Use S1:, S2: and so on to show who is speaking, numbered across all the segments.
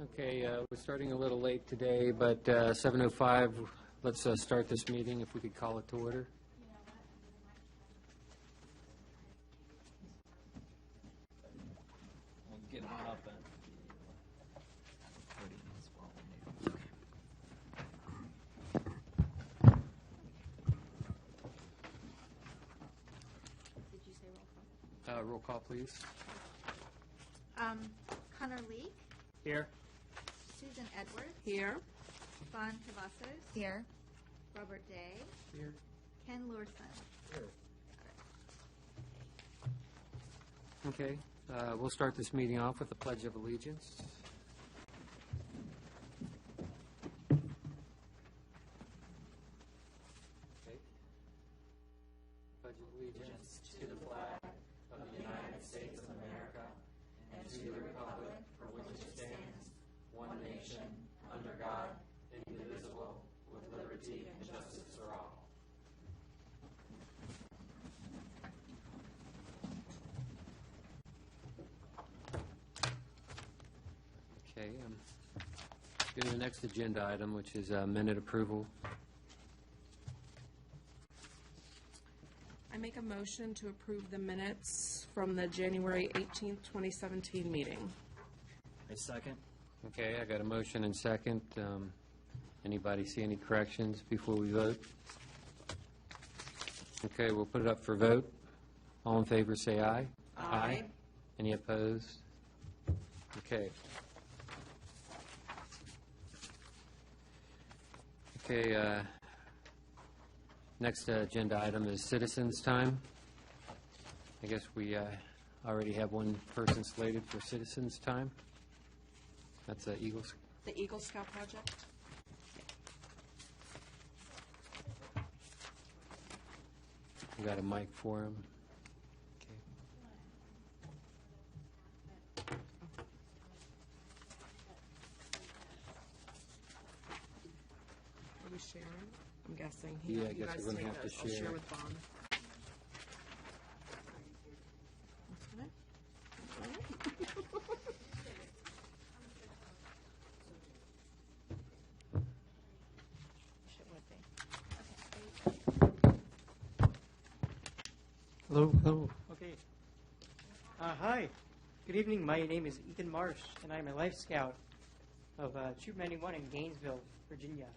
S1: Okay, we're starting a little late today, but 7:05, let's start this meeting, if we could call it to order.
S2: We'll get on up and
S3: Did you say roll call?
S1: Roll call, please.
S3: Connor Leak,
S1: Here.
S3: Susan Edwards,
S4: Here.
S3: Fawn Cavazos,
S4: Here.
S3: Robert Day,
S1: Here.
S3: Ken Lorson.
S1: Okay, we'll start this meeting off with the Pledge of Allegiance. Okay. Pledge of allegiance to the flag of the United States of America and to the republic for which it stands, one nation, under God, indivisible, with liberty and justice for all. Okay, go to the next agenda item, which is minute approval.
S4: I make a motion to approve the minutes from the January 18th, 2017 meeting.
S2: a second.
S1: Okay, I got a motion and second. Anybody see any corrections before we vote? Okay, we'll put it up for vote. All in favor, say aye.
S4: Aye.
S1: Any opposed? Okay. Okay, next agenda item is citizens' time. I guess we already have one person slated for citizens' time. That's Eagles.
S4: The Eagle Scout Project.
S1: We got a mic for him.
S4: Are we sharing? I'm guessing.
S1: Yeah, I
S4: You
S1: guess
S4: guys
S1: we're gonna
S4: take
S1: have to
S4: this. I'll
S1: share.
S4: share with Vaughn. That's
S5: Hello, hello. Okay. Hi. Good evening. My name is Ethan Marsh, and I'm a Life Scout of Troop 91 in Gainesville, Virginia.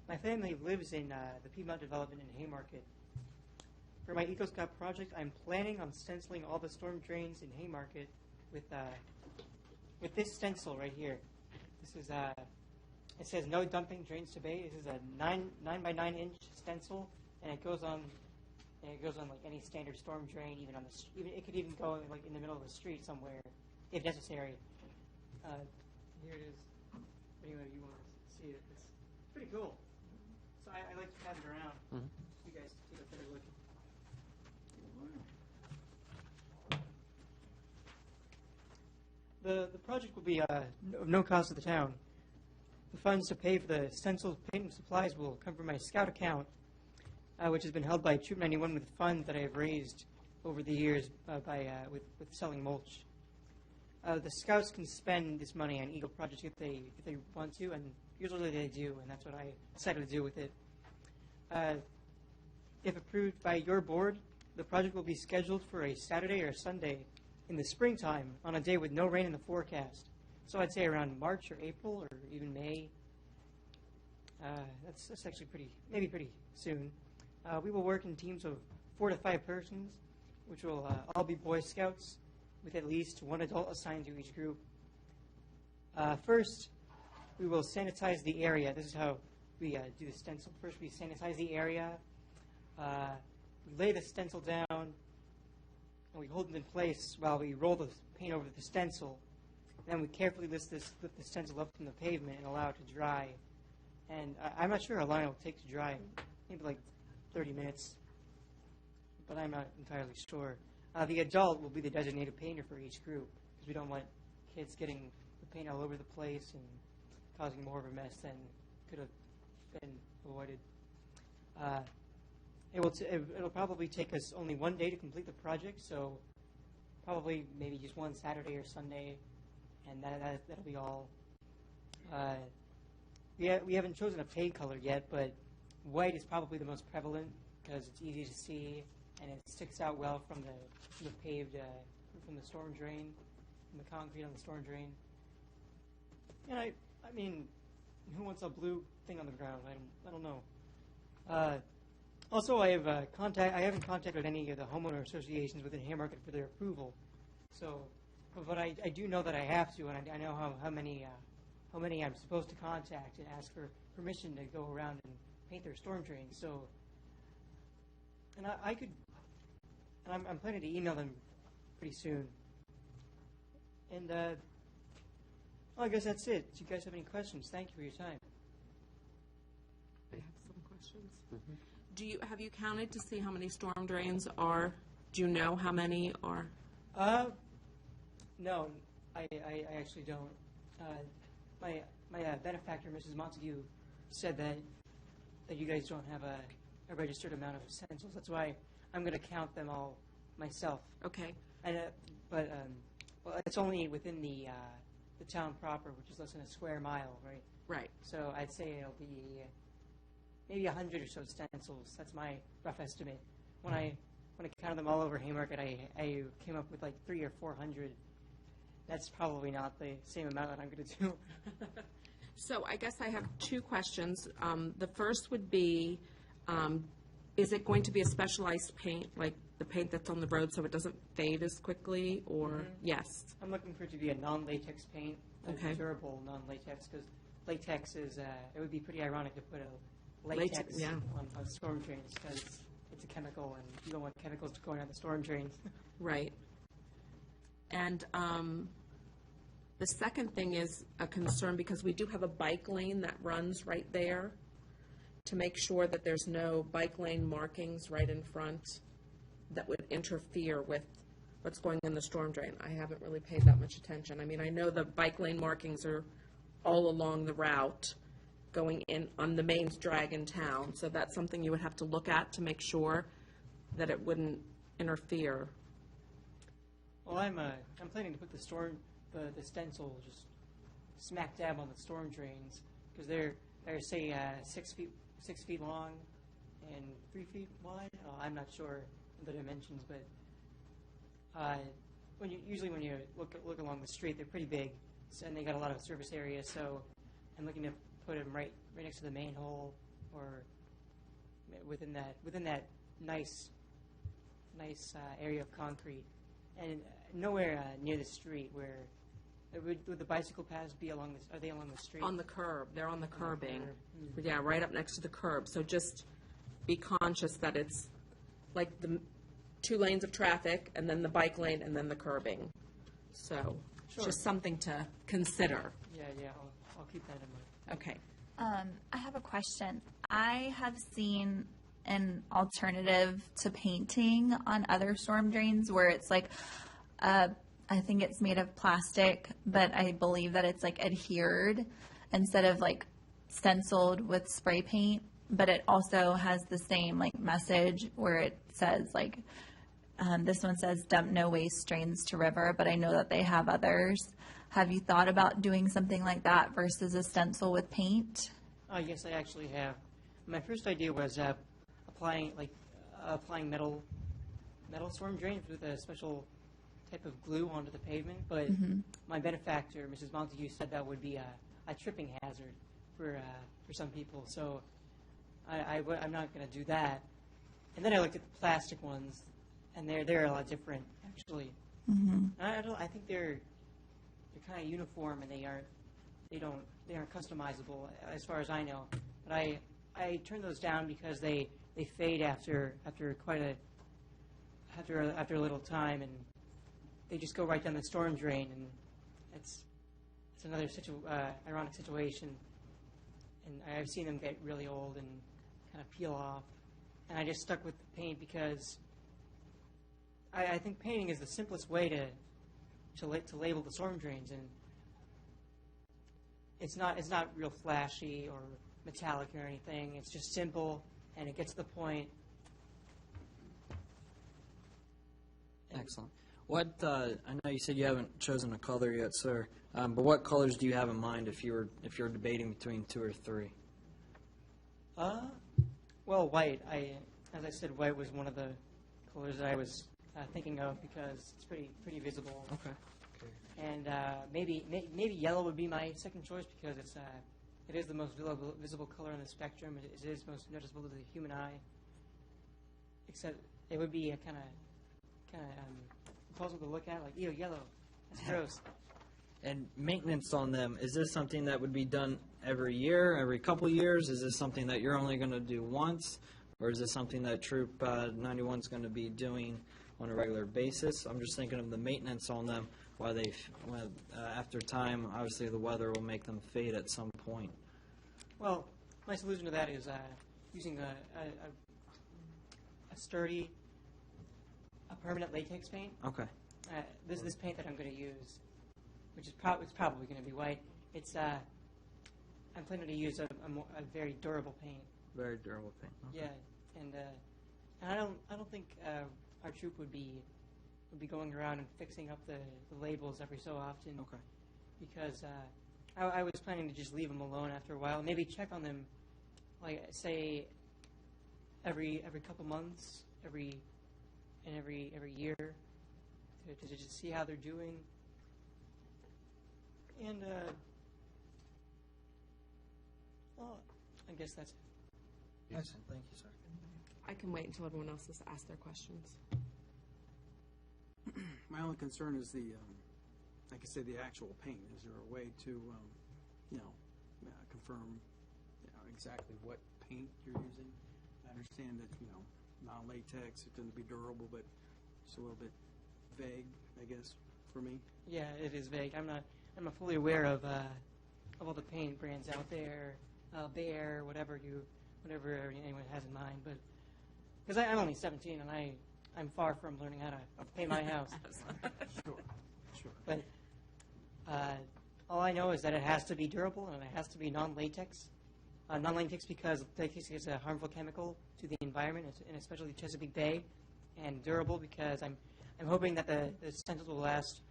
S5: My family lives in the Piedmont Development in Haymarket. For my Eagle Scout project, I'm planning on stenciling all the storm drains in Haymarket with this stencil right here. This is it says no dumping drains to bay. This is a 9 by 9 inch stencil, and it goes on. And it goes on like any standard storm drain, even on the even it could even go like in the middle of the street somewhere, if necessary. Here it is. Anyway, you want to see it? It's pretty cool. So I like to have it around.
S1: Mhm.
S5: You guys take a better look. The project will be of no cost to the town. The funds to pay for the stencils, paint, and supplies will come from my Scout account, which has been held by Troop 91 with funds that I have raised over the years with selling mulch. The Scouts can spend this money on Eagle projects if they want to, and usually they do, and that's what I decided to do with it. If approved by your board, the project will be scheduled for a Saturday or Sunday in the springtime on a day with no rain in the forecast. So I'd say around March or April or even May. That's actually maybe pretty soon. We will work in teams of 4 to 5 persons, which will all be Boy Scouts, with at least one adult assigned to each group. First, we will sanitize the area. This is how we do the stencil. First, we sanitize the area. We lay the stencil down, and we hold it in place while we roll the paint over the stencil. Then we carefully lift the stencil up from the pavement and allow it to dry. And I'm not sure how long it will take to dry. Maybe like 30 minutes, but I'm not entirely sure. The adult will be the designated painter for each group, because we don't want kids getting the paint all over the place and causing more of a mess than could have been avoided. It'll probably take us only one day to complete the project, so probably maybe just one Saturday or Sunday, and that'll be all. We haven't chosen a paint color yet, but white is probably the most prevalent because it's easy to see and it sticks out well from the paved, from the storm drain, from the concrete on the storm drain. And I mean, who wants a blue thing on the ground? I don't know. Also, I haven't contacted any of the homeowner associations within Haymarket for their approval. So, but I do know that I have to, and I know how many I'm supposed to contact and ask for permission to go around and paint their storm drains. So, and I'm planning to email them pretty soon. And well, I guess that's it. Do you guys have any questions? Thank you for your time.
S4: I have some questions. Have you counted to see how many storm drains are? Do you know how many are?
S5: No, I actually don't. My benefactor, Mrs. Montague, said that you guys don't have a registered amount of stencils. That's why I'm going to count them all myself.
S4: Okay.
S5: And but it's only within the town proper, which is less than a square mile, right?
S4: Right.
S5: So I'd say it'll be maybe 100 or so stencils. That's my rough estimate. When I counted them all over Haymarket, I came up with like 300 or 400. That's probably not the same amount that I'm going to do.
S4: So I guess I have two questions. The first would be, is it going to be a specialized paint, like the paint that's on the road so it doesn't fade as quickly, or yes?
S5: I'm looking for it to be a non-latex paint,
S4: Okay.
S5: a durable non-latex, because latex is, it would be pretty ironic to put a latex
S4: yeah.
S5: on storm drains, because it's a chemical, and you don't want chemicals going down the storm drains.
S4: Right. And the second thing is a concern because we do have a bike lane that runs right there, to make sure that there's no bike lane markings right in front that would interfere with what's going in the storm drain. I haven't really paid that much attention. I mean, I know the bike lane markings are all along the route going in on the main drag in town, so that's something you would have to look at to make sure that it wouldn't interfere.
S5: Well, I'm planning to put the stencil just smack dab on the storm drains, because they're say 6 feet long and 3 feet wide. I'm not sure the dimensions, but usually when you look along the street, they're pretty big, and they got a lot of surface area. So I'm looking to put them right next to the main hole, or within that nice area of concrete, and nowhere near the street. Where would the bicycle paths be along this? Are they along the street?
S4: On the curb. They're on the curbing.
S5: curb.
S4: Yeah, right up next to the curb. So just be conscious that it's like the 2 lanes of traffic, and then the bike lane, and then the curbing. So
S5: Sure.
S4: just something to consider.
S5: Yeah. I'll keep that in mind.
S4: Okay.
S6: I have a question. I have seen an alternative to painting on other storm drains where it's like, I think it's made of plastic, but I believe that it's like adhered instead of like stenciled with spray paint. But it also has the same like message where it says like, this one says dump no waste drains to river, but I know that they have others. Have you thought about doing something like that versus a stencil with paint?
S5: Yes, I actually have. My first idea was applying metal storm drains with a special type of glue onto the pavement. But my benefactor, Mrs. Montague, said that would be a tripping hazard for some people. So I'm not going to do that. And then I looked at the plastic ones, and they're a lot different actually. I think they're kind of uniform, and they aren't customizable as far as I know. But I turned those down because they fade after a little time, and they just go right down the storm drain, and it's another ironic situation. And I've seen them get really old and kind of peel off, and I just stuck with the paint because I think painting is the simplest way to label the storm drains, and it's not real flashy or metallic or anything. It's just simple, and it gets to the point.
S1: Excellent.
S2: What, I know you said you haven't chosen a color yet, sir, but what colors do you have in mind if you're debating between 2 or 3?
S5: Well, white. As I said, white was one of the colors that I was thinking of because it's pretty visible.
S2: Okay.
S5: And maybe yellow would be my second choice because it is the most visible color on the spectrum. It is most noticeable to the human eye. Except it would be a kind of puzzle to look at, like, ew, yellow. That's gross.
S2: And maintenance on them, is this something that would be done every year, every couple years? Is this something that you're only going to do once? Or is this something that Troop 91 is going to be doing on a regular basis? I'm just thinking of the maintenance on them while after time, obviously the weather will make them fade at some point.
S5: Well, my solution to that is using a sturdy, permanent latex paint.
S2: Okay.
S5: This paint that I'm going to use, which is it's probably going to be white. I'm planning to use a very durable paint.
S2: Very durable paint. Okay.
S5: Yeah, and I don't think our troop would be going around and fixing up the labels every so often.
S2: Okay.
S5: Because I was planning to just leave them alone after a while. Maybe check on them, like, say, every couple months, every year, to just see how they're doing. And well, I guess that's it.
S2: Excellent. Thank you, sir.
S4: I can wait until everyone else has asked their questions.
S7: My only concern is like I say, the actual paint. Is there a way to, confirm, exactly what paint you're using? I understand that, non-latex, it's going to be durable, but it's a little bit vague, I guess, for me.
S5: Yeah, it is vague. I'm not fully aware of all the paint brands out there, Behr, whatever anyone has in mind. But because I'm only 17 and I'm far from learning how to paint my house.
S7: Sure.
S5: But all I know is that it has to be durable and it has to be non-latex. Non-latex because latex is a harmful chemical to the environment, and especially Chesapeake Bay, and durable because I'm hoping that the stencils will last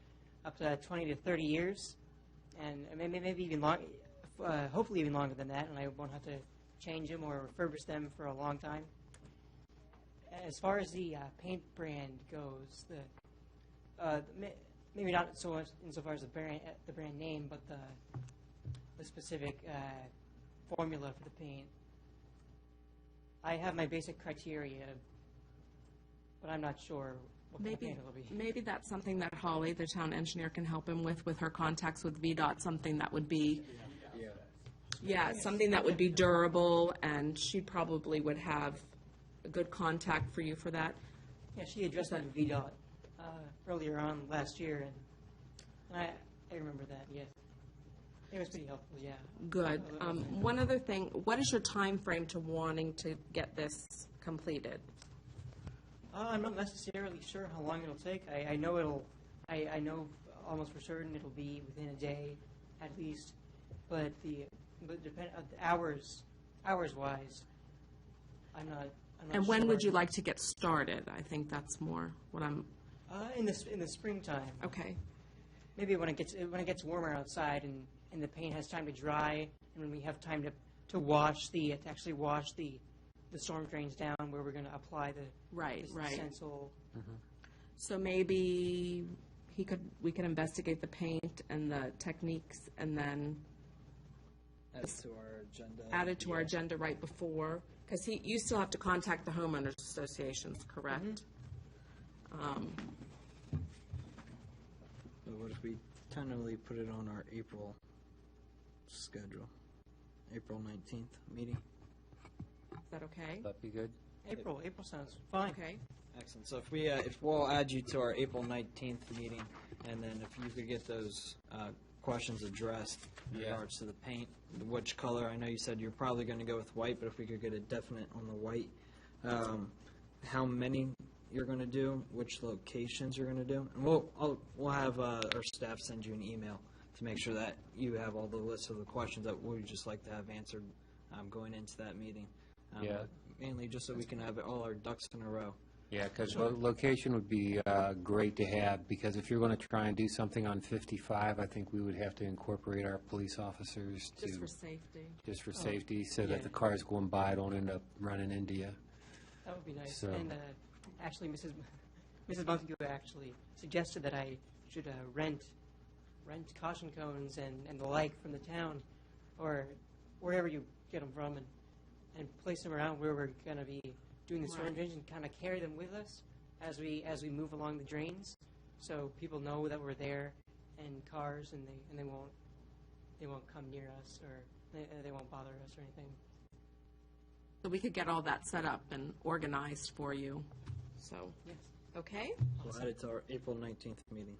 S5: up to 20 to 30 years, and maybe even long, hopefully even longer than that, and I won't have to change them or refurbish them for a long time. As far as the paint brand goes, maybe not so much insofar as the brand name, but the specific formula for the paint. I have my basic criteria, but I'm not sure what kind of paint it'll be.
S4: Maybe that's something that Holly, the town engineer, can help him with her contacts with VDOT, something that would be, something that would be durable, and she probably would have a good contact for you for that.
S5: Yeah, she addressed that to VDOT earlier on last year, and I remember that, yes. It was pretty helpful, yeah.
S4: Good. One other thing, what is your time frame to wanting to get this completed?
S5: I'm not necessarily sure how long it'll take. I know I know almost for certain it'll be within a day, at least. But hours wise, I'm not.
S4: And when
S5: sure.
S4: would you like to get started? I think that's more what I'm.
S5: In the springtime.
S4: Okay.
S5: Maybe when it gets warmer outside and the paint has time to dry, and when we have time to actually wash the storm drains down where we're going to apply the stencil.
S2: Mm-hmm.
S4: So maybe we could investigate the paint and the techniques, and then
S2: Add it to our agenda.
S4: add it to our agenda right before, because you still have to contact the homeowners associations, correct?
S2: So what if we tentatively put it on our April schedule? April 19th meeting?
S4: Is that okay?
S1: That'd be good.
S5: April sounds fine.
S4: Okay.
S2: Excellent. So if we'll add you to our April 19th meeting, and then if you could get those questions addressed in regards to the paint, which color, I know you said you're probably going to go with white, but if we could get a definite on the white, how many you're going to do, which locations you're going to do, and we'll have our staff send you an email to make sure that you have all the list of the questions that we'd just like to have answered going into that meeting. Mainly just so we can have all our ducks in a row
S8: Yeah, because location would be great to have, because if you're going to try and do something on 55, I think we would have to incorporate our police officers to,
S4: Just for safety.
S8: just for safety, so
S5: yeah.
S8: that the cars going by don't end up running into you.
S5: That would be nice.
S8: So-
S5: And actually, Mrs. Montague actually suggested that I should rent caution cones and the like from the town, or wherever you get them from, and place them around where we're going to be doing the storm
S4: Right.
S5: drains, and kind of carry them with us as we move along the drains, so people know that we're there, and cars, and they won't come near us, or they won't bother us or anything.
S4: So we could get all that set up and organized for you. So,
S5: Yes.
S4: okay?
S2: We'll add it to our April 19th meeting.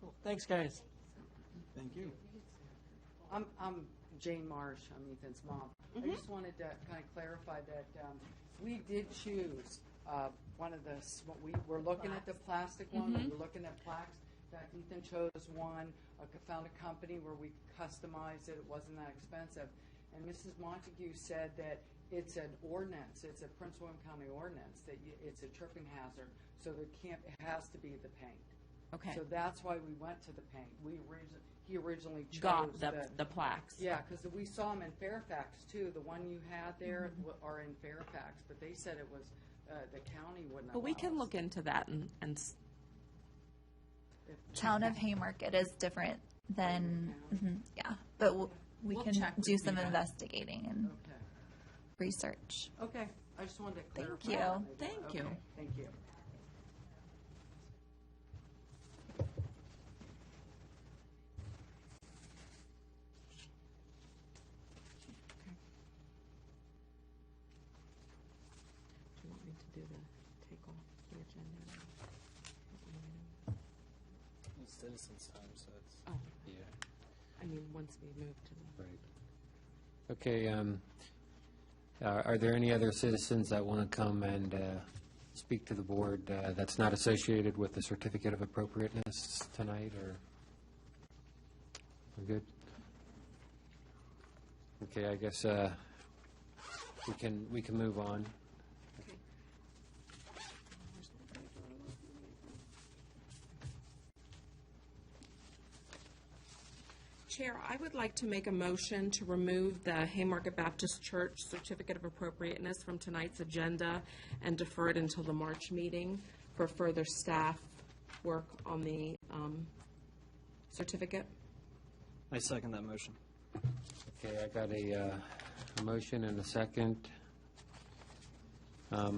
S5: Cool. Thanks, guys.
S7: Thank you.
S9: I'm Jane Marsh. I'm Ethan's mom. I just wanted to kind of clarify that we did choose one of the. We were looking at the plastic one. We were looking at plaques. In fact, Ethan chose one. Found a company where we customized it. It wasn't that expensive. And Mrs. Montague said that it's an ordinance. It's a Prince William County ordinance that it's a tripping hazard. So there can't. It has to be the paint.
S4: Okay.
S9: So that's why we went to the paint. He originally chose
S4: Got the plaques.
S9: yeah, because we saw them in Fairfax too. The one you had there are in Fairfax, but they said it was the county wouldn't.
S4: But we
S9: allow
S4: can
S9: us.
S4: look into that and
S6: Town of Haymarket is different than, yeah, but we
S4: We'll
S6: can
S4: check with
S6: do some
S4: you.
S6: investigating and
S9: Okay.
S6: research.
S9: Okay. I just wanted to clarify.
S6: Thank you.
S4: Thank
S9: Okay,
S4: you.
S9: Thank you.
S4: Do you want me to do take off the agenda?
S2: It's citizens' time, so it's.
S4: Oh,
S8: Yeah.
S4: I mean, once we move to the.
S8: Right. Okay, are there any other citizens that want to come and speak to the board that's not associated with the certificate of appropriateness tonight, or? We're good? Okay, I guess we can move on.
S4: Chair, I would like to make a motion to remove the Haymarket Baptist Church Certificate of Appropriateness from tonight's agenda and defer it until the March meeting for further staff work on the certificate.
S2: I second that motion.
S8: Okay, I got a motion and a second. I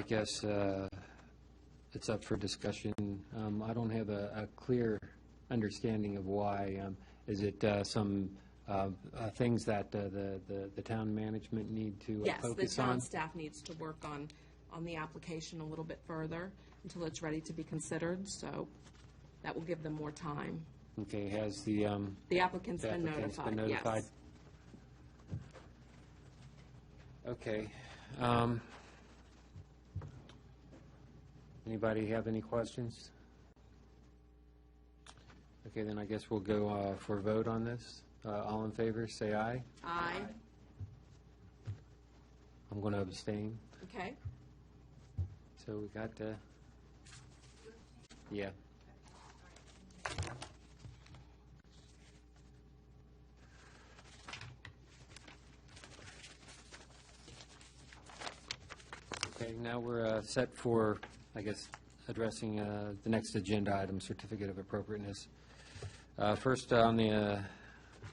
S8: guess it's up for discussion. I don't have a clear understanding of why. Is it some things that the town management need to
S4: Yes, the
S8: focus on?
S4: town staff needs to work on the application a little bit further until it's ready to be considered, so that will give them more time.
S8: Okay, has the
S4: The applicant's been
S8: applicant's
S4: notified,
S8: been notified?
S4: yes.
S8: Okay. Anybody have any questions? Okay, then I guess we'll go for a vote on this. All in favor, say aye.
S4: Aye.
S8: I'm going to abstain.
S4: Okay.
S8: So we got, yeah. Okay, now we're set for, I guess, addressing the next agenda item, certificate of appropriateness. First on the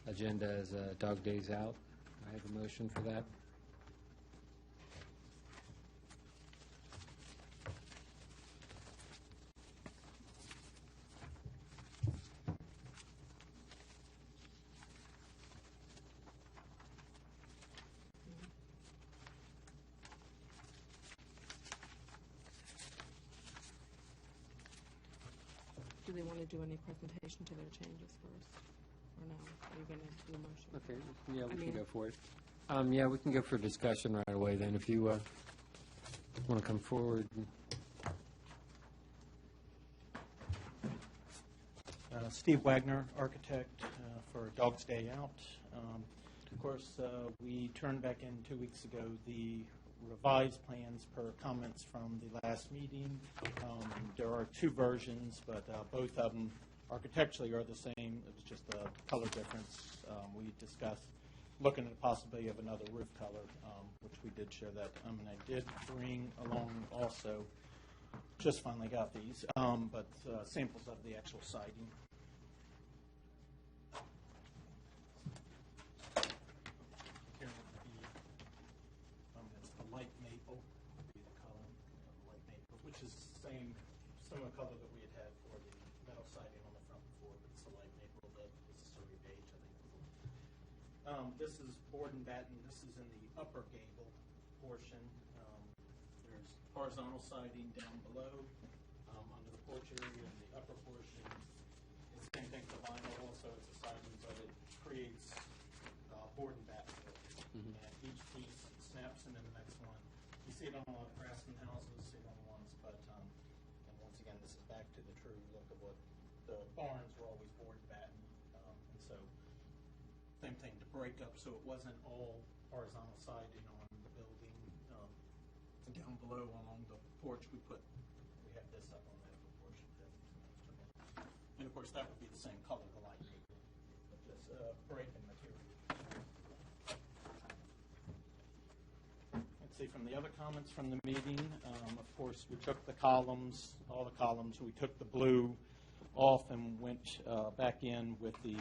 S8: agenda is Dog Days Out. I have a motion for that.
S4: Do they want to do any presentation to their changes first? Or no? Are you going to do a motion?
S8: Okay, yeah, we
S4: I
S8: can
S4: mean-
S8: go for it. Yeah, we can go for discussion right away then, if you, want to come forward?
S10: Steve Wagner, architect for Dog's Day Out. Of course, we turned back in 2 weeks ago the revised plans per comments from the last meeting. There are two versions, but both of them architecturally are the same. It was just a color difference. We discussed looking at the possibility of another roof color, which we did share that. And I did bring along also, just finally got these, but samples of the actual siding. Here would be, it's the light maple, would be the color, light maple, which is the same similar color that we had for the metal siding on the front before, but it's the light maple that was the Surrey beige, I think. This is board and batten. This is in the upper gable portion. There's horizontal siding down below, under the porch area in the upper portion. It's the same thing for vinyl also. It's a siding, but it creates board and batten. And each piece snaps into the next one. You see it on a lot of craftsman houses, see it on the ones, but and once again, this is back to the true look of what the barns were always board and batten. And so, same thing to break up so it wasn't all horizontal siding on the building. Down below along the porch, we have this up on the upper portion. And of course, that would be the same color, the light maple, just breaking material. Let's see, from the other comments from the meeting, of course, we took the columns, all the columns, we took the blue off and went back in with the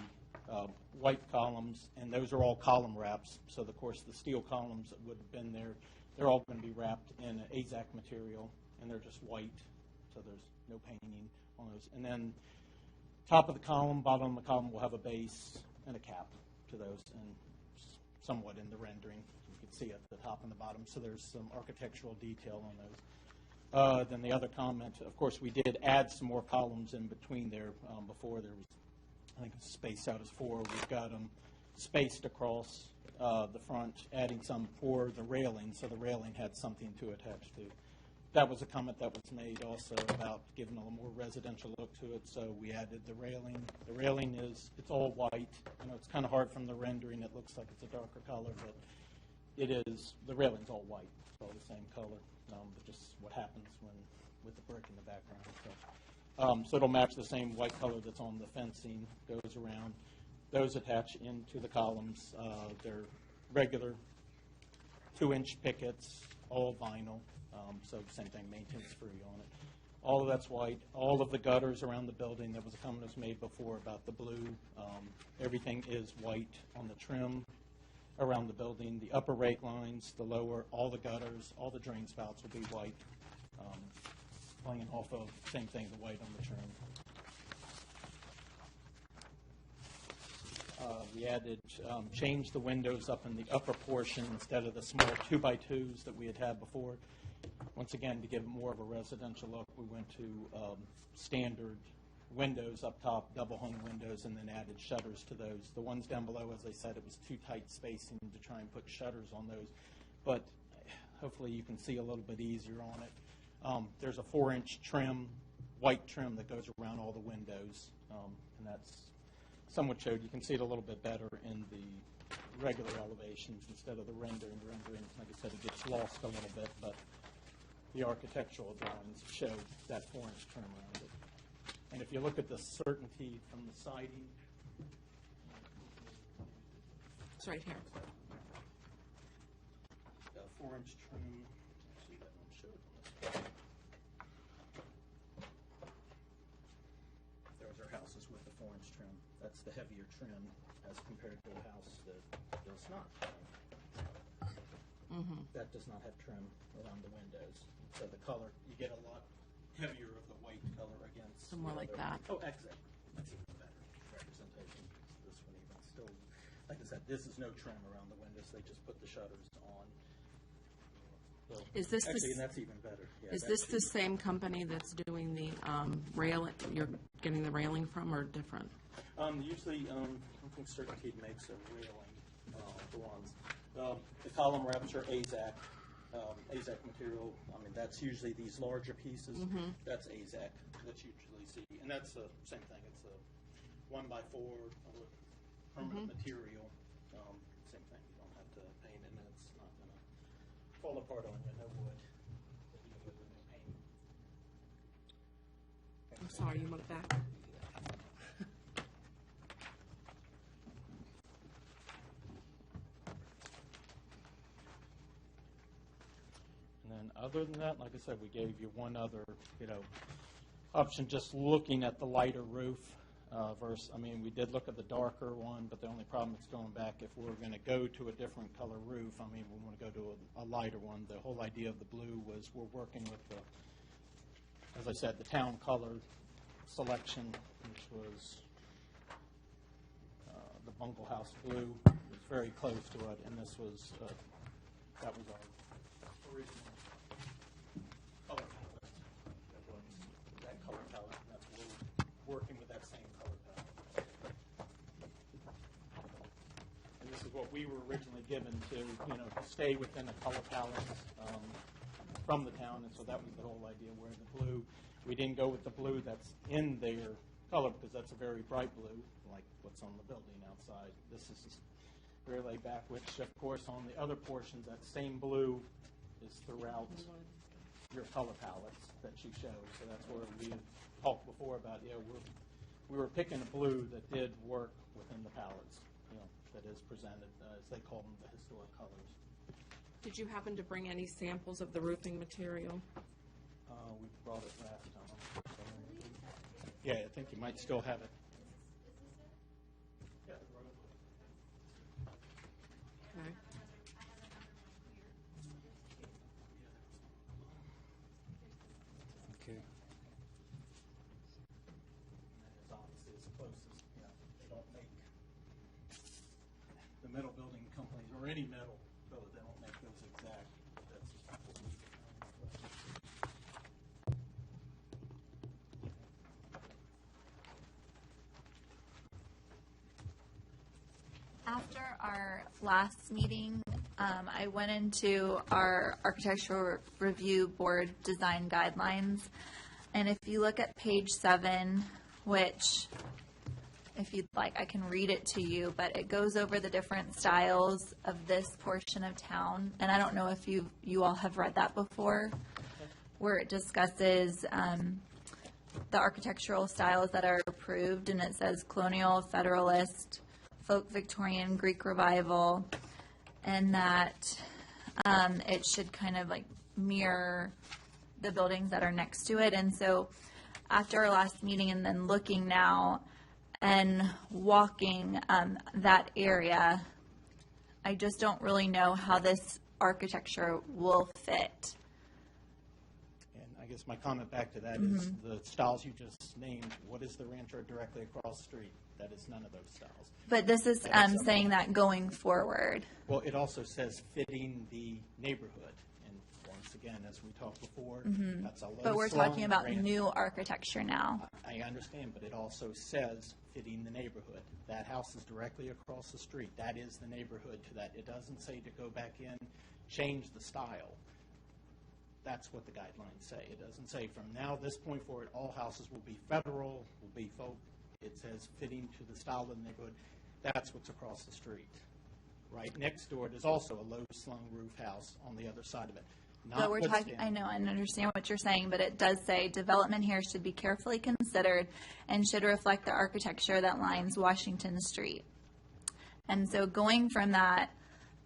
S10: white columns, and those are all column wraps. So, of course, the steel columns that would have been there, they're all going to be wrapped in AZAC material, and they're just white, so there's no painting on those. And then top of the column, bottom of the column will have a base and a cap to those, and somewhat in the rendering. You can see at the top and the bottom, so there's some architectural detail on those. Then the other comment, of course, we did add some more columns in between there. Before there was, I think, spaced out as 4. We've got them spaced across the front, adding some for the railing, so the railing had something to attach to. That was a comment that was made also about giving a little more residential look to it, so we added the railing. The railing it's all white. I know it's kind of hard from the rendering. It looks like it's a darker color, but it is, the railing's all white. It's all the same color, but just what happens with the brick in the background. So it'll match the same white color that's on the fencing, goes around. Those attach into the columns. They're regular 2-inch pickets, all vinyl. So same thing, maintenance free on it. All of that's white. All of the gutters around the building, there was a comment that was made before about the blue. Everything is white on the trim around the building. The upper rake lines, the lower, all the gutters, all the drain spouts will be white. Playing off of, same thing, the white on the trim. We added, changed the windows up in the upper portion instead of the small 2x2s that we had before. Once again, to give more of a residential look, we went to standard windows up top, double hung windows, and then added shutters to those. The ones down below, as I said, it was too tight spacing to try and put shutters on those. But hopefully you can see a little bit easier on it. There's a 4-inch trim, white trim that goes around all the windows, and that's somewhat showed. You can see it a little bit better in the regular elevations instead of the rendering. The rendering, like I said, it gets lost a little bit, but the architectural drawings show that 4-inch trim around it. And if you look at the certainty from the siding,
S4: It's right here.
S10: 4-inch trim. See that one showed on this one. There's our houses with the 4-inch trim. That's the heavier trim as compared to a house that does not have. That does not have trim around the windows. So the color, you get a lot heavier of the white color against.
S4: So more like that.
S10: Oh, exactly. That's even better representation. This one even still, like I said, this is no trim around the windows. They just put the shutters on. So
S4: Is this
S10: actually,
S4: the,
S10: and that's even better. Yeah,
S4: is this the same company that's doing the railing, you're getting the railing from, or different?
S10: Usually, I think Certainty makes a railing, the ones. The column wraps are AZAC, AZAC material, I mean, that's usually these larger pieces. That's AZAC that you usually see. And that's the same thing. It's a 1x4 permanent material. Same thing. You don't have to paint it, and it's not going to fall apart on you. No wood. Even with the new paint.
S4: I'm sorry, you want it back?
S10: And then other than that, like I said, we gave you one other, option, just looking at the lighter roof versus, I mean, we did look at the darker one, but the only problem is going back, if we're going to go to a different color roof, I mean, we want to go to a lighter one. The whole idea of the blue was we're working with the, as I said, the town color selection, which was the Bungle House blue. It was very close to it, and this was, that was our original color palette. That was that color palette, and that's where we're working with that same color palette. And this is what we were originally given to, stay within a color palette from the town, and so that was the whole idea, where the blue, we didn't go with the blue that's in their color, because that's a very bright blue, like what's on the building outside. This is just very laid back, which, of course, on the other portions, that same blue is throughout your color palettes that you show. So that's where we had talked before about, we were picking a blue that did work within the palettes, that is presented, as they call them, the historic colors.
S4: Did you happen to bring any samples of the roofing material?
S10: We brought it last time. Yeah, I think you might still have it. Yeah,
S4: Okay.
S8: Okay.
S10: It's obviously as close as, they don't make, the metal building companies, or any metal builder, they don't make those exact. That's what we.
S6: After our last meeting, I went into our Architectural Review Board design guidelines, and if you look at page 7, which, if you'd like, I can read it to you, but it goes over the different styles of this portion of town, and I don't know if you all have read that before, where it discusses the architectural styles that are approved, and it says colonial, federalist, folk Victorian, Greek revival, and that it should kind of like mirror the buildings that are next to it. And so after our last meeting and then looking now and walking that area, I just don't really know how this architecture will fit.
S10: And I guess my comment back to that is the styles you just named, what is the rancher directly across the street? That is none of those styles.
S6: But this is saying that going forward.
S10: Well, it also says fitting the neighborhood. And once again, as we talked before, that's a low
S6: But we're talking about new architecture now.
S10: I understand, but it also says fitting the neighborhood. That house is directly across the street. That is the neighborhood to that. It doesn't say to go back in, change the style. That's what the guidelines say. It doesn't say from now, this point forward, all houses will be federal, will be folk. It says fitting to the style of the neighborhood. That's what's across the street. Right next door, there's also a low-slung roof house on the other side of it.
S6: But we're talking, I know, I understand what you're saying, but it does say development here should be carefully considered and should reflect the architecture that lines Washington Street. And so going from that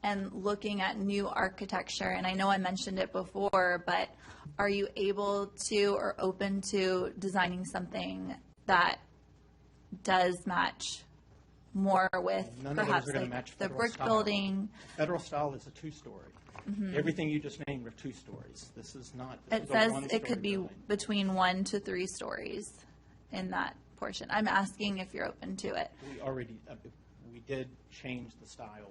S6: and looking at new architecture, and I know I mentioned it before, but are you able to or open to designing something that does match more with perhaps like the brick building?
S10: Federal style is a 2-story. Everything you just named are 2 stories. This is not.
S6: It says it could be between 1 to 3 stories in that portion. I'm asking if you're open to it.
S10: We already, we did change the style.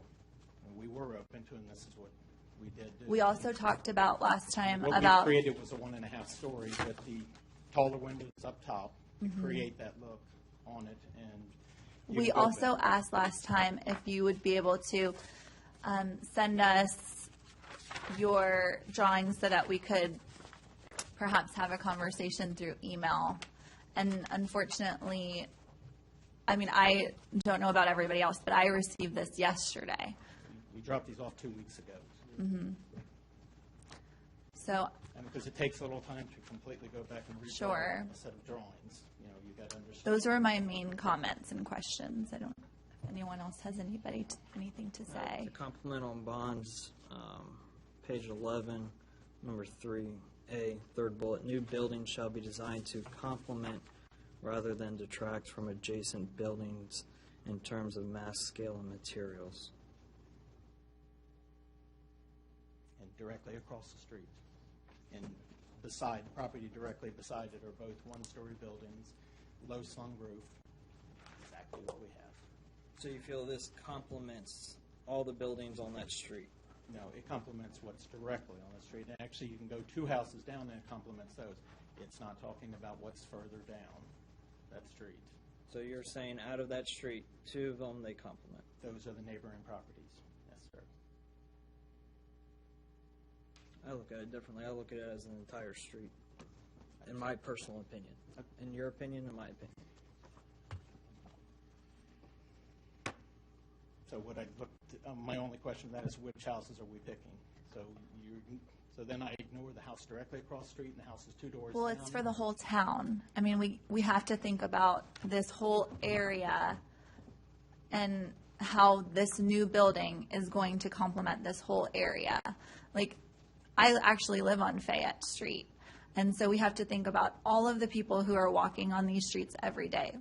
S10: We were open to, and this is what we did do.
S6: We also talked about last time
S10: what
S6: about.
S10: What we created was a 1.5 story with the taller windows up top to create that look on it. And
S6: we also asked last time if you would be able to send us your drawings so that we could perhaps have a conversation through email. And unfortunately, I mean, I don't know about everybody else, but I received this yesterday.
S10: We dropped these off 2 weeks ago.
S6: So,
S10: And because it takes a little time to completely go back and redraw
S6: Sure.
S10: a set of drawings, you got to understand.
S6: those were my main comments and questions. I don't know if anyone else has anything to say.
S2: The complement on bonds, page 11, number 3A, third bullet, new buildings shall be designed to complement rather than detract from adjacent buildings in terms of mass scale and materials.
S10: And directly across the street. And beside, property directly beside it are both one-story buildings, low slung roof, exactly what we have.
S2: So you feel this complements all the buildings on that street?
S10: No, it complements what's directly on the street. And actually, you can go 2 houses down and it complements those. It's not talking about what's further down that street.
S2: So you're saying out of that street, 2 of them, they complement?
S10: Those are the neighboring properties. Yes, sir.
S2: I look at it differently. I look at it as an entire street, in my personal opinion. In your opinion, in my opinion.
S10: So what I looked, my only question to that is which houses are we picking? So then I ignore the house directly across the street and the house is 2 doors
S6: Well,
S10: down?
S6: it's for the whole town. I mean, we have to think about this whole area and how this new building is going to complement this whole area. Like, I actually live on Fayette Street. And so we have to think about all of the people who are walking on these streets every day.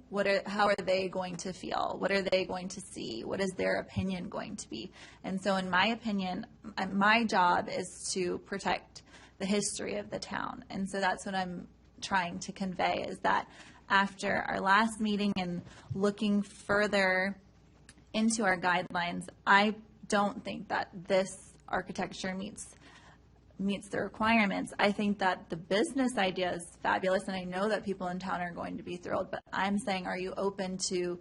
S6: How are they going to feel? What are they going to see? What is their opinion going to be? And so in my opinion, my job is to protect the history of the town. And so that's what I'm trying to convey, is that after our last meeting and looking further into our guidelines, I don't think that this architecture meets the requirements. I think that the business idea is fabulous, and I know that people in town are going to be thrilled, but I'm saying, are you open to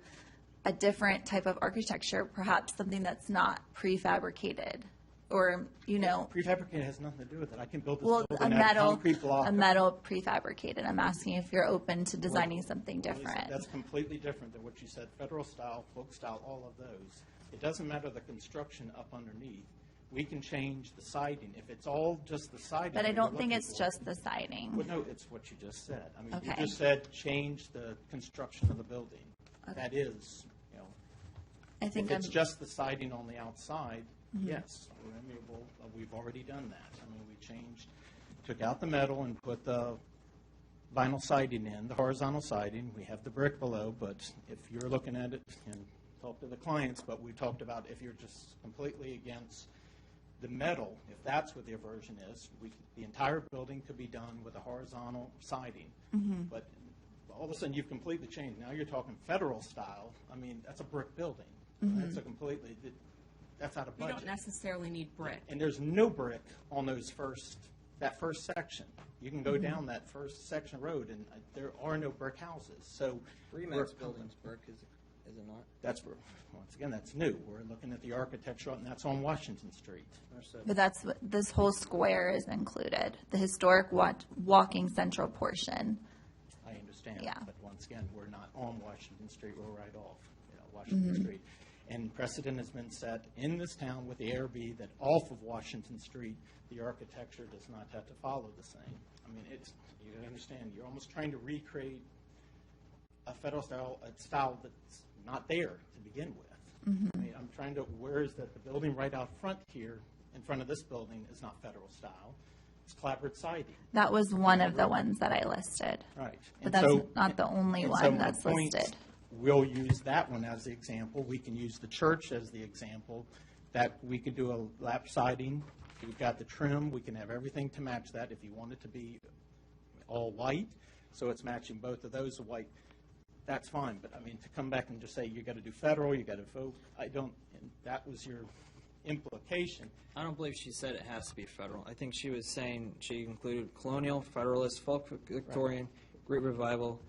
S6: a different type of architecture, perhaps something that's not prefabricated? Or,
S10: Prefabricated has nothing to do with it. I can build this
S6: well,
S10: building out of concrete block.
S6: a metal prefabricated. I'm asking if you're open to designing something different.
S10: That's completely different than what you said. Federal style, folk style, all of those. It doesn't matter the construction up underneath. We can change the siding. If it's all just the siding.
S6: But I
S10: that
S6: don't
S10: you're
S6: think
S10: looking
S6: it's
S10: for-
S6: just the siding.
S10: Well, no, it's what you just said. I mean, you
S6: Okay.
S10: just said change the construction of the building.
S6: Okay.
S10: That is,
S6: I think
S10: if it's
S6: I'm,
S10: just the siding on the outside, yes, we're amenable. We've already done that. I mean, we took out the metal and put the vinyl siding in, the horizontal siding. We have the brick below, but if you're looking at it, and talk to the clients, but we talked about if you're just completely against the metal, if that's what the aversion is, the entire building could be done with a horizontal siding. But all of a sudden, you've completely changed. Now you're talking federal style. I mean, that's a brick building. That's that's out of
S4: You
S10: budget.
S4: don't necessarily need brick.
S10: And there's no brick on that first section. You can go down that first section of road, and there are no brick houses. So
S2: Remax building's brick, is it not?
S10: that's once again, that's new. We're looking at the architecture, and that's on Washington Street.
S2: Understood.
S6: but that's what this whole square is included, the historic walking central portion.
S10: I understand.
S6: Yeah.
S10: But once again, we're not on Washington Street. We're right off Washington Street. And precedent has been set in this town with the ARB that off of Washington Street, the architecture does not have to follow the same. I mean, you understand, you're almost trying to recreate a federal style that's not there to begin with. I mean, I'm trying to, where is that the building right out front here, in front of this building, is not federal style. It's clapboard siding.
S6: That was one of the ones that I listed.
S10: Right.
S6: But that's not the only one
S10: my
S6: that's
S10: point,
S6: listed.
S10: We'll use that one as the example. We can use the church as the example, that we could do a lap siding. We've got the trim. We can have everything to match that if you want it to be all white. So it's matching both of those white. That's fine. But, I mean, to come back and just say you got to do federal, you got to vote, and that was your implication.
S2: I don't believe she said it has to be federal. I think she was saying she included colonial, federalist, folk Victorian, Great Revival.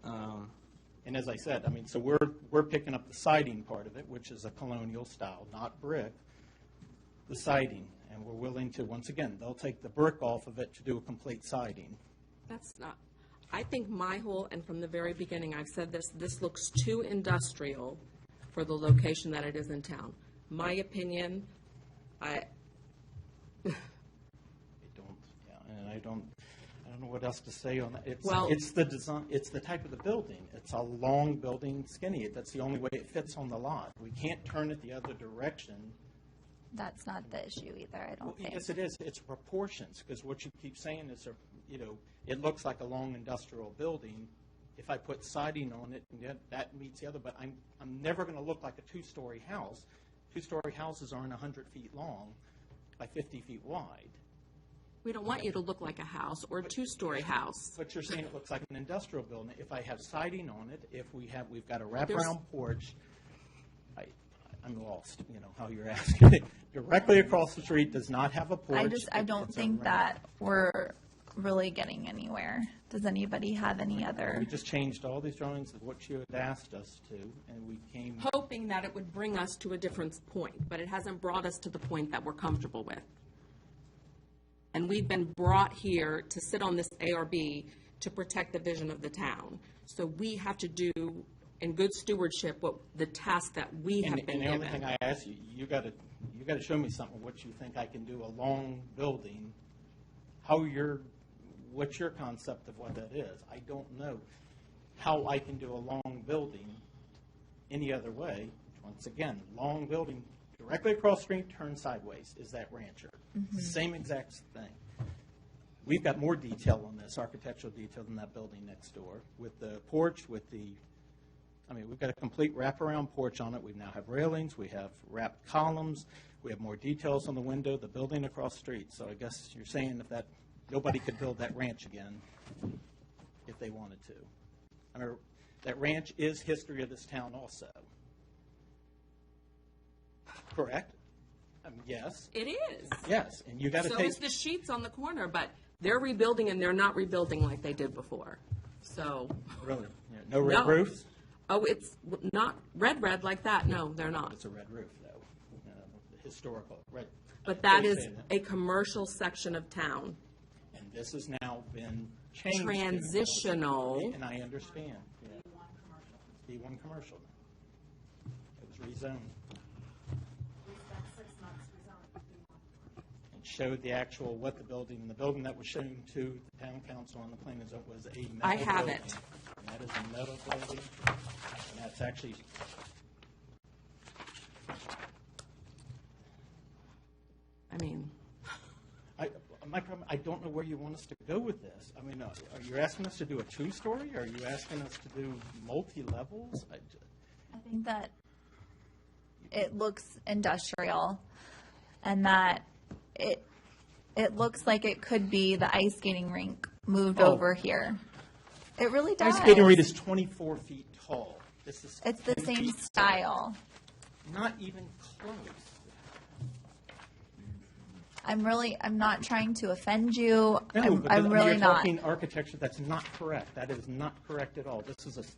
S10: And as I said, I mean, so we're picking up the siding part of it, which is a colonial style, not brick. The siding, and we're willing to, once again, they'll take the brick off of it to do a complete siding.
S4: That's not, I think my whole, and from the very beginning, I've said this looks too industrial for the location that it is in town. My opinion,
S10: I don't, yeah, and I don't know what else to say on that. It's the design, it's the type of the building. It's a long building, skinny. That's the only way it fits on the lot. We can't turn it the other direction.
S6: That's not the issue either, I don't think.
S10: Yes, it is. It's proportions, because what you keep saying is, it looks like a long industrial building. If I put siding on it, that meets the other, but I'm never going to look like a two-story house. Two-story houses aren't 100 feet long by 50 feet wide.
S4: we don't want you to look like a house or a two-story house.
S10: But you're saying it looks like an industrial building. If I have siding on it, if we've got a wraparound porch, I'm lost, how you're asking it. Directly across the street does not have a porch.
S6: I don't think that we're really getting anywhere. Does anybody have any other?
S10: We just changed all these drawings of what you had asked us to, and we came.
S4: Hoping that it would bring us to a different point, but it hasn't brought us to the point that we're comfortable with. And we've been brought here to sit on this ARB to protect the vision of the town. So we have to do, in good stewardship, what the task that we have been given.
S10: And the only thing I ask you, you got to show me something, what you think I can do a long building, what's your concept of what that is? I don't know how I can do a long building any other way. Once again, long building, directly across the street, turn sideways, is that rancher.
S6: Mm-hmm.
S10: Same exact thing. We've got more detail on this, architectural detail, than that building next door. With the porch, we've got a complete wraparound porch on it. We now have railings, we have wrapped columns, we have more details on the window, the building across the street. So I guess you're saying nobody could build that ranch again if they wanted to. That ranch is history of this town also. Correct? Yes.
S4: It is.
S10: Yes, and you got to
S4: So
S10: take.
S4: is the sheets on the corner, but they're rebuilding and they're not rebuilding like they did before. So.
S10: Really? Yeah, no red roofs?
S4: Oh, it's not red like that. No, they're not.
S10: It's a red roof, though. Historical, red.
S4: But that is a commercial section of town.
S10: And this has now been changed.
S4: Transitional.
S10: And I understand. Yeah. B1 commercial. It was rezoned. And showed the actual, the building that was shown to the town council on the plan is was a metal
S4: I have
S10: building.
S4: it.
S10: And that is a metal building. And that's actually. My problem, I don't know where you want us to go with this. Are you asking us to do a two-story? Are you asking us to do multi-levels?
S6: I think that it looks industrial and that it looks like it could be the ice skating rink moved over here. It really does.
S10: Ice skating rink is 24 feet tall. It's
S6: the same style.
S10: Not even close.
S6: I'm not trying to offend you.
S10: No,
S6: I'm really
S10: you're
S6: not.
S10: talking architecture. That's not correct. That is not correct at all. This is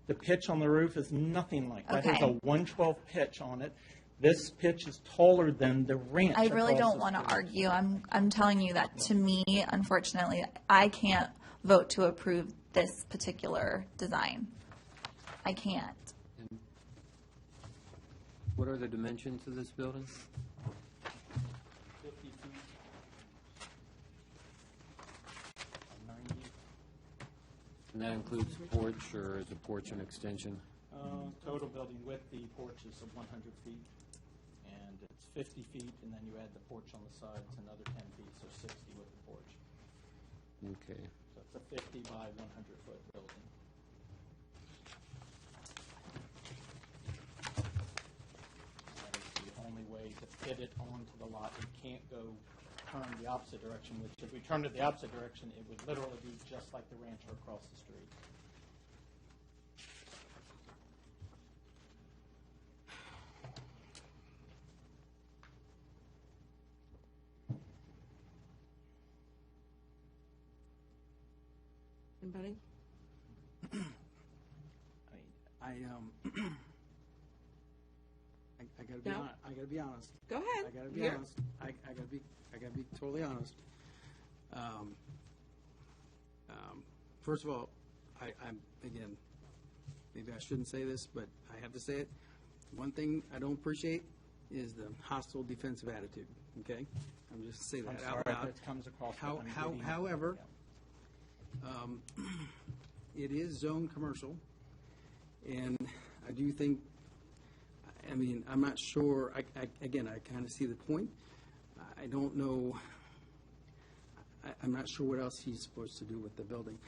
S10: the pitch on the roof is nothing like that.
S6: Okay.
S10: There's a 112 pitch on it. This pitch is taller than the ranch.
S6: I really
S10: across
S6: don't
S10: the
S6: want to
S10: street.
S6: argue. I'm telling you that to me, unfortunately, I can't vote to approve this particular design. I can't.
S8: And what are the dimensions of this building?
S10: 50 feet. 90.
S8: And that includes porch, or is the porch an extension?
S10: Total building width, the porch is 100 feet, and it's 50 feet, and then you add the porch on the side, it's another 10 feet, so 60 with the porch.
S8: Okay.
S10: So it's a 50 by 100-foot building. That is the only way to fit it onto the lot. You can't turn the opposite direction, which if we turned it the opposite direction, it would literally be just like the rancher across the street.
S4: Anybody?
S7: I gotta be
S4: No?
S7: honest. I gotta be honest.
S4: Go ahead.
S7: I gotta be
S4: You're-
S7: honest. I gotta be totally honest. First of all, I'm again, maybe I shouldn't say this, but I have to say it. One thing I don't appreciate is the hostile defensive attitude. Okay, I'm just say that
S10: I'm
S7: out
S10: sorry if
S7: loud.
S10: it comes across. but I'm getting-
S7: However, it is zone commercial, and I do think. I mean, I'm not sure. Again, I kind of see the point. I don't know. I'm not sure what else he's supposed to do with the building.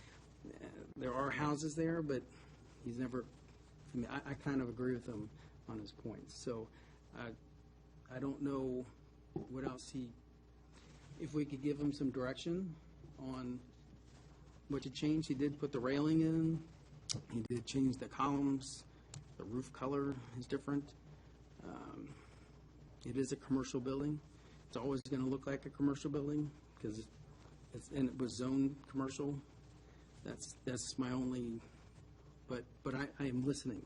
S7: There are houses there, but he's never. I mean, I kind of agree with him on his points. So, I don't know what else he. If we could give him some direction on what to change, he did put the railing in. He did change the columns. The roof color is different. It is a commercial building. It's always going to look like a commercial building because it was zoned commercial. That's my only. But I am listening.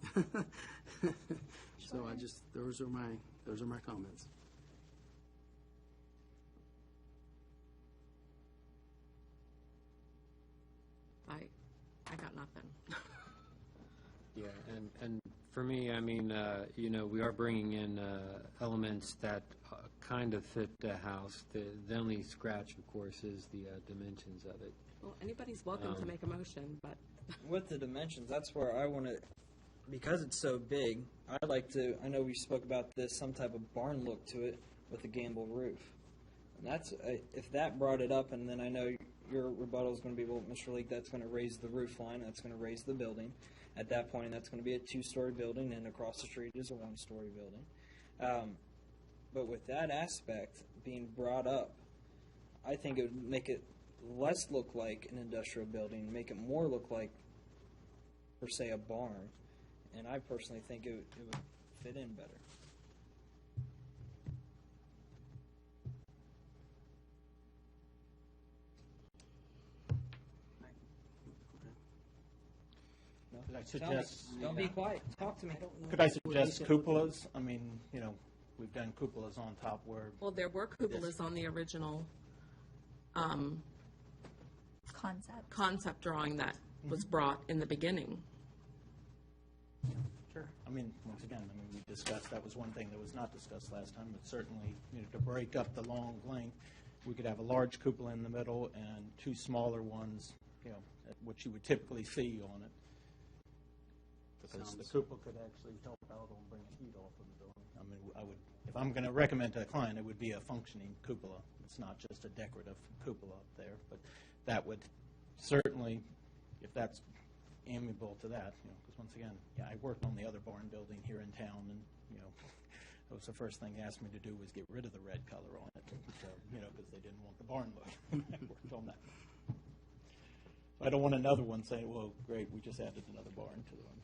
S7: So those are my comments.
S4: I got nothing.
S8: Yeah, and for me, I mean, we are bringing in elements that kind of fit the house. The only scratch, of course, is the dimensions of it.
S4: Well, anybody's welcome to make a motion, but
S2: With the dimensions, that's where I want to, because it's so big, I'd like to, I know we spoke about this, some type of barn look to it with a gable roof. And that's, if that brought it up, and then I know your rebuttal is going to be, well, Mr. Leake, that's going to raise the roof line, that's going to raise the building. At that point, that's going to be a 2-story building, and across the street is a 1-story building. But with that aspect being brought up, I think it would make it less look like an industrial building, make it more look like, per se, a barn. And I personally think it would fit in better.
S10: Could I
S2: Tell me.
S10: suggest?
S2: Don't be quiet. Talk to me.
S10: Could I suggest cupolas? I mean, we've done cupolas on top where
S4: well, there were cupolas on the original concept drawing that was brought in the beginning.
S10: Sure. I mean, once again, we discussed, that was one thing that was not discussed last time, but certainly, to break up the long length, we could have a large cupola in the middle and 2 smaller ones, which you would typically see on it. Because the cupola could actually help out on bringing heat off of the building. I mean, if I'm going to recommend to a client, it would be a functioning cupola. It's not just a decorative cupola up there, but that would certainly, if that's amiable to that, because once again, I worked on the other barn building here in town, and that was the first thing they asked me to do was get rid of the red color on it, so, because they didn't want the barn look. I worked on that. So I don't want another one saying, well, great, we just added another barn to the one.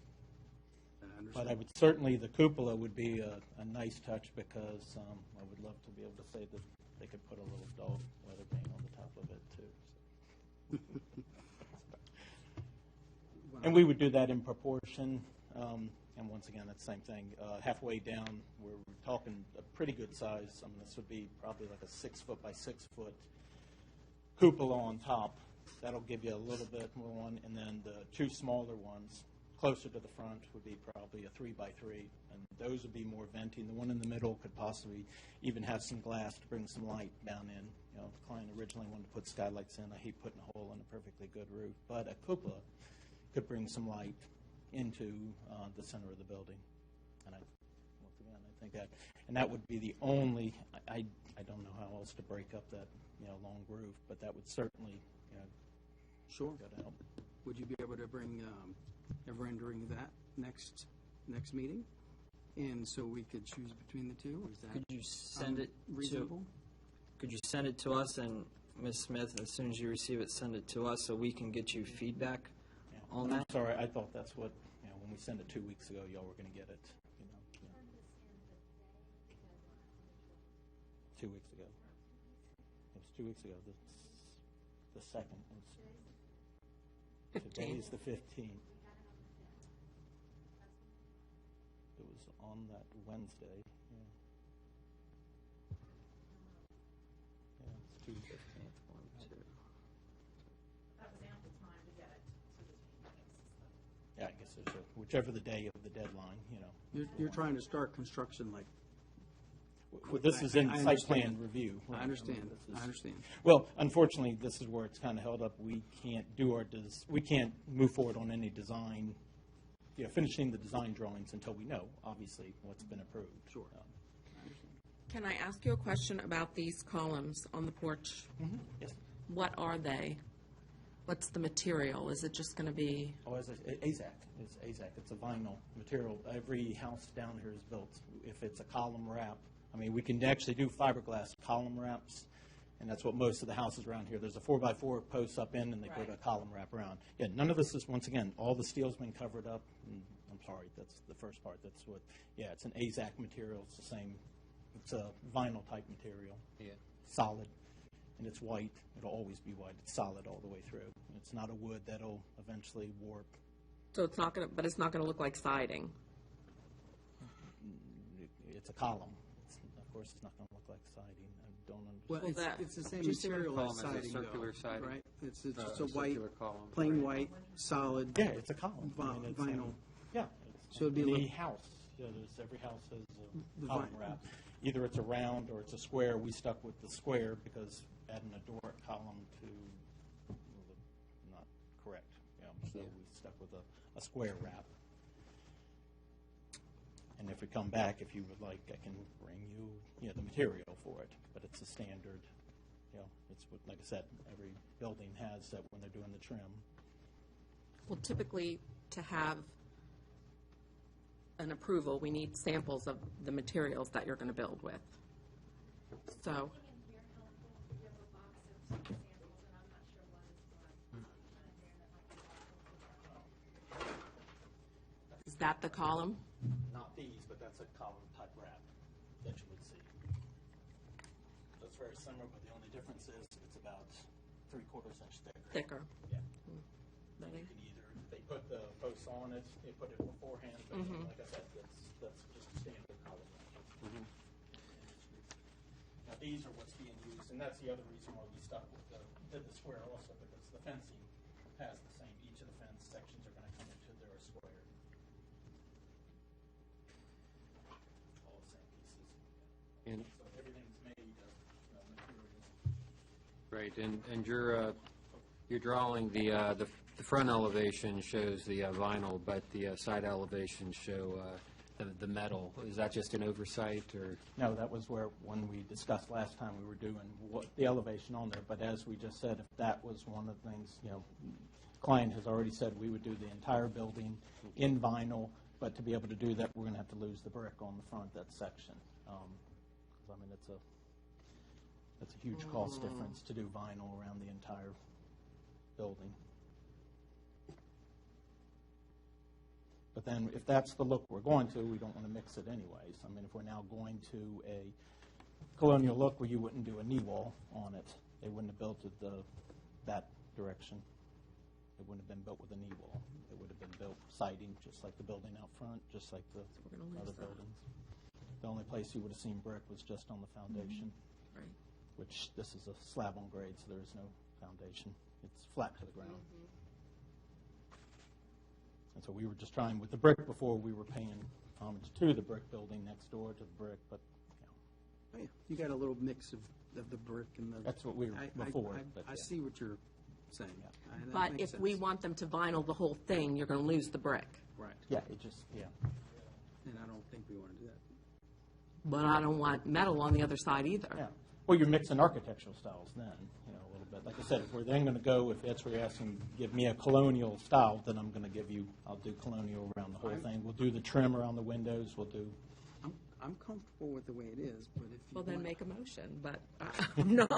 S10: But I would certainly, the cupola would be a nice touch because I would love to be able to say that they could put a little dog weather vane on the top of it too. So. And we would do that in proportion. And once again, that's the same thing. Halfway down, we're talking a pretty good size. This would be probably like a 6-foot by 6-foot cupola on top. That'll give you a little bit more one. And then the 2 smaller ones closer to the front would be probably a 3x3, and those would be more venting. The one in the middle could possibly even have some glass to bring some light down in. The client originally wanted to put skylights in. I hate putting a hole in a perfectly good roof, but a cupola could bring some light into the center of the building. And once again, I think that would be the only. I don't know how else to break up that long roof, but that would certainly
S7: Sure.
S10: go to help.
S7: Would you be able to bring a rendering of that next meeting? And so we could choose between the two? Is that
S2: Could you send it
S7: reasonable?
S2: Could you send it to us, and Ms. Smith, as soon as you receive it, send it to us so we can get you feedback on
S10: I'm
S2: that?
S10: sorry, I thought that's what, when we sent it 2 weeks ago, y'all were going to get it. 2 weeks ago. It was 2 weeks ago. The second. Today is the 15th. It was on that Wednesday. Yeah. Yeah, I guess there's whichever the day of the deadline, you know.
S7: You're trying to start construction like.
S10: Well, this is in
S7: I
S10: site plan
S7: understand.
S10: review.
S7: I
S10: right?
S7: understand.
S10: mean, this is-
S7: I understand.
S10: Well, unfortunately, this is where it's kind of held up. We can't do we can't move forward on any design, finishing the design drawings until we know, obviously, what's been approved.
S7: Sure.
S4: Can I ask you a question about these columns on the porch?
S10: Yes.
S4: What are they? What's the material? Is it just going to be,
S10: Oh, as AZAC. It's AZAC. It's a vinyl material. Every house down here is built. If it's a column wrap, I mean, we can actually do fiberglass column wraps, and that's what most of the houses around here. There's a 4x4 posts up in, and they put a column wrap around. Yeah, none of this is, once again, all the steel's been covered up. And I'm sorry, that's the first part. That's what, yeah, it's an AZAC material. It's the same. It's a vinyl type material.
S8: Yeah.
S10: Solid. And it's white. It'll always be white. It's solid all the way through. It's not a wood that'll eventually warp.
S4: so it's not going to, but it's not going to look like siding?
S10: It's a column. Of course, it's not going to look like siding. I don't understand.
S7: Well,
S4: Well, that-
S7: it's the same
S4: do you see what
S7: material
S8: column
S7: as
S8: is a
S7: siding,
S8: circular
S7: though,
S8: siding?
S7: right? It's just
S8: A
S7: a white,
S8: circular column.
S7: plain white, solid.
S10: Yeah, it's a column.
S7: Vi-
S10: I mean, it's,
S7: vinyl.
S10: Yeah.
S7: So it'd be
S10: the
S7: like-
S10: house. Every house has
S7: The
S10: a column
S7: vi-
S10: wrap. Either it's a round or it's a square. We stuck with the square because adding a Doric column to not correct. So we stuck with a square wrap. And if we come back, if you would like, I can bring you the material for it. But it's a standard. It's what, like I said, every building has that when they're doing the trim.
S4: Well, typically, to have an approval, we need samples of the materials that you're going to build with. So, is that the column?
S10: Not these, but that's a column type wrap that you would see. So it's very similar, but the only difference is it's about 3/4 inch thicker.
S4: Thicker.
S10: Yeah.
S4: Really?
S10: You can either, they put the posts on it, they put it beforehand, but like I said, that's just a standard column wrap. Now these are what's being used, and that's the other reason why we stuck with did the square also, because the fencing has the same, each of the fence sections are going to come into their square. All the same pieces.
S8: And-
S10: So everything's made of materials.
S8: Right, and you're drawing the front elevation shows the vinyl, but the side elevations show the metal. Is that just an oversight, or?
S10: No, that was where, when we discussed last time, we were doing the elevation on there, but as we just said, if that was one of the things, client has already said we would do the entire building in vinyl, but to be able to do that, we're going to have to lose the brick on the front, that section. 'Cause, I mean, that's a huge cost difference to do vinyl around the entire building. But then, if that's the look we're going to, we don't want to mix it anyways. I mean, if we're now going to a colonial look where you wouldn't do a knee wall on it, they wouldn't have built it that direction. It wouldn't have been built with a knee wall. It would have been built siding, just like the building out front, just like the
S4: we're gonna lose
S10: other
S4: that.
S10: buildings. The only place you would have seen brick was just on the foundation,
S4: Right.
S10: which this is a slab on grade, so there is no foundation. It's flat to the ground. And so we were just trying with the brick before, we were paying homage to the brick building next door to the brick, but
S7: Oh, yeah. You got a little mix of the brick and the.
S10: that's what we were before. but
S7: I
S10: yeah.
S7: see what you're saying. That
S4: But
S7: makes
S4: if we
S7: sense.
S4: want them to vinyl the whole thing, you're going to lose the brick.
S7: Right,
S10: Yeah, it just, yeah.
S7: and I don't think we want to do that.
S4: But I don't want metal on the other side either.
S10: Yeah. Well, you're mixing architectural styles then, a little bit. Like I said, if we're then going to go, if that's where you're asking, give me a colonial style, then I'm going to I'll do colonial around the whole thing. We'll do the trim around the windows, we'll do.
S7: I'm comfortable with the way it is, but if you
S4: Well, then
S7: want-
S4: make a motion, but I'm not.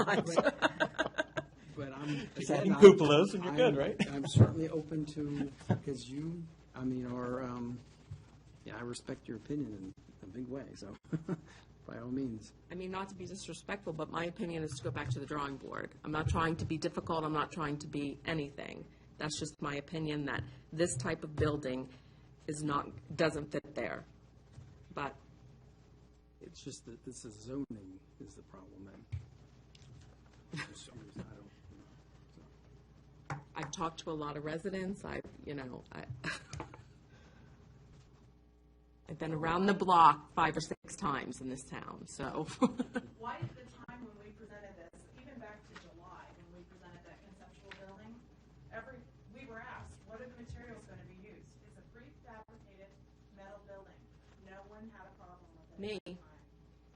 S7: But I'm
S10: Just
S7: again,
S10: adding
S7: I'm-
S10: cupolas and you're good,
S7: I'm-
S10: right?
S7: I'm certainly open to, because you, I mean, I respect your opinion in a big way, so by all means.
S4: I mean, not to be disrespectful, but my opinion is to go back to the drawing board. I'm not trying to be difficult, I'm not trying to be anything. That's just my opinion that this type of building doesn't fit there. But,
S7: It's just that this is zoning is the problem then. For some reason, I don't, so.
S4: I've talked to a lot of residents. I've been around the block 5 or 6 times in this town, so.
S11: Why at the time when we presented this, even back to July, when we presented that conceptual building, we were asked, what are the materials going to be used? It's a prefabricated metal building. No one had a problem with it.
S4: Me.
S11: At the time.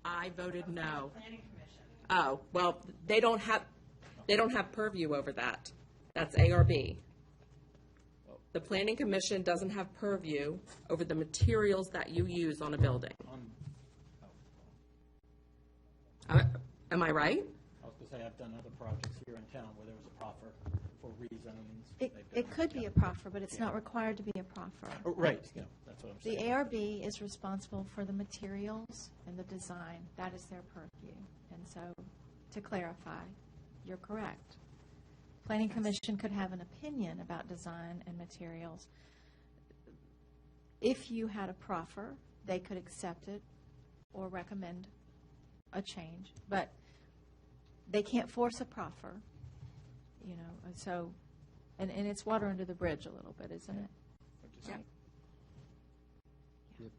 S4: I voted no.
S11: Planning Commission.
S4: Oh, well, they don't have purview over that. That's ARB. The Planning Commission doesn't have purview over the materials that you use on a building. Am I right?
S10: I was going to say, I've done other projects here in town where there was a proffer for rezonings.
S12: It could be a proffer, but it's not required to be a proffer.
S10: Oh, right, yeah, that's what I'm
S12: The
S10: saying.
S12: ARB is responsible for the materials and the design. That is their purview. And so, to clarify, you're correct. Planning Commission could have an opinion about design and materials. If you had a proffer, they could accept it or recommend a change, but they can't force a proffer, and so, and it's water under the bridge a little bit, isn't it?
S4: Yeah.
S10: It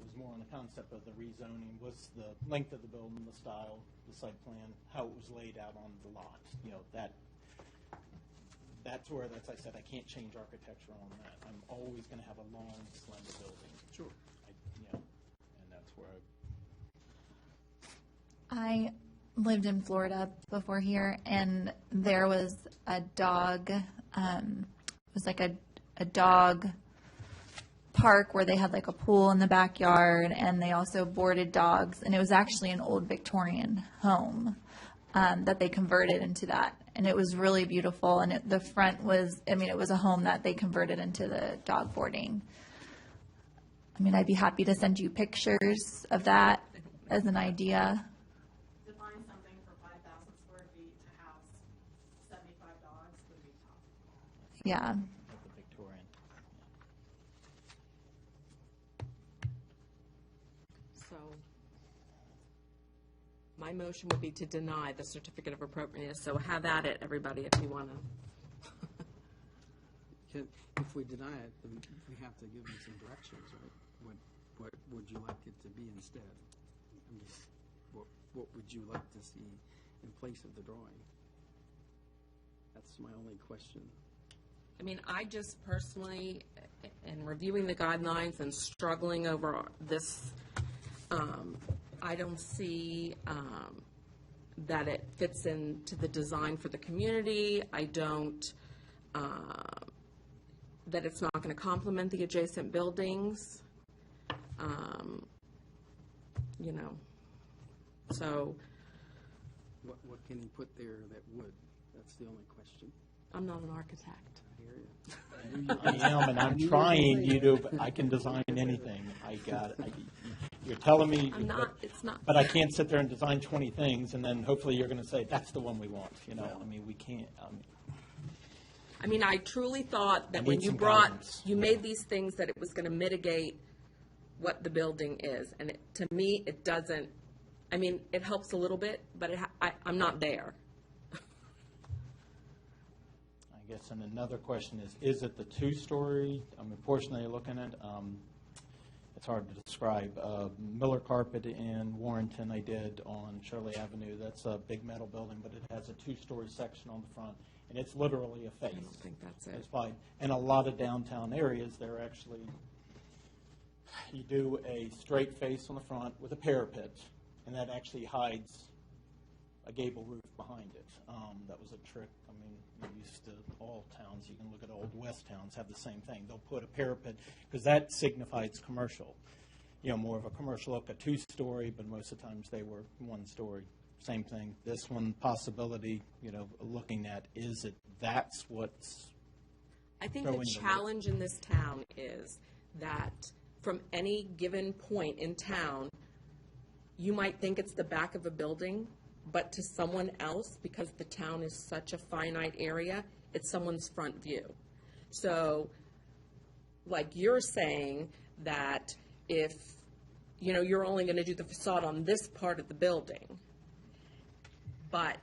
S10: was more on the concept of the rezoning, was the length of the building, the style, the site plan, how it was laid out on the lot. That's where, as I said, I can't change architecture on that. I'm always going to have a long, slender building.
S7: Sure.
S10: And that's where
S6: I lived in Florida before here, and there was a dog. It was like a dog park where they had like a pool in the backyard, and they also boarded dogs. And it was actually an old Victorian home that they converted into that, and it was really beautiful. And the front was, it was a home that they converted into the dog boarding. I'd be happy to send you pictures of that as an idea.
S11: To find something for 5,000 square feet to house 75 dogs would be tough.
S6: Yeah.
S10: of the Victorian.
S4: So, my motion would be to deny the certificate of appropriateness, so have at it, everybody, if you want to.
S7: If we deny it, then we have to give them some directions, right? What would you like it to be instead? What would you like to see in place of the drawing? That's my only question.
S4: I just personally, in reviewing the guidelines and struggling over this, I don't see that it fits into the design for the community. I don't, that it's not going to complement the adjacent buildings. So.
S7: What can he put there that would? That's the only question.
S4: I'm not an architect.
S7: I hear you.
S10: I am, and I'm trying you to, but I can design anything. I got it. You're telling me.
S4: I'm not, it's not.
S10: But I can't sit there and design 20 things, and then hopefully you're going to say, that's the one we want, we can't.
S4: I truly thought that
S10: I
S4: when
S10: need
S4: you
S10: some
S4: brought,
S10: guidance.
S4: you made these things, that it was going to mitigate what the building is. And to me, it doesn't, it helps a little bit, but I'm not there.
S10: I guess, and another question is it the two-story, portion that you're looking at? It's hard to describe. Miller Carpet in Warrenton I did on Shirley Avenue. That's a big metal building, but it has a two-story section on the front, and it's literally a face.
S4: I don't think that's it.
S10: It's fine. And a lot of downtown areas, they're actually, you do a straight face on the front with a parapet, and that actually hides a gable roof behind it. That was a trick. You're used to all towns. You can look at old West towns, have the same thing. They'll put a parapet, because that signifies commercial. More of a commercial look, a two-story, but most of the times they were one-story. Same thing. This one, possibility, looking at, is it, that's what's
S4: I think
S10: throwing
S4: the
S10: the
S4: challenge in this town is that from any given point in town, you might think it's the back of a building, but to someone else, because the town is such a finite area, it's someone's front view. So, like you're saying that if, you're only going to do the facade on this part of the building, But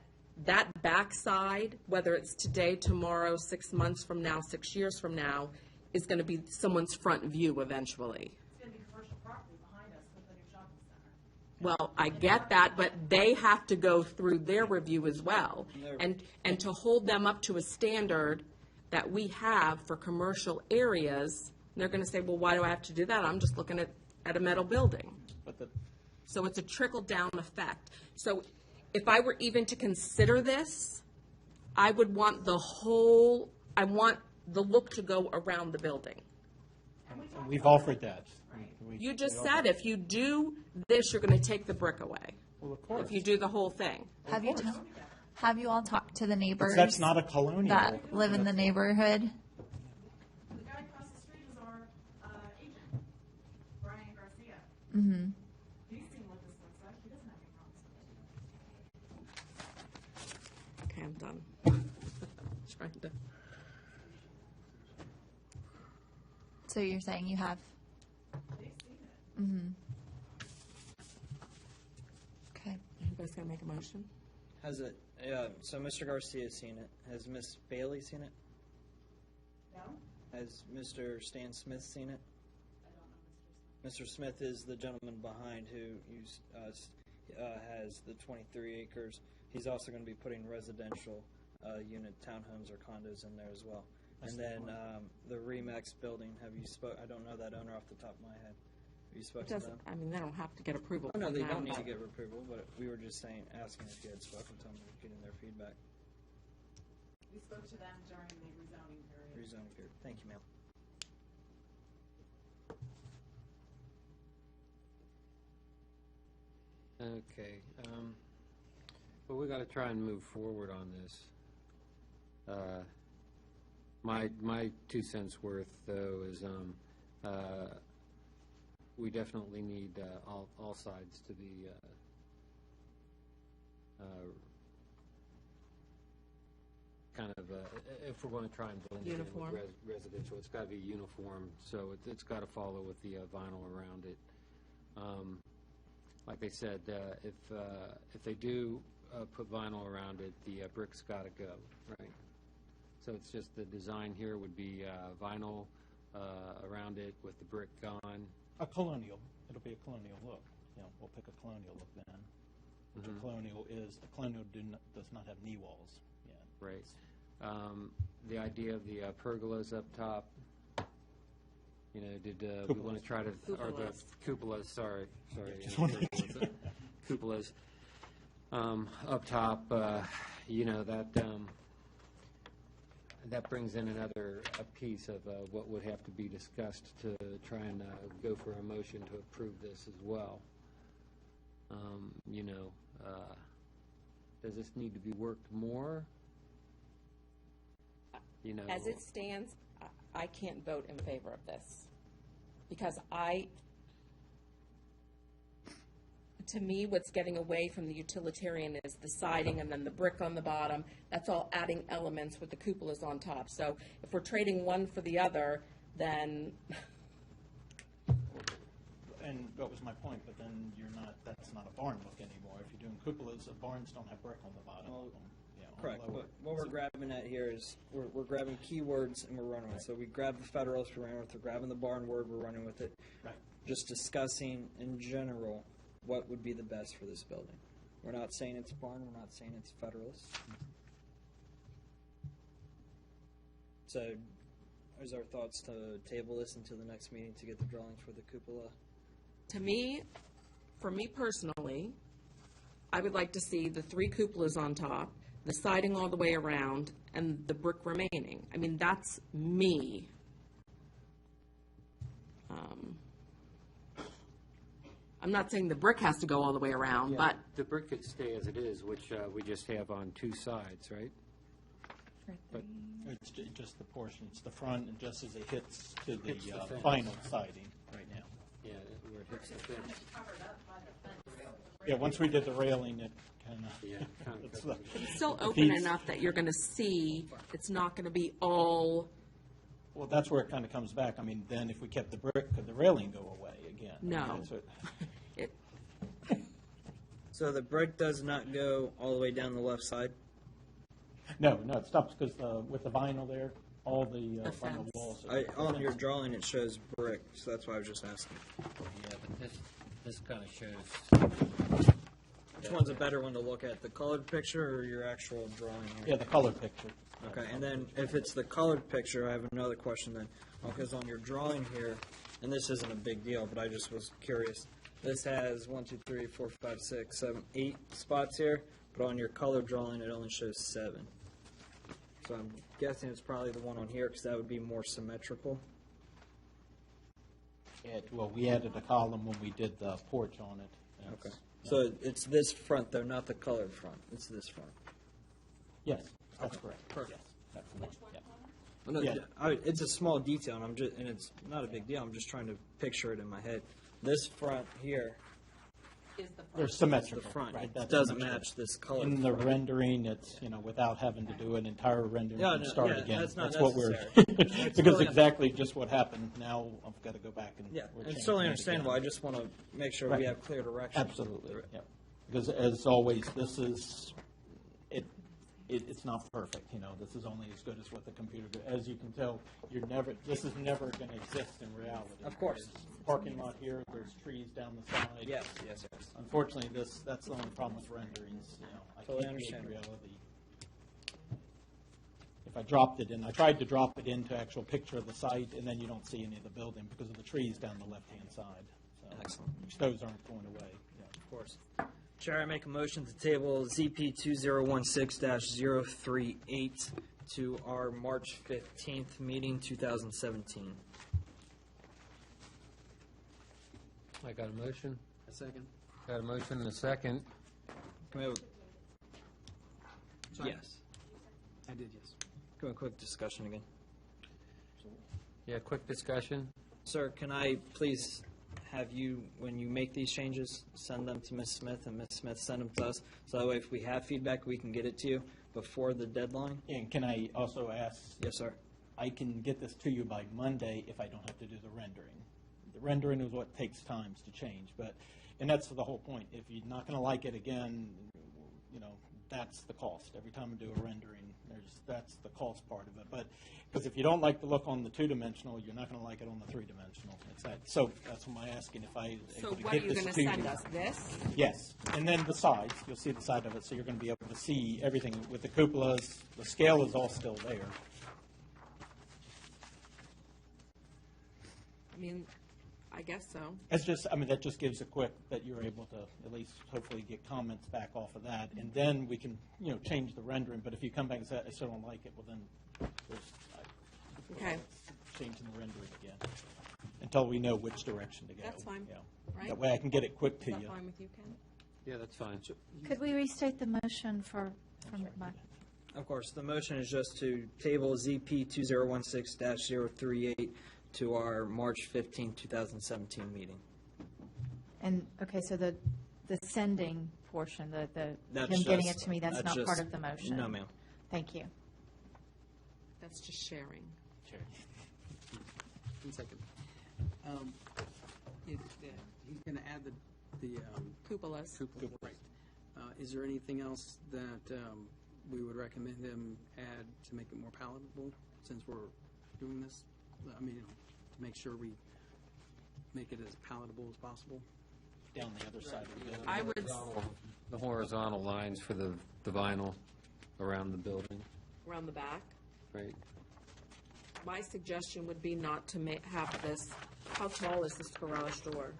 S4: that backside, whether it's today, tomorrow, 6 months from now, 6 years from now, is going to be someone's front view eventually.
S11: It's going to be commercial property behind us with the new shopping center.
S4: Well, I get that, but they have to go through their review as well. And to hold them up to a standard that we have for commercial areas, they're going to say, well, why do I have to do that? I'm just looking at a metal building.
S10: But the,
S4: So it's a trickle-down effect. So if I were even to consider this, I would want I want the look to go around the building.
S10: we've offered that.
S4: You just said if you do this, you're going to take the brick away.
S10: Well, of course.
S4: If you do the whole thing.
S6: Have you all talked to the neighbors
S10: That's not a colonial.
S6: that live in the neighborhood?
S11: The guy across the street is our agent, Brian Garcia.
S6: Mm-hmm.
S11: He's seen what this looks like. He doesn't have any problems with it.
S4: Okay, I'm done. Trying to.
S6: So you're saying you have?
S11: They've seen it.
S6: Mm-hmm. Okay.
S4: You guys going to make a motion?
S2: Has it, so Mr. Garcia's seen it. Has Miss Bailey seen it?
S11: No?
S2: Has Mr. Stan Smith seen it? Mr. Smith is the gentleman behind who has the 23 acres. He's also going to be putting residential unit townhomes or condos in there as well. And then the Remax building, I don't know that owner off the top of my head. Have you spoken to them?
S4: I mean, they don't have to get approval.
S2: Oh, no,
S4: from
S2: they
S4: them,
S2: don't need to
S4: but-
S2: get approval, but we were just asking if you had spoken to them and getting their feedback.
S11: We spoke to them during the rezoning period.
S2: Rezoning period. Thank you, ma'am.
S8: Okay. Well, we got to try and move forward on this. My 2 cents worth, though, is we definitely need all sides to be kind of, if we're going to try and blend it in
S4: Uniform.
S8: with residential, it's got to be uniform, so it's got to follow with the vinyl around it. Like I said, if they do put vinyl around it, the brick's got to go, right? So it's just the design here would be vinyl around it with the brick gone.
S10: A colonial. It'll be a colonial look. We'll pick a colonial look then. Which a colonial is, the colonial does not have knee walls yet.
S8: Right. The idea of the pergolas up top, did we want to try to, or the cupolas, sorry. Cupolas. Up top, that brings in a piece of what would have to be discussed to try and go for a motion to approve this as well. Does this need to be worked more?
S4: As it stands, I can't vote in favor of this. Because to me, what's getting away from the utilitarian is the siding and then the brick on the bottom. That's all adding elements with the cupolas on top. So if we're trading one for the other, then
S10: And that was my point, but then that's not a barn look anymore. If you're doing cupolas, barns don't have brick on the bottom of them.
S2: Correct. What we're grabbing at here is we're grabbing keywords and we're running with it. So we grab the Federalist, we're running with it. We're grabbing the barn word, we're running with it.
S10: Right.
S2: Just discussing in general what would be the best for this building. We're not saying it's barn, we're not saying it's Federalist. So is our thoughts to table this until the next meeting to get the drawings for the cupola?
S4: for me personally, I would like to see the 3 cupolas on top, the siding all the way around, and the brick remaining. I mean, that's me. I'm not saying the brick has to go all the way around, but
S8: The brick could stay as it is, which we just have on 2 sides, right? But
S10: It's just the portion, it's the front, and just as it hits to the
S8: Hits the fence.
S10: final siding right now.
S8: yeah, where it hits the fence.
S10: Yeah, once we did the railing, it kind of.
S8: Yeah, kind of
S10: It's
S8: covered
S10: the-
S4: it's still
S10: the
S4: open
S10: piece.
S4: enough that you're going to see it's not going to be all,
S10: Well, that's where it kind of comes back. I mean, then if we kept the brick, could the railing go away again?
S4: No.
S10: That's what-
S4: it,
S2: So the brick does not go all the way down the left side?
S10: No, it stops because with the vinyl there, all the vinyl
S4: fence.
S10: walls.
S2: On your drawing, it shows brick, so that's why I was just asking.
S8: Yeah, but this kind of shows,
S2: Which one's a better one to look at, the colored picture or your actual drawing here?
S10: Yeah, the color picture.
S2: Okay, and then if it's the colored picture, I have another question then. Because on your drawing here, and this isn't a big deal, but I just was curious. This has 1, 2, 3, 4, 5, 6, 7, 8 spots here, but on your color drawing, it only shows 7. So I'm guessing it's probably the one on here because that would be more symmetrical.
S10: Well, we added a column when we did the porch on it. Yes.
S2: Okay. So it's this front though, not the colored front. It's this front.
S10: Yes, that's
S2: Okay.
S10: correct.
S2: Perfect.
S10: Yes, that's the one. Yeah.
S2: Well, no,
S10: Yeah.
S2: it's a small detail, and it's not a big deal. I'm just trying to picture it in my head. This front here,
S4: Is the
S10: They're
S2: the
S10: symmetrical.
S2: front,
S10: right,
S2: it
S10: that's
S2: doesn't
S10: symmetrical.
S2: match this color.
S10: In the rendering, it's, without having to do an entire rendering
S2: Yeah,
S10: and
S2: no,
S10: start
S2: yeah,
S10: again.
S2: that's not
S10: what we're,
S2: necessary.
S10: because exactly just what happened. Now I've got to go back and.
S2: Yeah,
S10: we're
S2: it's
S10: changing
S2: totally
S10: it
S2: understandable.
S10: again.
S2: I just want to make sure
S10: Right.
S2: we have clear direction.
S10: Absolutely, yeah. Because as always, this is, it's not perfect, this is only as good as what the computer does. As you can tell, this is never going to exist in reality.
S2: Of course.
S10: There's parking lot here, there's trees down the side.
S2: Yes.
S10: Unfortunately, that's the only problem with renderings, I
S2: Totally
S10: can't create
S2: understand.
S10: reality. If I dropped it in, I tried to drop it into actual picture of the site, and then you don't see any of the building because of the trees down the left-hand side. So,
S2: Excellent.
S10: which those aren't going away. Yeah.
S2: Of course. Chair, I make a motion to table ZP 2016-038 to our March 15th meeting, 2017.
S8: I got a motion.
S7: A second.
S8: Got a motion and a second.
S2: Can we have
S7: Sorry.
S2: yes.
S7: I did, yes.
S2: Can we have a quick discussion again?
S8: Yeah, quick discussion.
S2: Sir, can I please have you, when you make these changes, send them to Ms. Smith, and Ms. Smith send them to us, so that way if we have feedback, we can get it to you before the deadline?
S10: And can I also ask,
S2: Yes, sir.
S10: I can get this to you by Monday if I don't have to do the rendering. The rendering is what takes time to change, and that's the whole point. If you're not going to like it again, that's the cost. Every time I do a rendering, that's the cost part of it. But because if you don't like the look on the two-dimensional, you're not going to like it on the three-dimensional. So that's what I'm asking. If I
S4: So
S10: able to
S4: what are
S10: get
S4: you
S10: this
S4: going
S10: to
S4: to send us? This?
S10: Yes, and then the sides, you'll see the side of it, so you're going to be able to see everything with the cupolas. The scale is all still there.
S4: I mean, I guess so.
S10: It's just, that just gives a quick, that you're able to at least hopefully get comments back off of that, and then we can, change the rendering, but if you come back and say, I still don't like it, well then,
S4: Okay.
S10: changing the rendering again, until we know which direction to go.
S4: That's fine,
S10: Yeah.
S4: right?
S10: That way I can get it quick
S4: Is
S10: to
S4: that
S10: you.
S4: fine with you, Ken?
S8: Yeah, that's fine.
S12: Could we restate the motion from my,
S2: Of course, the motion is just to table ZP 2016-038 to our March 15th, 2017 meeting.
S12: and, okay, so the sending portion, the
S2: That's
S12: him getting it
S2: just-
S12: to me, that's not
S2: just-
S12: part of the motion?
S2: No, ma'am.
S12: Thank you.
S4: That's just sharing.
S10: Sure.
S7: 1 second. He's going to add the
S4: Cupolas.
S7: cupola, right. Is there anything else that we would recommend him add to make it more palatable, since we're doing this? To make sure we make it as palatable as possible?
S10: Down the other side of the building.
S4: I would,
S8: The horizontal lines for the vinyl around the building,
S4: around the back,
S8: right?
S4: my suggestion would be not to have this, how tall is this garage door?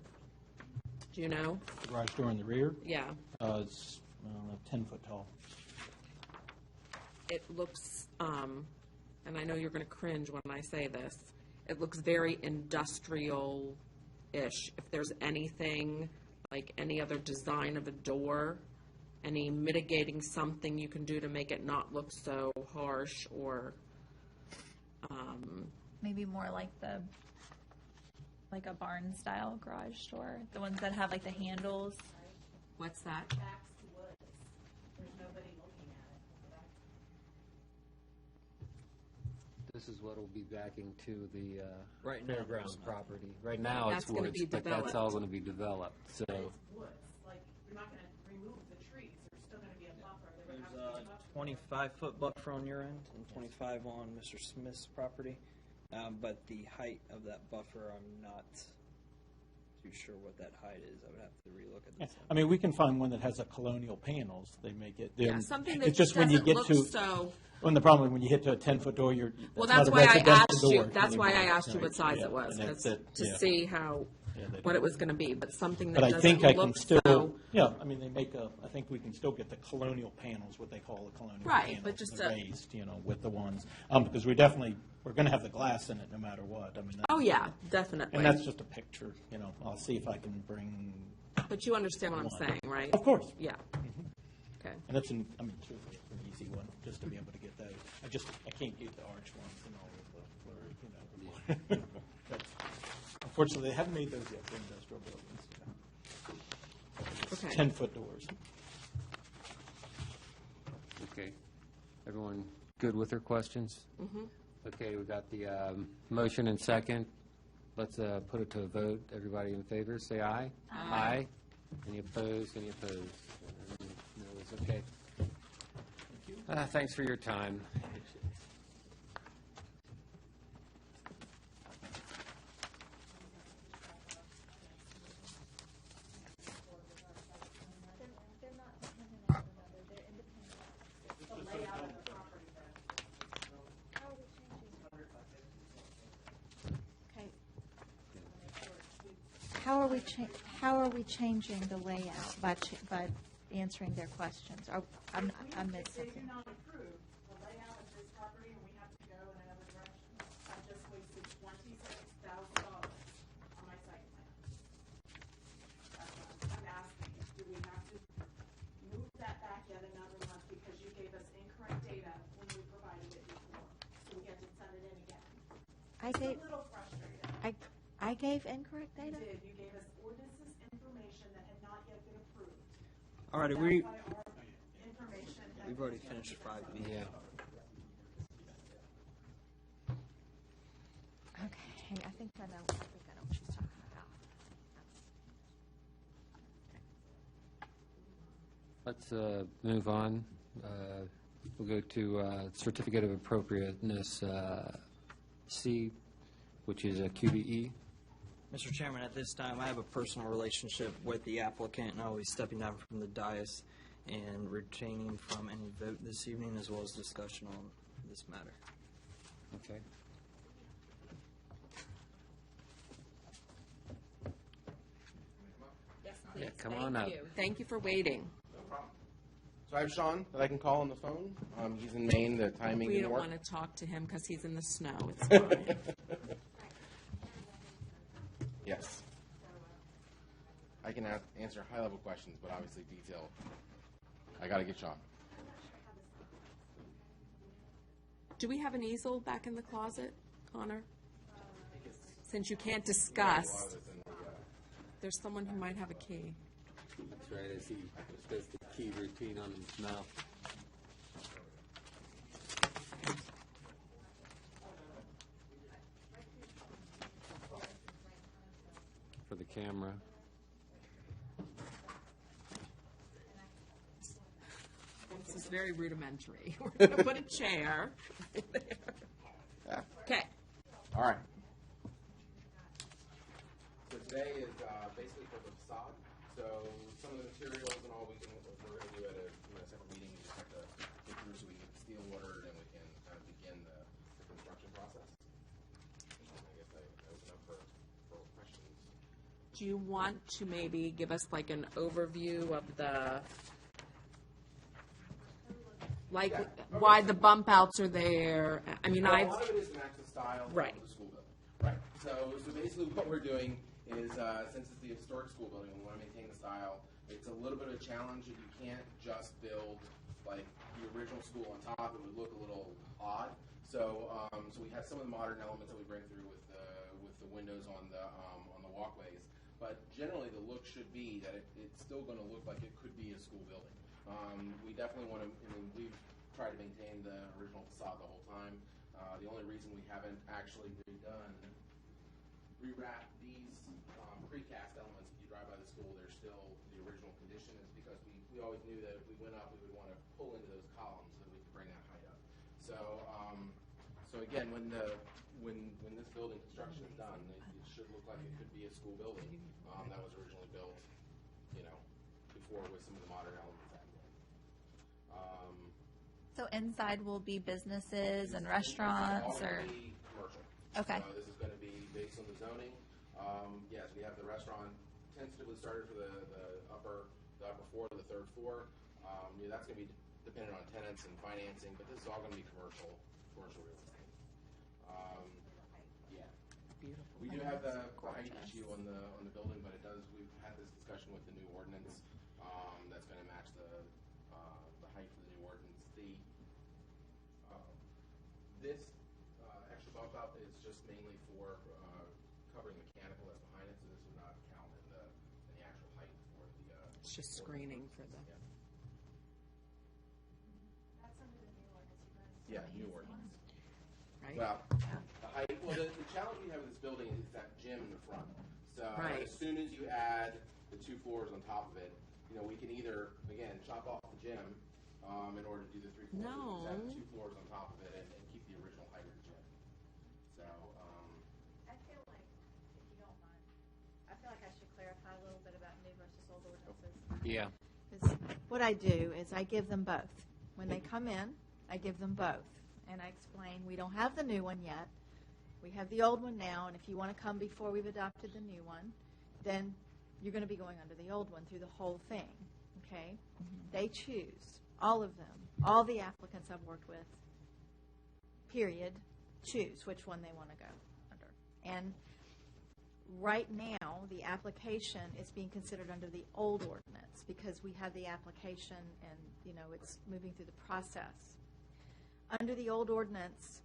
S4: Do you know?
S10: Garage door in the rear,
S4: Yeah.
S10: it's 10 foot tall.
S4: It looks, and I know you're going to cringe when I say this, it looks very industrial-ish. If there's anything, like any other design of a door, any mitigating something you can do to make it not look so harsh or,
S6: Maybe more like a barn style garage door, the ones that have like the handles.
S4: what's that?
S8: This is what will be backing to the
S2: Right now,
S8: fairgrounds property. Right now, it's
S4: That's gonna
S8: woods,
S4: be
S8: but that's all
S4: developed.
S8: going to be developed, so.
S11: Woods, like, you're not gonna remove
S2: 25-foot buffer on your end and 25 on Mr. Smith's property. But the height of that buffer, I'm not too sure what that height is. I would have to relook at this.
S10: I mean, we can find one that has a colonial panels. They make it.
S4: Yeah, something that
S10: it's just when you
S4: doesn't
S10: get
S4: look
S10: to.
S4: so.
S10: When the problem when you hit to a 10-foot door, you're.
S4: Well,
S10: not
S4: that's
S10: a
S4: why I
S10: residential
S4: asked you.
S10: door
S4: That's why I
S10: anymore.
S4: asked you what size
S10: Yeah,
S4: it was,
S10: and
S4: 'cause
S10: that's it,
S4: to
S10: yeah.
S4: see how
S10: they
S4: what
S10: do.
S4: it was going to be. But something that
S10: But I
S4: doesn't
S10: think I
S4: look
S10: can still.
S4: so.
S10: Yeah, I mean, they make a. I think we can still get the colonial panels, what they call the colonial
S4: Right,
S10: panels,
S4: but just
S10: the
S4: a-
S10: raised, with the ones, because we're going to have the glass in it no matter what. I mean.
S4: Oh yeah, definitely.
S10: And that's just a picture. I'll see if I can bring.
S4: But you understand what I'm saying, right?
S10: Of course.
S4: Yeah. Okay.
S10: And it's an truthfully, it's an easy one, just to be able to get those. I can't get the arch ones and all of the, but unfortunately, they haven't made those yet for industrial buildings.
S4: Okay.
S10: 10-foot doors.
S8: Okay. Everyone good with their questions?
S4: Mm-hmm.
S8: Okay, we got the motion and second. Let's put it to a vote. Everybody in favor, say aye. Aye. Any opposed? Any opposed? No, it's okay. Thanks for your time.
S12: Okay. How are we changing the layout by answering their questions? I missed
S11: If you
S12: something.
S11: not approve the layout of this property and we have to go in another direction, I just wasted $26,000 on my site plan. That's what I'm asking, do we have to move that back yet another month because you gave us incorrect data when we provided it before? So we have to send it in again. It's a little frustrating.
S12: I gave incorrect data?
S11: You did, you gave us ordinances information that had not yet been approved.
S2: All right,
S11: That's
S2: we,
S11: why our information had
S2: we've already finished 5B.
S8: Yeah.
S12: Okay, I think I know what she's talking about.
S8: Let's move on. We'll go to Certificate of Appropriateness C, which is a QBE.
S2: Mr. Chairman, at this time, I have a personal relationship with the applicant, and I'll be stepping down from the dais and retaining from any vote this evening, as well as discussion on this matter.
S8: Okay.
S4: Yes,
S8: Yeah,
S4: please.
S8: come
S4: Thank
S8: on up.
S4: you. Thank you for waiting.
S13: No problem. So I have Sean that I can call on the phone. He's in Maine. The timing
S4: We
S13: didn't
S4: don't
S13: work.
S4: want to talk to him because he's in the snow. It's fine.
S13: Yes. I can answer high-level questions, but obviously detailed. I got to get Sean.
S4: Do we have an easel back in the closet, Connor? Since you can't discuss, there's someone who might have a key.
S8: That's right, as he does the key routine on his mouth. For the camera.
S4: This is very rudimentary. We're going to put a chair right there. Okay.
S13: All right. So today is basically for the facade. So some of the materials and all we're going to do at a separate meeting. We just have to get through so we can get the steel ordered and we can kind of begin the construction process. I guess I open up for questions.
S4: Do you want to maybe give us like an overview of the, like, why the bump outs are there? I mean,
S13: Well,
S4: I've,
S13: a lot of it is to match the style
S4: Right.
S13: of the school building. Right. So basically what we're doing is, since it's the historic school building, we want to maintain the style. It's a little bit of a challenge if you can't just build like the original school on top. It would look a little odd. So we have some of the modern elements that we bring through with the windows on the walkways. But generally, the look should be that it's still going to look like it could be a school building. We definitely want to. I mean, we've tried to maintain the original facade the whole time. The only reason we haven't actually rewrapped these precast elements, if you drive by the school, they're still the original condition, is because we always knew that if we went up, we would want to pull into those columns. So So, so again, when this building construction is done, it should look like it could be a school building that was originally built, before with some of the modern elements added in.
S6: So inside will be businesses and
S13: It's
S6: restaurants,
S13: all
S6: or
S13: gonna be commercial.
S6: Okay.
S13: This is going to be based on the zoning. Yes, we have the restaurant tentatively started for the upper floor, the third floor. That's going to be dependent on tenants and financing, but this is all going to be commercial real estate. Yeah.
S4: Beautiful.
S13: We do have the height issue on the building, but we've had this discussion with the new ordinance that's going to match the height for the new ordinance. This extra bump out is just mainly for covering mechanical that's behind it, so this would not count in the actual height for the.
S4: It's just screening for the.
S13: Yeah.
S11: That's under the new ordinance, you guys.
S13: Yeah, new ordinance.
S4: Right.
S13: Well, the height. Well, the challenge we have with this building is that gym in the front. So
S4: Right.
S13: as soon as you add the 2 floors on top of it, we can either again chop off the gym in order to do the 3 floors.
S4: No.
S13: Or just add the 2 floors on top of it and keep the original height of the gym. So.
S3: I feel like, if you don't mind, I feel like I should clarify a little bit about new versus old ordinances.
S8: Yeah.
S12: 'Cause what I do is I give them both. When they come in, I give them both. And I explain, we don't have the new one yet. We have the old one now, and if you want to come before we've adopted the new one, then you're going to be going under the old one through the whole thing, okay? They choose, all of them, all the applicants I've worked with, period, choose which one they want to go under. And right now, the application is being considered under the old ordinance because we have the application and, it's moving through the process. Under the old ordinance,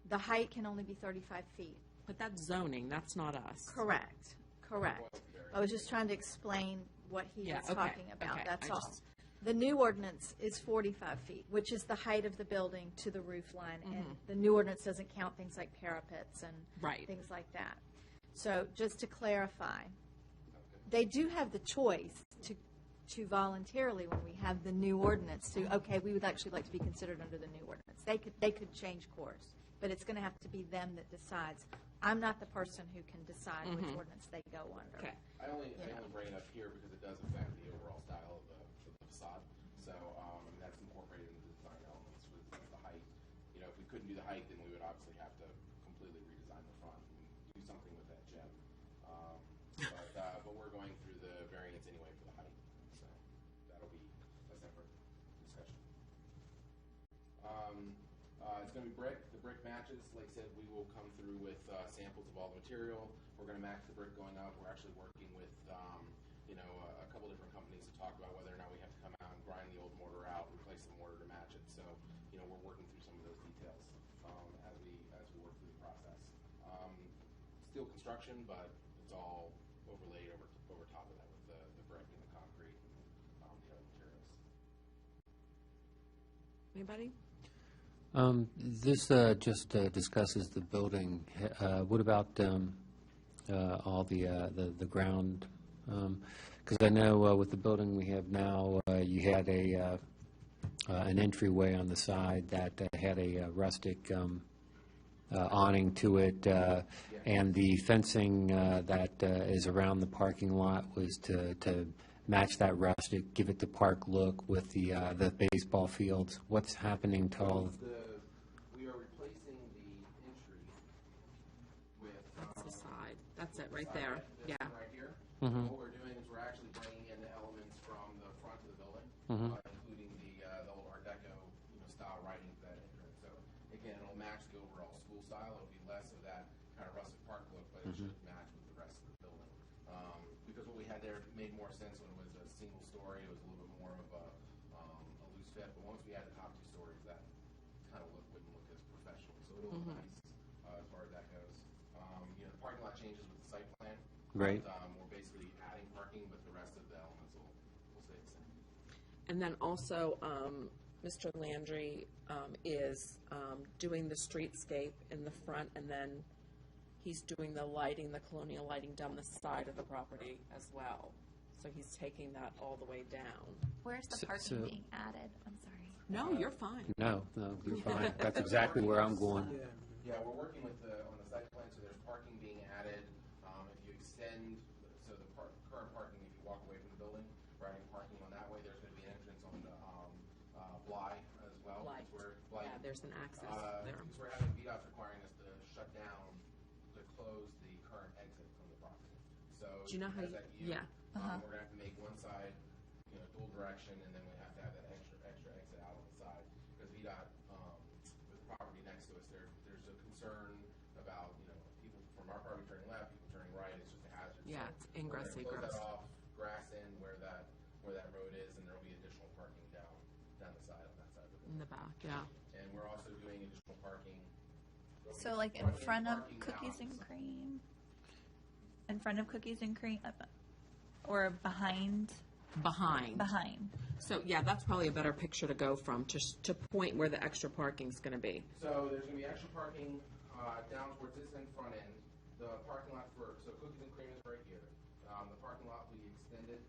S12: the height can only be 35 feet.
S4: But that's zoning, that's not us.
S12: Correct. I was just trying to explain what he
S4: Yeah,
S12: was
S4: okay,
S12: talking about,
S4: okay,
S12: that's
S4: I
S12: all.
S4: just-
S12: The new ordinance is 45 feet, which is the height of the building to the roof line. And
S4: Mhm.
S12: the new ordinance doesn't count things like parapets and
S4: Right.
S12: things like that. So just to clarify, they do have the choice to voluntarily, when we have the new ordinance, to, okay, we would actually like to be considered under the new ordinance. They could change course, but it's going to have to be them that decides. I'm not the person who can decide which
S4: Mhm.
S12: ordinance they go under.
S4: Okay.
S13: I only bring it up here because it does affect the overall style of the facade. So that's incorporated into the design elements with the height. If we couldn't do the height, then we would obviously have to completely redesign the front and do something with that gym. But we're going through the variance anyway for the height, so that'll be a separate discussion. It's going to be brick. The brick matches. Like I said, we will come through with samples of all the material. We're going to match the brick going up. We're actually working with a couple different companies to talk about whether or not we have to come out and grind the old mortar out, replace the mortar to match it. So we're working through some of those details as we work through the process. Steel construction, but it's all overlaid over top of that with the brick and the concrete and the other materials.
S4: Anybody?
S8: This just discusses the building. What about all the ground? Because I know with the building we have now, you had an entryway on the side that had a rustic awning to it, and the fencing that is around the parking lot was to match that rustic, give it the park look with the baseball fields. What's happening to all of
S13: We are replacing the entry with.
S4: That's the side. That's it, right
S13: side,
S4: there.
S13: this
S4: Yeah.
S13: one right here.
S8: Mhm.
S13: What we're doing is we're actually bringing in the elements from the front of the building,
S8: Mhm.
S13: including the old Art Deco style writing to that entrance. So again, it'll match the overall school style. It'll be less of that kind of rustic park look, but it should match with the rest of the building. Because what we had there made more sense when it was a single story. It was a little bit more of a loose fit. But once we add the top 2 stories, that kind of wouldn't look as professional. So it'll look nice as far as that goes. The parking lot changes with the site plan.
S8: Right.
S13: But, we're basically adding parking, but the rest of the elements will stay the same.
S4: And then also, Mr. Landry is doing the streetscape in the front, and then he's doing the lighting, the colonial lighting down the side of the property as well. So he's taking that all the way down.
S6: where's the
S8: So-
S6: parking
S8: so-
S6: being added? I'm sorry.
S4: No, you're fine.
S8: No, you're fine. That's exactly where I'm going.
S13: Yeah, we're working with on the site plan, so there's parking being added. If you extend, so the current parking, if you walk away from the building, we're adding parking on that way. There's going to be an entrance on the Bly as well.
S4: Bly.
S13: Bly.
S4: Yeah, there's an access there.
S13: Because we're having VDOT's requiring us to shut down, to close the current exit from the property. So
S4: Do you know how
S13: as
S4: you-
S13: that yield,
S4: yeah.
S13: we're going to have to make one side, dual direction, and then we have to have that extra exit out on the side. Because VDOT, with the property next to us, there's a concern about, people from our property turning left, people turning right, it's just a hazard.
S4: Yeah,
S13: So
S4: it's ingress,
S13: we're gonna
S4: egress.
S13: close that off, grass in where that road is, and there'll be additional parking down the side on that side of the
S4: In
S13: building.
S4: the back, yeah.
S13: And we're also doing additional parking.
S6: So like in
S13: Parking-
S6: front of
S13: parking
S6: Cookies
S13: out.
S6: and Cream? In front of Cookies and Cream? Or behind?
S4: Behind.
S6: Behind.
S4: So, yeah, that's probably a better picture to go from, to point where the extra parking's going to be.
S13: So there's going to be extra parking down towards this end front end. The parking lot so Cookies and Cream is right here. The parking lot will be extended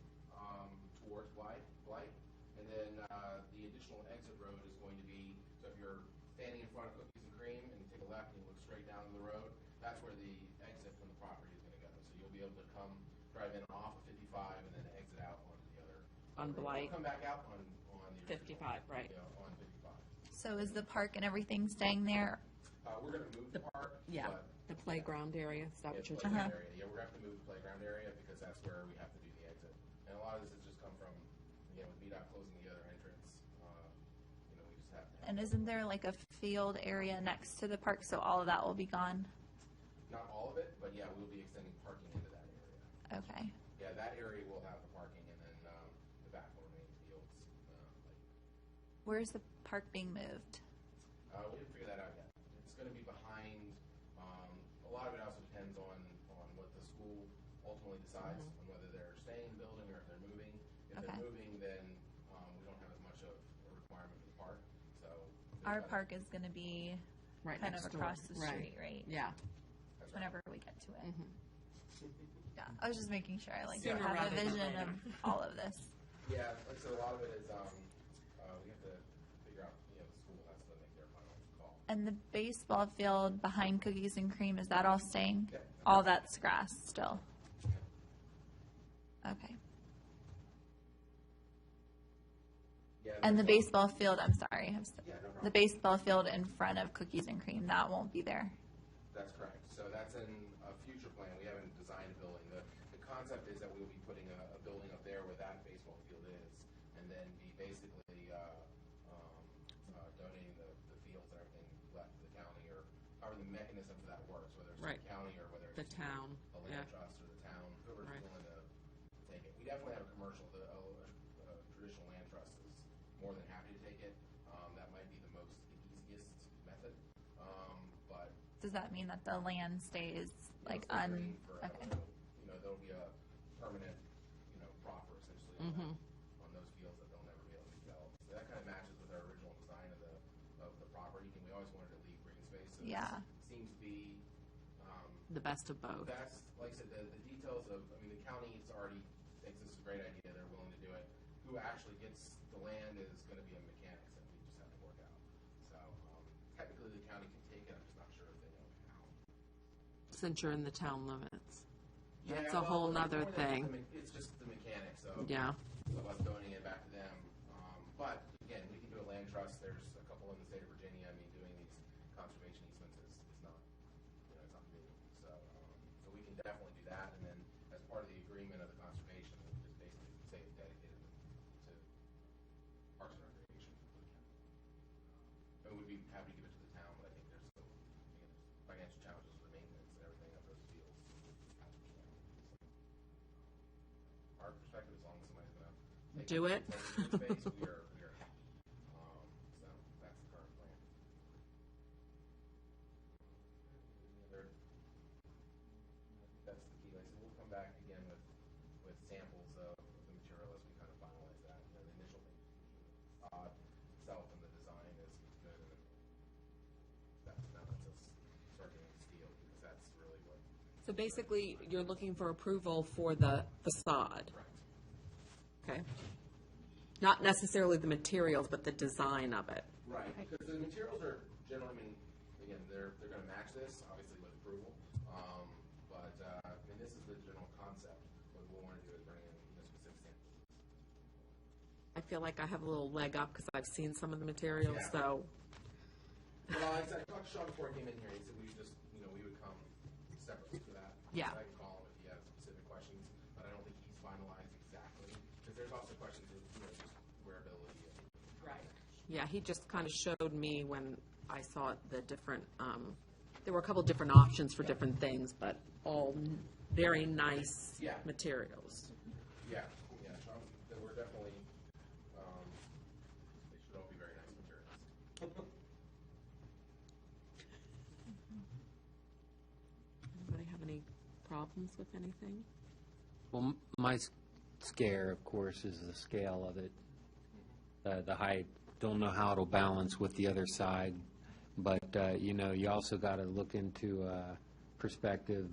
S13: towards Blight. And then the additional exit road is going to be, so if you're standing in front of Cookies and Cream and you take a left and you look straight down the road, that's where the exit from the property is going to go. So you'll be able to drive in off of 55 and then exit out onto the other.
S4: On Blight.
S13: Come back out on the
S4: 55, right.
S13: on 55.
S6: So is the park and everything staying there?
S13: We're going to move the park.
S4: Yeah,
S13: but
S4: the playground area, is that what you're
S13: playground
S4: talking
S13: area. Yeah, we're going to have to move the playground area because that's where we have to do the exit. And a lot of this has just come from, with VDOT closing the other entrance. We just have to.
S6: And isn't there like a field area next to the park, so all of that will be gone?
S13: Not all of it, but yeah, we'll be extending parking into that area.
S6: Okay.
S13: Yeah, that area will have the parking, and then the back will remain fields.
S6: Where's the park being moved?
S13: We didn't figure that out yet. It's going to be behind. A lot of it also depends on what the school ultimately decides on whether they're staying in the building or if they're moving. If
S6: Okay.
S13: they're moving, then we don't have as much of a requirement for the park. So
S6: Our park is going to be
S4: Right
S6: kind of
S4: next door.
S6: across the
S4: Right.
S6: street, right?
S4: Yeah.
S13: that's right.
S6: Whenever we get to it.
S4: Mhm.
S6: Yeah, I was just making sure I
S4: Sooner
S6: have
S4: rather
S6: a
S4: than
S6: vision of
S4: later.
S6: all of this.
S13: Yeah, like I said, a lot of it is we have to figure out. The school has to make their final call.
S6: And the baseball field behind Cookies and Cream, is that all staying?
S13: Yeah.
S6: All that's grass still? Okay.
S13: Yeah,
S6: And the
S13: there's-
S6: baseball field, I'm sorry,
S13: Yeah, no problem.
S6: the baseball field in front of Cookies and Cream, that won't be there?
S13: That's correct. So that's in a future plan. We haven't designed a building. The concept is that we'll be putting a building up there where that baseball field is, and then be basically donating the fields and everything left to the county, or however the mechanism for that works, whether it's
S4: Right.
S13: the county or whether
S4: The
S13: it's
S4: town,
S13: a land
S4: yeah.
S13: trust or the town, whoever's
S4: Right.
S13: willing to take it. We definitely have a commercial. A traditional land trust is more than happy to take it. That might be the easiest method, but
S6: Does that mean that the land stays like
S13: it'll stay green forever.
S6: okay?
S13: There'll be a permanent, proffer essentially on those fields that they'll never be able to develop. So that kind of matches with our original design of the property, and we always wanted to leave green space. So
S6: Yeah.
S13: this seems to be
S4: The best of both.
S13: that's, like I said, the details of, the county's already thinks this is a great idea, they're willing to do it. Who actually gets the land is gonna be a mechanics that we just have to work out. So, technically the county can take it, I'm just not sure if they know how.
S4: Since you're in the town limits. That's
S13: Yeah,
S4: a whole
S13: well,
S4: nother
S13: more than
S4: thing.
S13: It's just the mechanics of
S4: Yeah.
S13: of us donating it back to them. But again, we can do a land trust. There's a couple in the state of Virginia. Doing these conservation easements is not, it's not new. So we can definitely do that. And then as part of the agreement of the conservation, we just basically say it's dedicated to Parks and Recreation for the county. And we'd be happy to give it to the town, but I think there's still financial challenges with the maintenance and everything of those fields. Our perspective, as long as somebody's going to
S4: Do it.
S13: Space, we are happy. So that's the current plan. That's the key. Like I said, we'll come back again with samples of the material as we kind of finalize that. The initial itself and the design is good, and now lets us start doing steel, because that's really what.
S4: So basically, you're looking for approval for the facade.
S13: Correct.
S4: Okay. Not necessarily the materials, but the design of it.
S13: Right, because the materials are generally, I mean, again, they're going to match this, obviously with approval. I mean, this is the general concept. What we want to do is bring in specific samples.
S4: I feel like I have a little leg up because I've seen some of the materials,
S13: Yeah.
S4: so.
S13: Well, I talked to Sean before he came in here. He said we just, we would come separately for that.
S4: Yeah.
S13: So I can call him if he has specific questions, but I don't think he's finalized exactly because there's also questions of just wearability.
S4: Right. Yeah, he just kind of showed me when I saw the different. There were a couple different options for different things, but all very nice materials.
S13: Yeah, Sean, they were definitely. They should all be very nice materials.
S4: Anybody have any problems with anything?
S8: Well, my scare, of course, is the scale of it. The height, don't know how it'll balance with the other side, but, you also got to look into perspective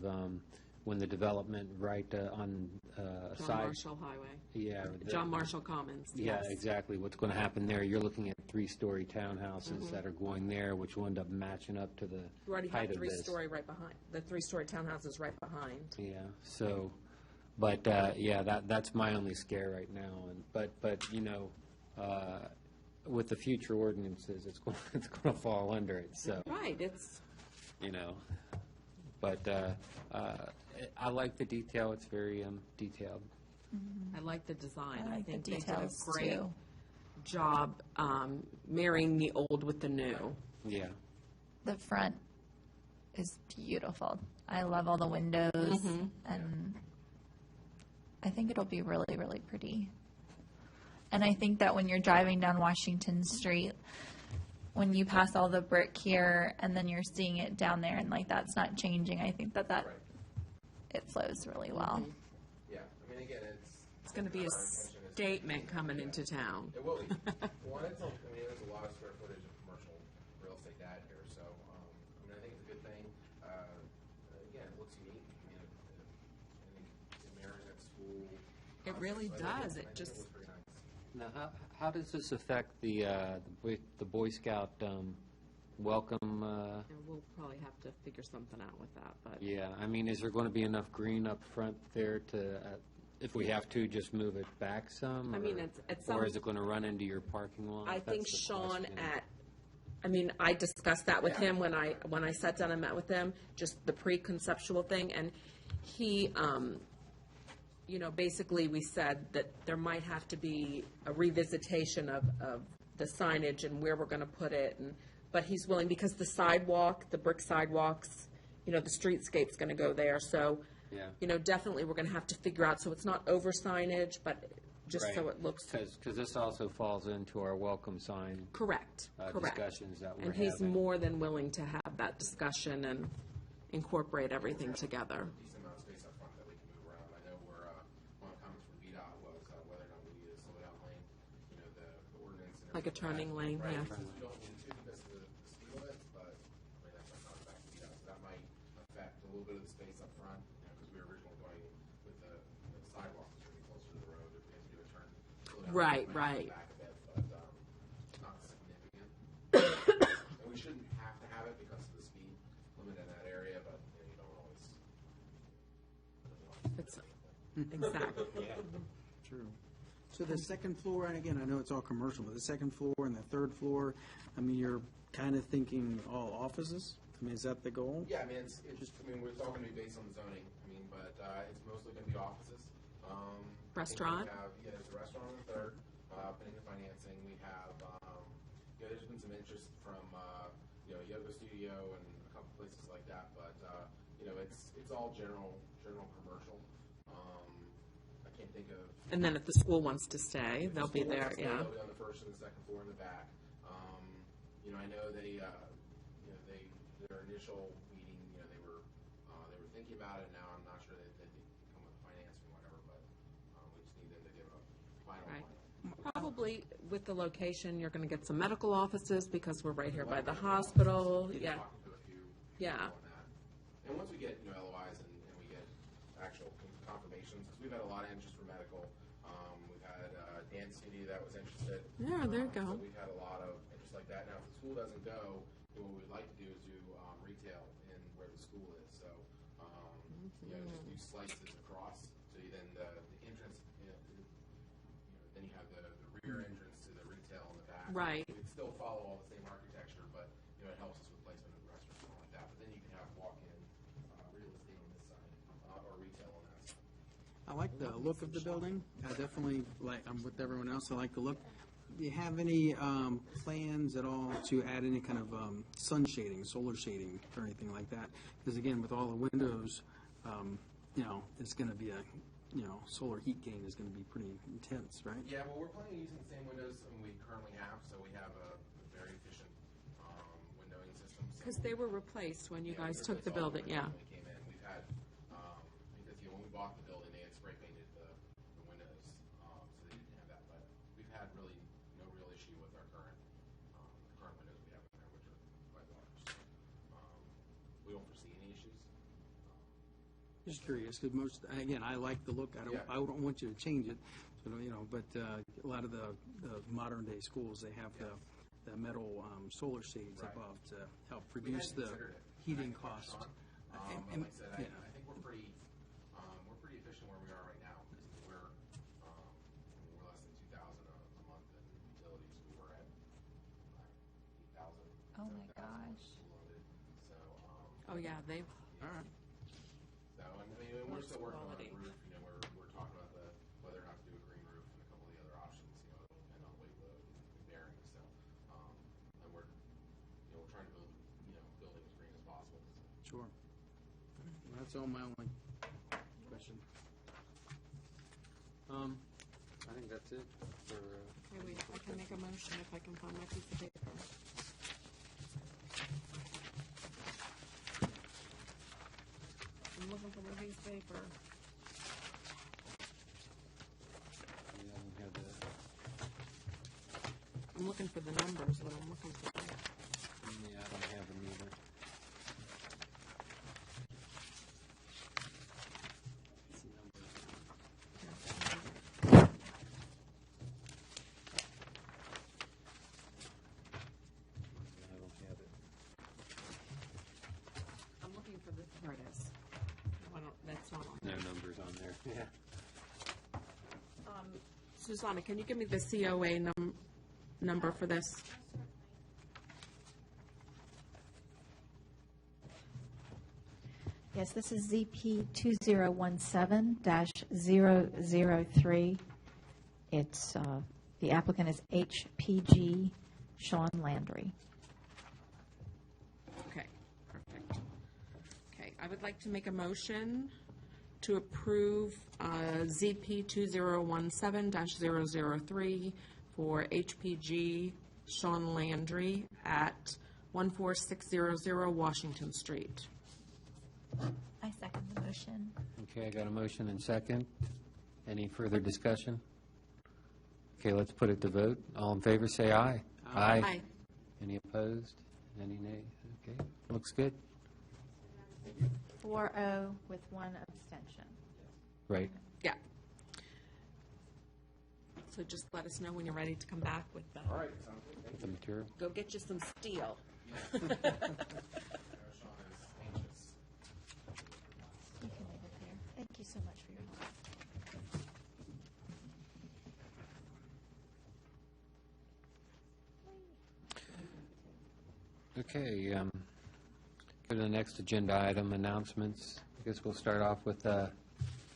S8: when the development on
S4: John
S8: side.
S4: Marshall Highway.
S8: Yeah.
S4: John Marshall Commons.
S8: Yeah,
S4: yes.
S8: exactly. What's going to happen there, you're looking at 3-story townhouses that are going there, which will end up matching up to the
S4: You already
S8: height
S4: have
S8: of this.
S4: three-story right behind. The three-story townhouse is right behind.
S8: Yeah, so, but, that's my only scare right now, but, with the future ordinances, it's going to fall under it, so,
S4: Right, it's,
S8: but, I like the detail, it's very, detailed.
S4: I like the design.
S6: I like the
S4: think they did a
S6: details,
S4: great
S6: too.
S4: job marrying the old with the new.
S8: Yeah.
S6: The front is beautiful. I love all the windows, and I think it'll be really, really pretty. And I think that when you're driving down Washington Street, when you pass all the brick here and then you're seeing it down there and that's not changing, I think that it flows really well.
S13: Yeah, I mean, again,
S4: It's going to be a statement coming into town.
S13: It will be. One, there's a lot of square footage of commercial real estate data here, so, I think it's a good thing. Again, it looks unique. I think it mirrors that school.
S4: It really does.
S13: It just looks pretty nice.
S8: Now, how does this affect the Boy Scout welcome?
S4: And we'll probably have to figure something out with that, but.
S8: Yeah, I mean, is there going to be enough green up front there to, if we have to, just move it back some?
S4: I mean, it's some.
S8: Or is it going to run into your parking lot?
S4: I think
S8: That's the
S4: Sean
S8: question.
S4: I discussed that with him when I sat down and met with him, just the pre-conceptual thing, and he, basically we said that there might have to be a revisitation of the signage and where we're going to put it, but he's willing, because the sidewalk, the brick sidewalks, the streetscape's going to go there, so, definitely we're going to have to figure out, so it's not over signage, but just so it looks.
S8: Because this also falls into our welcome sign.
S4: Correct.
S8: Discussions that we're
S4: And he's
S8: having.
S4: more than willing to have that discussion and incorporate everything together.
S13: Decent amount of space up front that we can move around. I know one of the comments from VDOT was whether or not we need a slow down lane, the ordinance. And
S4: Like a turning lane,
S13: right,
S4: yeah.
S13: says we don't need to because of the speed limits, but that's not back to VDOT. So that might affect a little bit of the space up front, because we were originally going with the sidewalk was really closer to the road. If we had to do a turn, slow down,
S4: Right,
S13: we might
S4: right.
S13: go back a bit, but not significant. And we shouldn't have to have it because of the speed limit in that area, but you don't always.
S4: Exactly.
S7: True. So the second floor, and again, I know it's all commercial, but the second floor and the third floor, you're kind of thinking all offices? Is that the goal?
S13: Yeah, it's just, it's all going to be based on the zoning, but it's mostly going to be offices.
S4: Restaurant?
S13: There's a restaurant on the third, Pennington Financing. We have, there's been some interest from, Yoga Studio and a couple places like that, but, it's all general commercial. I can't think of.
S4: And then if the school wants to stay, they'll be there, yeah.
S13: They'll be on the first and the second floor in the back. I know their initial meeting, they were thinking about it. Now I'm not sure that they can come with financing or whatever, but we just need them to give a final plan.
S4: Probably with the location, you're going to get some medical offices because we're right here by the hospital. Yeah.
S13: Talking to a few
S4: Yeah.
S13: people on that. And once we get LOIs and we get actual confirmations, because we've had a lot of interest for medical, We've had dance studio that was interested.
S4: Yeah, there you go.
S13: So we've had a lot of interest like that. Now, if the school doesn't go, then what we'd like to do is do retail in where the school is. So, just do slices across. So then the entrance, then you have the rear entrance to the retail in the back.
S4: Right.
S13: It would still follow all the same architecture, but it helps us with placement of the restaurants and all like that. But then you can have walk-in real estate on this side or retail on that side.
S7: I like the look of the building. I definitely like, I'm with everyone else, I like the look. Do you have any plans at all to add any kind of sun shading, solar shading, or anything like that? Because again, with all the windows, it's going to be a, solar heat gain is going to be pretty intense, right?
S13: Yeah, well, we're planning on using the same windows we currently have, so we have a very efficient windowing system.
S4: Because they were replaced when you
S13: Yeah,
S4: guys
S13: we
S4: took the
S13: replaced all
S4: building, yeah.
S13: windows when we came in. We've had, because when we bought the building, they had spray painted the windows, so they didn't have that. But we've had really no real issue with our current windows we have in there, which are quite large. So, we don't foresee any issues.
S7: Just curious, because again, I like the look. I don't want you to change it, but a lot of the modern day schools, they have the metal solar shades above to help reduce the heating cost.
S13: Like I said, I think we're pretty efficient where we are right now, because we're less than $2,000 a month in utilities. We were at $8,000.
S6: Oh my gosh.
S13: So,
S4: Oh, yeah, they,
S7: All right.
S13: so we're still working on
S4: quality.
S13: a roof. We're talking about whether or not to do a green roof and a couple of the other options. Depending on weight load and bearing. So, and we're trying to building as green as possible.
S7: Sure. That's all my only question.
S8: I think that's it for,
S4: okay, wait, I can make a motion if I can find my piece of paper. I'm looking for my piece of paper.
S8: we haven't had the,
S4: I'm looking for the numbers, but I'm looking for them.
S8: yeah, I don't have them either. I don't have it.
S4: I'm looking for the, here it is. No, that's not on
S8: No
S4: there.
S8: numbers on there. Yeah.
S4: Susanna, can you give me the COA number for this?
S12: Yes, this is ZP 2017-003. It's, the applicant is HPG Sean Landry.
S4: Okay, perfect. Okay, I would like to make a motion to approve ZP 2017-003 for HPG Sean Landry at 14600 Washington Street.
S6: I second the motion.
S8: Okay, I got a motion and second. Any further discussion? Okay, let's put it to vote. All in favor, say aye.
S4: Aye.
S8: Any opposed? Any nay? Okay, looks good.
S12: 4-0 with one abstention.
S8: Right.
S4: Yeah. So just let us know when you're ready to come back with the,
S13: All right, sounds good. Thank
S8: The material.
S4: go get you some steel.
S13: you. Sean is anxious.
S12: You can leave it there. Thank you so much for your help.
S8: Okay, go to the next agenda item, announcements. I guess we'll start off with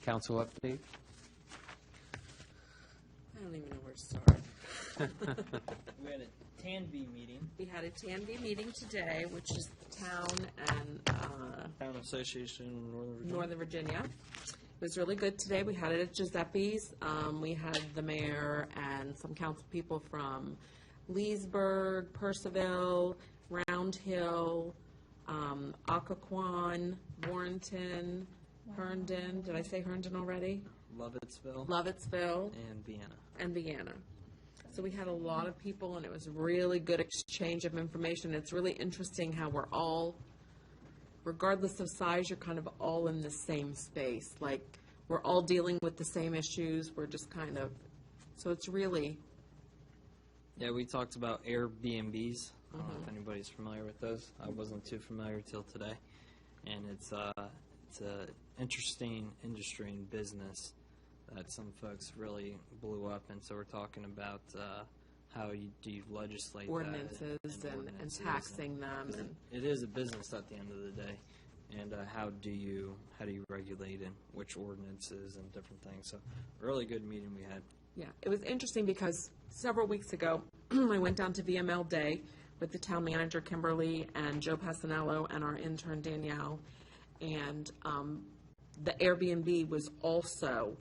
S8: council update.
S4: I don't even know where to start.
S2: We had a TANV meeting,
S4: We had a TANV meeting today, which is the town and
S2: Town Association of Northern Virginia.
S4: Northern Virginia. It was really good today. We had it at Giuseppe's. We had the mayor and some council people from Leesburg, Percival, Round Hill, Occoquan, Warrenton, Herndon. Did I say Herndon already?
S2: Lovettsville
S4: Lovettsville
S2: and Vienna.
S4: and Vienna. So we had a lot of people, and it was really good exchange of information. It's really interesting how we're all, regardless of size, you're kind of all in the same space. Like, we're all dealing with the same issues. We're just kind of, so it's really,
S2: Yeah, we talked about Airbnbs. I don't know if anybody's familiar with those. I wasn't too familiar till today. And it's a interesting industry and business that some folks really blew up. And so we're talking about how do you legislate
S4: ordinances
S2: that
S4: and
S2: ordinances
S4: taxing them. And
S2: it is a business at the end of the day. And how do you regulate and which ordinances and different things. So a really good meeting we had.
S4: yeah, it was interesting because several weeks ago, I went down to VML Day with the town manager, Kimberly, and Joe Passanello, and our intern, Danielle. And the Airbnb was also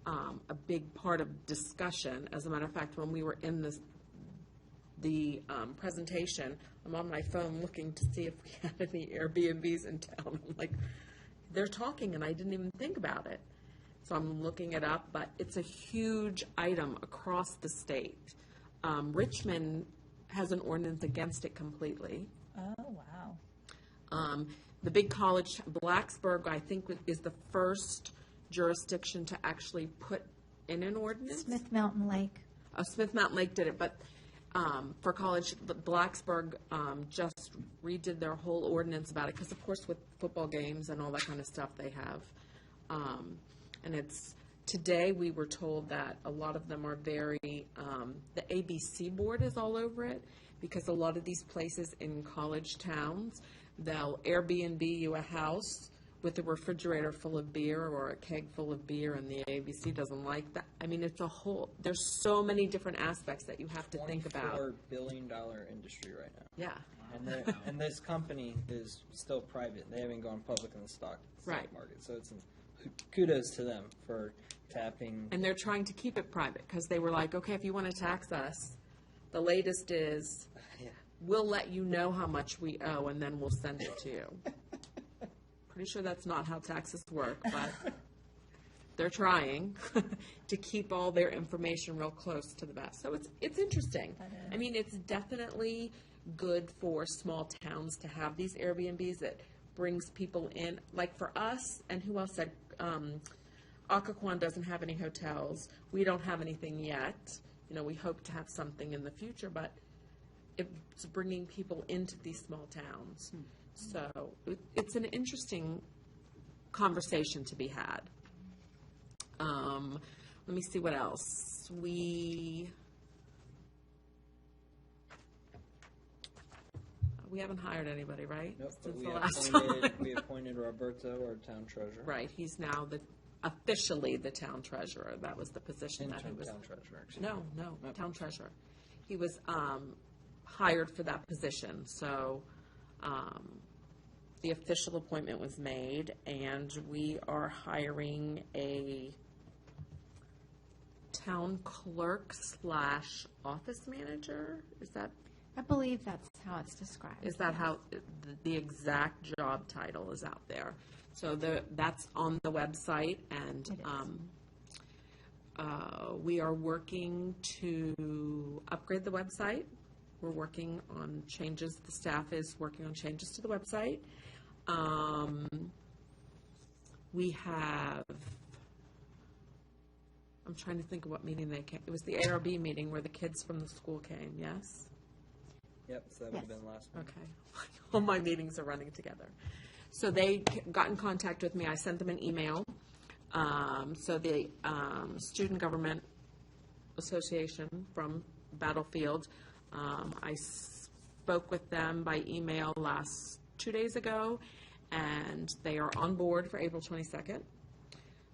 S4: a big part of discussion. As a matter of fact, when we were in the presentation, I'm on my phone looking to see if we had any Airbnbs in town. I'm like, they're talking, and I didn't even think about it. So I'm looking it up, but it's a huge item across the state. Richmond has an ordinance against it completely.
S6: Oh, wow.
S4: The big college, Blacksburg, I think, is the first jurisdiction to actually put in an ordinance.
S12: Smith Mountain Lake.
S4: Smith Mountain Lake did it, but for college, Blacksburg just redid their whole ordinance about it because, of course, with football games and all that kind of stuff they have. And it's, today we were told that a lot of them are very, the ABC board is all over it because a lot of these places in college towns, they'll Airbnb you a house with a refrigerator full of beer or a keg full of beer, and the ABC doesn't like that. I mean, it's a whole, there's so many different aspects that you have to think about.
S2: $24 billion industry right now.
S4: Yeah.
S2: And this company is still private. They haven't gone public in the stock
S4: Right.
S2: market. So it's kudos to them for tapping.
S4: And they're trying to keep it private because they were like, okay, if you want to tax us, the latest is we'll let you know how much we owe and then we'll send it to you. Pretty sure that's not how taxes work, but they're trying to keep all their information real close to the vest. So it's interesting. I mean, it's definitely good for small towns to have these Airbnbs that brings people in. Like for us, and who else said, Occoquan doesn't have any hotels. We don't have anything yet. You know, we hope to have something in the future, but it's bringing people into these small towns. So it's an interesting conversation to be had. Let me see what else. We haven't hired anybody, right?
S2: Nope, but
S4: Since the last time.
S2: we appointed Roberto, our town treasurer.
S4: Right, he's now officially the town treasurer. That was the position that he
S2: Interim
S4: was.
S2: town treasurer, actually.
S4: No,
S2: Nope.
S4: town treasurer. He was hired for that position, so the official appointment was made, and we are hiring a town clerk / office manager. Is that?
S12: I believe that's how it's described.
S4: Is that how the exact job title is out there? So that's on the website, and we are working to upgrade the website. We're working on changes. The staff is working on changes to the website. We have, I'm trying to think of what meeting they came. It was the ARB meeting where the kids from the school came, yes?
S2: Yep, so that would have been last week.
S4: Okay. All my meetings are running together. So they got in contact with me. I sent them an email. So the Student Government Association from Battlefield, I spoke with them by email 2 days ago, and they are on board for April 22nd.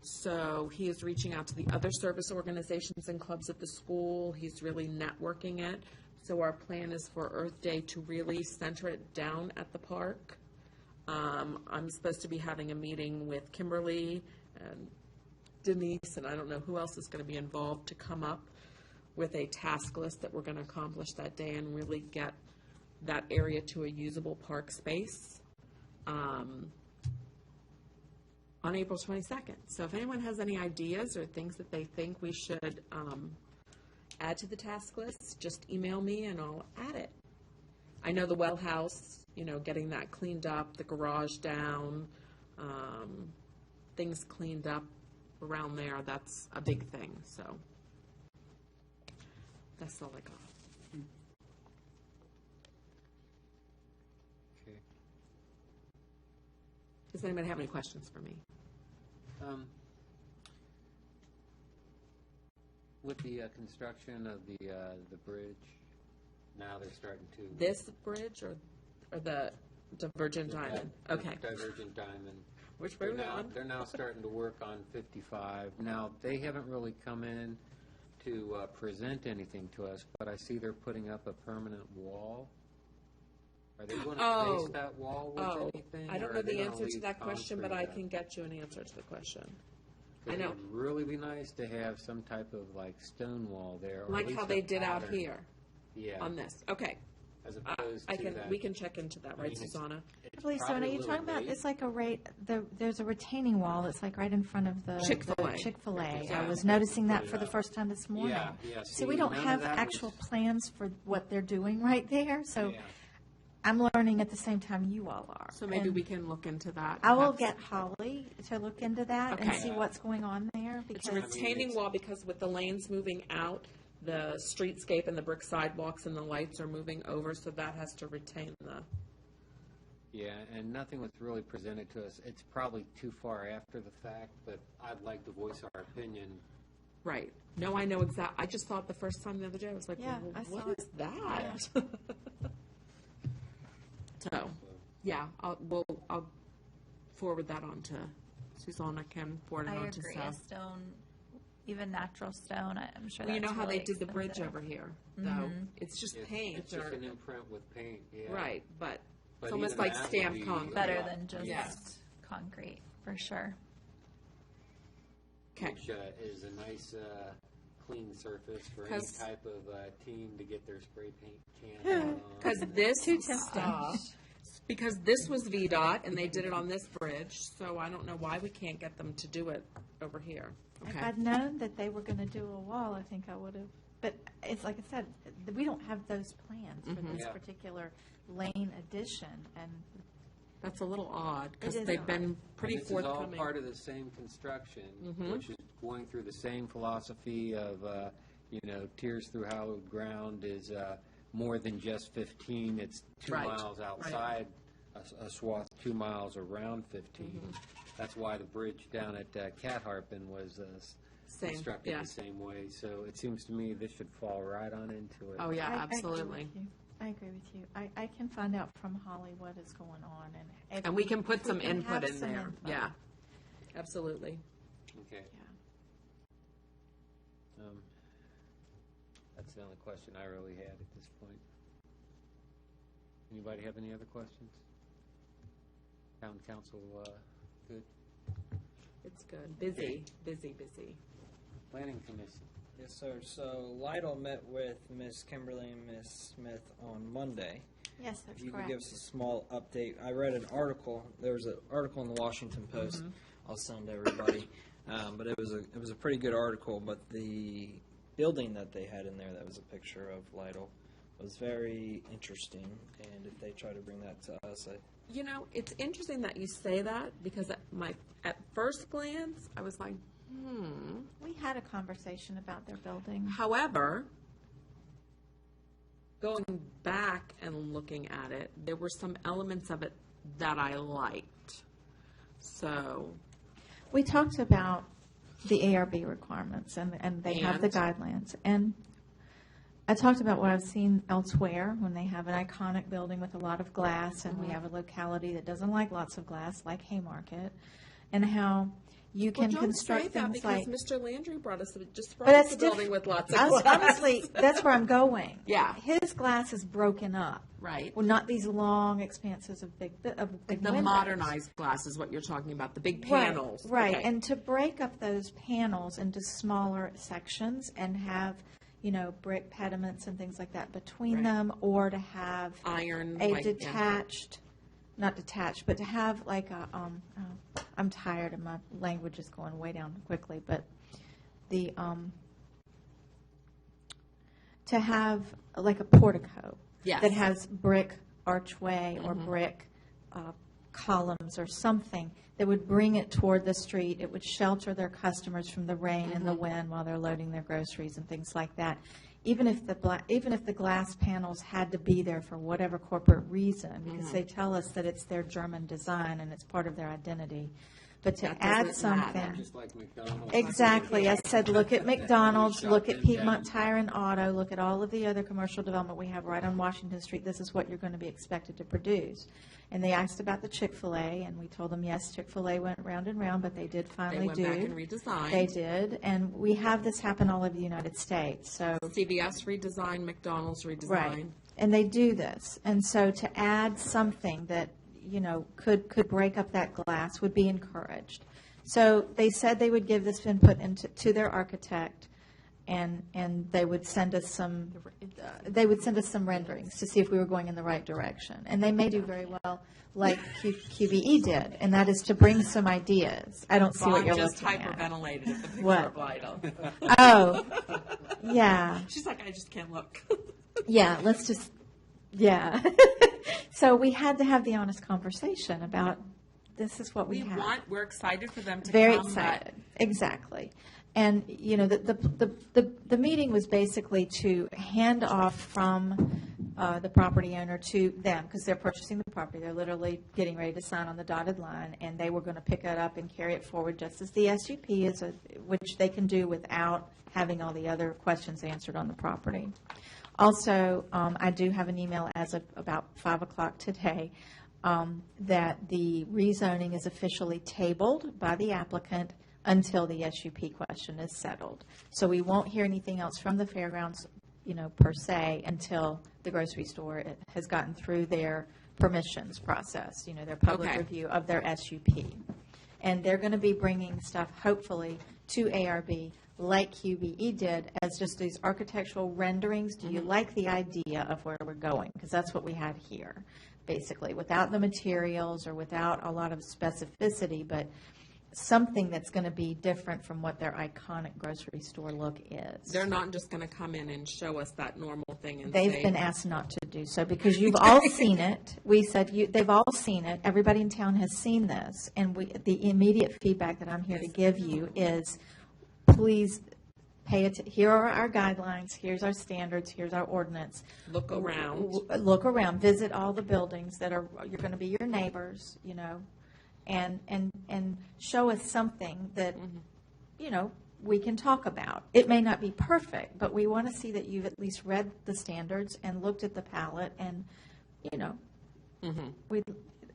S4: So he is reaching out to the other service organizations and clubs at the school. He's really networking it. So our plan is for Earth Day to really center it down at the park. I'm supposed to be having a meeting with Kimberly and Denise, and I don't know who else is going to be involved, to come up with a task list that we're going to accomplish that day and really get that area to a usable park space on April 22nd. So if anyone has any ideas or things that they think we should add to the task list, just email me and I'll add it. I know the well house, getting that cleaned up, the garage down, things cleaned up around there, that's a big thing, so. That's all I got.
S8: Okay.
S4: Does anybody have any questions for me?
S8: With the construction of the bridge, now they're starting to.
S4: This bridge or the Divergent Diamond? Okay.
S8: Divergent Diamond.
S4: Which way are we on?
S8: They're now starting to work on 55. Now, they haven't really come in to present anything to us, but I see they're putting up a permanent wall. Are they going to face that wall with anything?
S4: I don't
S8: or
S4: know
S8: are they
S4: the
S8: gonna
S4: answer to
S8: leave
S4: that question, but
S8: concrete
S4: I
S8: up?
S4: can get you an answer to the question. I
S8: It
S4: know.
S8: would really be nice to have some type of like stone wall there. Or at
S4: Like
S8: least
S4: how
S8: a
S4: they did out
S8: pattern.
S4: here
S8: Yeah.
S4: on this. Okay.
S8: As opposed to that.
S4: We can check into that,
S8: I
S4: right,
S8: mean, it's-
S4: Susanna?
S12: I believe so. And are
S8: probably a
S12: you
S8: little
S12: talking about,
S8: late.
S12: it's like there's a retaining wall that's like right in front of the
S4: Chick-fil-A.
S12: Chick-fil-A.
S8: Yeah.
S12: I was noticing that
S8: Put it
S12: for the
S8: up.
S12: first time this morning.
S8: Yeah.
S12: See, we don't
S8: none of
S12: have
S8: that
S12: actual
S8: was-
S12: plans for what they're doing right there, so
S8: Yeah.
S12: I'm learning at the same time you all are.
S4: So maybe
S12: And
S4: we can look into that.
S12: I will
S4: perhaps.
S12: get Holly to look into that and
S4: Okay.
S12: see what's going on there,
S4: It's a
S12: because
S4: retaining wall because with the lanes moving out, the streetscape and the brick sidewalks and the lights are moving over, so that has to retain the.
S8: Yeah, and nothing was really presented to us. It's probably too far after the fact, but I'd like to voice our opinion.
S4: Right. No, I know exact. I just thought the first time the other day, I was like,
S12: Yeah,
S4: well,
S12: I
S4: what
S12: saw
S4: is that? So, yeah, I'll forward that on to Susanna. Can forward it
S6: I
S4: on to
S6: agree. A
S4: Seth.
S6: stone, even natural stone, I'm sure
S4: Well, you know
S6: that's
S4: how they
S6: really
S4: did the bridge
S6: expensive.
S4: over here, though.
S6: Mhm.
S4: It's just
S8: It's-
S4: paint,
S8: It's just
S4: or
S8: an imprint with paint, yeah.
S4: right, but
S8: But
S4: it's almost
S8: even
S4: like
S8: that would
S4: stamped
S8: be
S4: concrete.
S6: Better
S8: Yeah.
S6: than just
S4: Yeah.
S6: concrete, for sure.
S4: Okay.
S8: Which is a nice, clean surface for any
S4: 'Cause-
S8: type of team to get their spray paint can on.
S4: Because this
S12: Too tempting.
S4: because this was VDOT and they did it on this bridge, so I don't know why we can't get them to do it over here.
S12: if
S4: Okay.
S12: I'd known that they were going to do a wall, I think I would have. But it's like I said, we don't have those plans for this
S8: Yeah.
S12: particular lane addition, and
S4: That's a little odd because
S12: It is
S4: they've
S12: odd.
S4: been pretty
S8: And this is all
S4: forthcoming.
S8: part of the same construction,
S4: Mhm.
S8: which is going through the same philosophy of, Tears Through Hallowed Ground is more than just 15. It's 2
S4: Right.
S8: miles outside a swath, 2 miles around 15.
S4: Mm-hmm.
S8: That's why the bridge down at Cat Harpin was
S4: Same,
S8: constructed
S4: yeah.
S8: the same way. So it seems to me this should fall right on into it.
S4: Oh yeah,
S12: I agree
S4: absolutely.
S12: with you. I agree with you. I can find out from Holly what is going on, and if
S4: And we can put
S12: if
S4: some
S12: we can
S4: input
S12: have
S4: in
S12: some
S4: there.
S12: info.
S4: Yeah, absolutely.
S8: Okay.
S12: Yeah.
S8: That's the only question I really had at this point. Anybody have any other questions? Town council, good?
S4: It's good. Busy.
S8: Planning commission.
S2: Yes, sir. So Lytle met with Miss Kimberly and Miss Smith on Monday.
S12: Yes, that's
S2: If you
S12: correct.
S2: could give us a small update. I read an article. There was an article in the Washington Post. I'll send everybody. But it was a pretty good article. But the building that they had in there, that was a picture of Lytle, was very interesting. And if they try to bring that to us,
S4: You know, it's interesting that you say that because at first glance, I was like,
S12: We had a conversation about their building.
S4: However, going back and looking at it, there were some elements of it that I liked. So,
S12: We talked about the ARB requirements, and they have the
S4: And?
S12: guidelines. And I talked about what I've seen elsewhere when they have an iconic building with a lot of glass, and we have a locality that doesn't like lots of glass, like Haymarket, and how you
S4: well,
S12: can
S4: don't say
S12: construct
S4: that
S12: things
S4: because
S12: like.
S4: Mr. Landry brought us
S12: But
S4: a
S12: that's
S4: building
S12: different.
S4: with lots of glass.
S12: Honestly, that's where I'm going.
S4: Yeah.
S12: His glass is broken up.
S4: Right.
S12: Well, not these long expanses of big
S4: The
S12: windows.
S4: modernized glass is what you're talking about, the big
S12: Right,
S4: panels.
S12: Right,
S4: Okay.
S12: and to break up those panels into smaller sections and have, brick pediments and things like that between
S4: Right.
S12: them, or to have
S4: Iron,
S12: a
S4: like, yeah.
S12: detached, not detached, but to have like a, I'm tired and my language is going way down quickly, but the, to have like a portico
S4: Yes.
S12: that has brick archway or brick columns or something that would bring it toward the street. It would shelter their customers from the rain and the wind while they're loading their groceries and things like that. Even if the glass panels had to be there for whatever corporate reason, because they tell us that it's their German design and it's part of their identity. But to add something.
S8: Just like McDonald's.
S12: Exactly. I said, look at McDonald's, look at Piedmont Tire and Auto, look at all of the other commercial development we have right on Washington Street. This is what you're going to be expected to produce. And they asked about the Chick-fil-A, and we told them, yes, Chick-fil-A went round and round, but they did finally
S4: They went back and redesigned.
S12: They did. And we have this happen all over the United States. So
S4: CVS redesigned, McDonald's redesigned.
S12: Right. And they do this. And so to add something that, could break up that glass would be encouraged. So they said they would give this input to their architect, and they would send us some renderings to see if we were going in the right direction. And they may do very well, like QBE did, and that is to bring some ideas. I don't see what you're looking at.
S4: Just hyperventilated at the picture
S12: What?
S4: of Lyda.
S12: Oh, yeah.
S4: She's like, I just can't look.
S12: Yeah, let's just, yeah. So we had to have the honest conversation about this is what we have.
S4: We're excited for them to
S12: Very
S4: come.
S12: excited, exactly. And, the meeting was basically to hand off from the property owner to them, because they're purchasing the property. They're literally getting ready to sign on the dotted line, and they were going to pick it up and carry it forward just as the SUP is, which they can do without having all the other questions answered on the property. Also, I do have an email as of about 5 o'clock today that the rezoning is officially tabled by the applicant until the SUP question is settled. So we won't hear anything else from the fairgrounds, per se, until the grocery store has gotten through their permissions process, their public review of their SUP. And they're going to be bringing stuff, hopefully, to ARB like QBE did, as just these architectural renderings. Do you like the idea of where we're going? Because that's what we had here, basically, without the materials or without a lot of specificity, but something that's going to be different from what their iconic grocery store look is.
S4: They're not just going to come in and show us that normal thing and
S12: They've
S4: say,
S12: been asked not to do so because you've all seen it. We said they've all seen it. Everybody in town has seen this. And the immediate feedback that I'm here to give you is, please pay attention. Here are our guidelines. Here's our standards. Here's our ordinance.
S4: Look around.
S12: Look around. Visit all the buildings that you're going to be your neighbors, and show us something that, we can talk about. It may not be perfect, but we want to see that you've at least read the standards and looked at the palette and,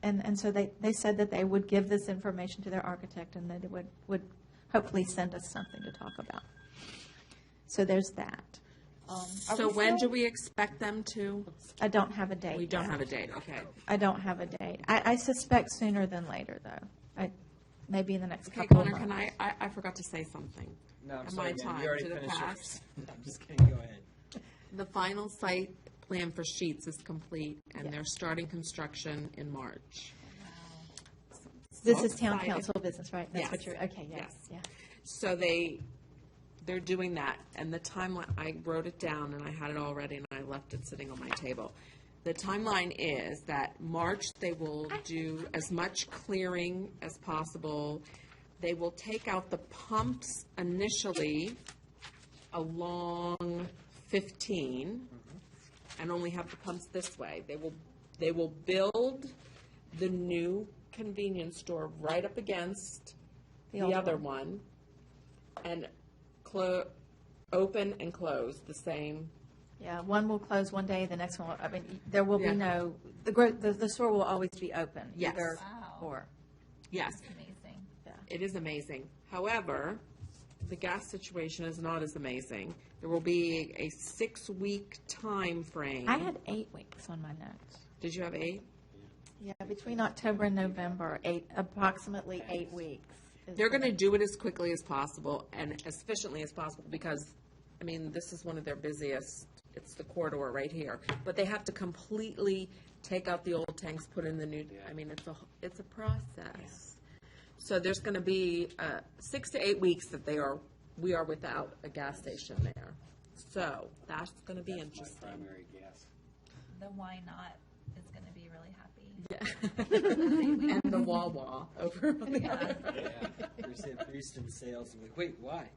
S12: and so they said that they would give this information to their architect and that it would hopefully send us something to talk about. So there's that.
S4: So when do we expect them to?
S12: I don't have a date.
S4: We don't
S12: yet.
S4: have a date, okay.
S12: I don't have a date. I suspect sooner than later, though. Maybe in the next
S4: Okay,
S12: couple of
S4: Connor,
S12: months.
S4: I forgot to say something.
S2: No, I'm
S4: Am
S2: sorry,
S4: I
S2: man.
S4: time
S2: You already
S4: to the
S2: finished
S4: past?
S2: yours. I'm just kidding. Go ahead.
S4: The final site plan for Sheets is complete, and
S12: Yeah.
S4: they're starting construction in March.
S12: This
S4: So
S12: is town
S4: excited.
S12: council business, right? That's
S4: Yes.
S12: what you're, okay, yes,
S4: Yes.
S12: yeah.
S4: So they're doing that, and the timeline, I wrote it down, and I had it all ready, and I left it sitting on my table. The timeline is that March, they will do as much clearing as possible. They will take out the pumps initially along 15 and only have the pumps this way. They will build the new convenience store right up against
S12: The
S4: the
S12: old
S4: other one and open and close the same.
S12: Yeah, one will close one day, the next one, there will
S4: Yeah.
S12: be the store will always be open.
S4: Yes.
S12: Either
S6: Wow.
S12: or.
S4: Yes,
S6: Amazing.
S4: it is amazing. However, the gas situation is not as amazing. There will be a 6-week time frame.
S12: I had 8 weeks on my notes.
S4: Did you have 8?
S12: Yeah, between October and November, approximately 8 weeks.
S4: They're going to do it as quickly as possible and as efficiently as possible because, this is one of their busiest. It's the corridor right here. But they have to completely take out the old tanks, put in the new. It's a process. So there's going to be 6 to 8 weeks that we are without a gas station there. So that's going to be interesting.
S8: Primary gas.
S6: The why not is going to be really happy.
S4: And the Wawa over on the other.
S2: We said Houston sales. I'm like, wait, why?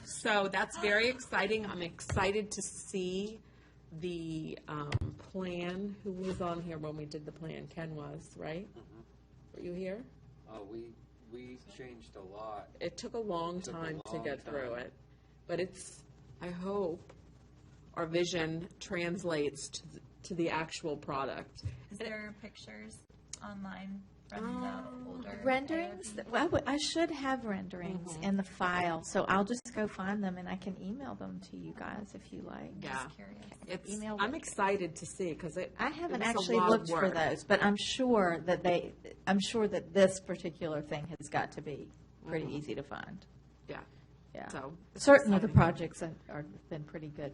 S4: So that's very exciting. I'm excited to see the plan. Who was on here when we did the plan? Ken was, right? Were you here?
S8: We changed a lot.
S4: It took a long
S8: Took a
S4: time to
S8: long
S4: get through
S8: time.
S4: it, but I hope our vision translates to the actual product.
S6: Is there pictures online from the older
S12: Renderings?
S6: ARB?
S12: Well, I should have renderings in the file, so I'll just go find them and I can email them to you guys if you like.
S4: Yeah.
S6: Curious.
S4: I'm excited to see because
S12: I haven't
S4: it was a
S12: actually
S4: lot of
S12: looked for
S4: work.
S12: those, but I'm sure that this particular thing has got to be pretty easy to find.
S4: Yeah.
S12: Yeah.
S4: So it's
S12: Certain of the
S4: exciting.
S12: projects are been pretty good.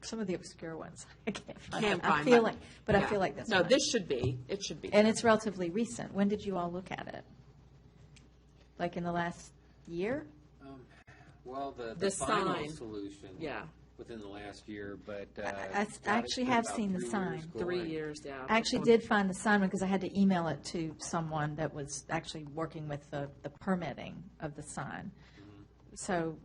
S12: Some of the obscure ones I can't find.
S4: Can't
S12: them.
S4: find
S12: I feel
S4: them.
S12: like, but I
S4: Yeah.
S12: feel like this.
S4: No,
S12: one.
S4: this should be. It should be.
S12: And it's relatively recent. When did you all look at it? Like in the last year?
S8: Well, the
S4: The
S8: final
S4: sign.
S8: solution.
S4: Yeah.
S8: Within the last year, but.
S12: I
S8: God,
S12: actually
S8: it's been
S12: have
S8: about
S12: seen the
S8: 3 years
S12: sign.
S4: 3
S8: going.
S4: years, yeah.
S12: I actually did find the sign because I had to email it to someone that was actually working with the permitting of the sign. So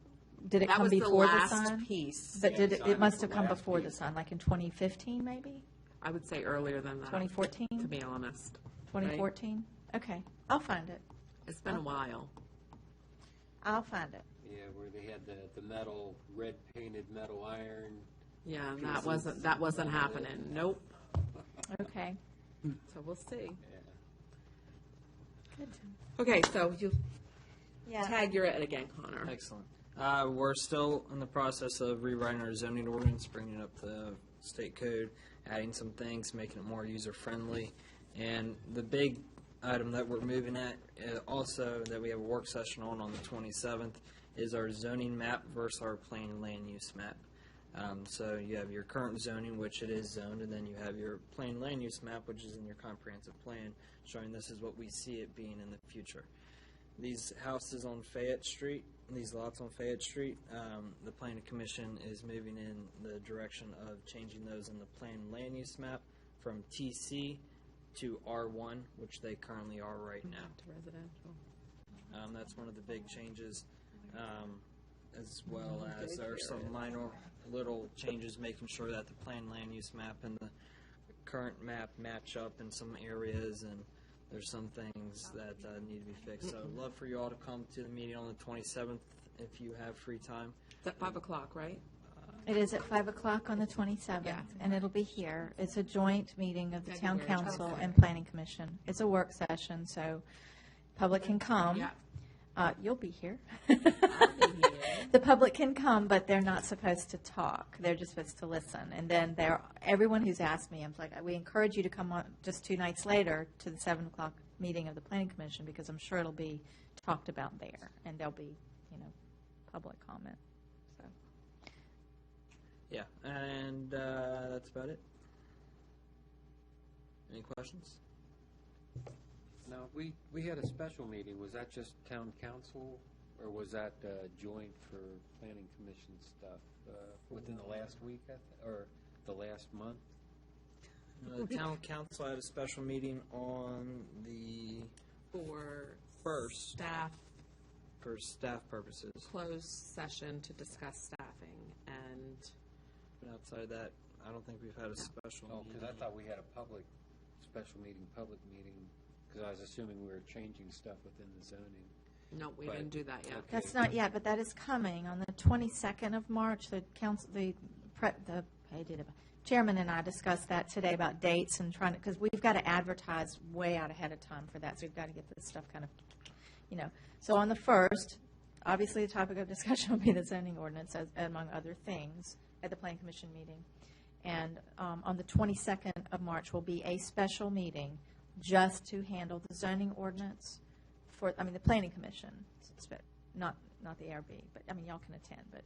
S12: did it
S4: That
S12: come
S4: was the
S12: before the
S4: last
S12: sign?
S4: piece.
S12: But did
S8: sign
S12: it must
S8: was
S12: have
S8: the
S12: come
S8: last
S12: before the
S8: piece.
S12: sign, like in 2015 maybe?
S4: I would say earlier than that.
S12: 2014?
S4: To be honest.
S12: 2014? Okay, I'll find it.
S4: It's been a while.
S12: I'll find it.
S8: Yeah, where they had the metal, red painted metal iron.
S4: Yeah, and
S8: Pieces.
S4: that wasn't happening. Nope.
S12: Okay.
S4: So we'll see.
S12: Good.
S4: Okay, so you
S12: Yeah.
S4: tag your it again, Connor.
S2: Excellent. We're still in the process of rewriting our zoning ordinance, bringing up the state code, adding some things, making it more user-friendly. And the big item that we're moving at, also that we have a work session on the 27th, is our zoning map versus our plain land use map. So you have your current zoning, which it is zoned, and then you have your plain land use map, which is in your comprehensive plan, showing this is what we see it being in the future. These houses on Fayette Street, these lots on Fayette Street, the Planning Commission is moving in the direction of changing those in the plain land use map from TC to R1, which they currently are right now.
S4: To residential.
S2: That's one of the big changes, as well as there are some minor little changes, making sure that the planned land use map and the current map match up in some areas, and there's some things that need to be fixed. So I'd love for you all to come to the meeting on the 27th if you have free time.
S4: It's at 5 o'clock, right?
S12: It is at 5 o'clock on the 27th, and it'll be here. It's a joint meeting of the Town
S4: February
S12: Council
S4: 27th.
S12: and Planning Commission. It's a work session, so public can come.
S4: Yeah.
S12: You'll be here. The public can come, but they're not supposed to talk. They're just supposed to listen. And then everyone who's asked me, I'm like, we encourage you to come on just 2 nights later to the 7 o'clock meeting of the Planning Commission, because I'm sure it'll be talked about there, and there'll be, public comment. So.
S2: Yeah, and that's about it. Any questions?
S8: No, we had a special meeting. Was that just town council, or was that joint for planning commission stuff within the last week, or the last month?
S2: The town council had a special meeting on the
S4: For
S2: 1st
S4: staff
S2: for staff purposes.
S4: closed session to discuss staffing, and
S2: But outside of that, I don't think we've had a special
S8: Oh,
S2: meeting.
S8: because I thought we had a special meeting, because I was assuming we were changing stuff within the zoning.
S4: no, we
S8: But-
S4: didn't do that yet.
S8: Okay.
S12: That's not yet, but that is coming on the 22nd of March. The council, the chairman and I discussed that today about dates and trying to, because we've got to advertise way out ahead of time for that. So we've got to get this stuff kind of, So on the 1st, obviously the topic of discussion will be the zoning ordinance, among other things, at the Planning Commission meeting. And on the 22nd of March will be a special meeting just to handle the zoning ordinance the Planning Commission, not the ARB, but, y'all can attend, but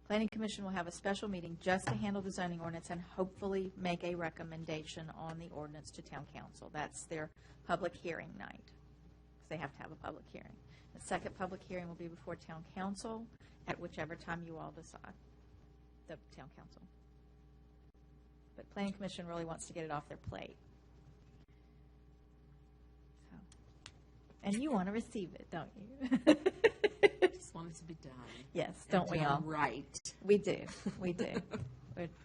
S12: Planning Commission will have a special meeting just to handle the zoning ordinance and hopefully make a recommendation on the ordinance to Town Council. That's their public hearing night, because they have to have a public hearing. The second public hearing will be before Town Council at whichever time you all decide, the Town Council. but Planning Commission really wants to get it off their plate. So, and you want to receive it, don't you?
S4: Just want it to be done.
S12: Yes, don't we all?
S4: Right.
S12: We do. We do.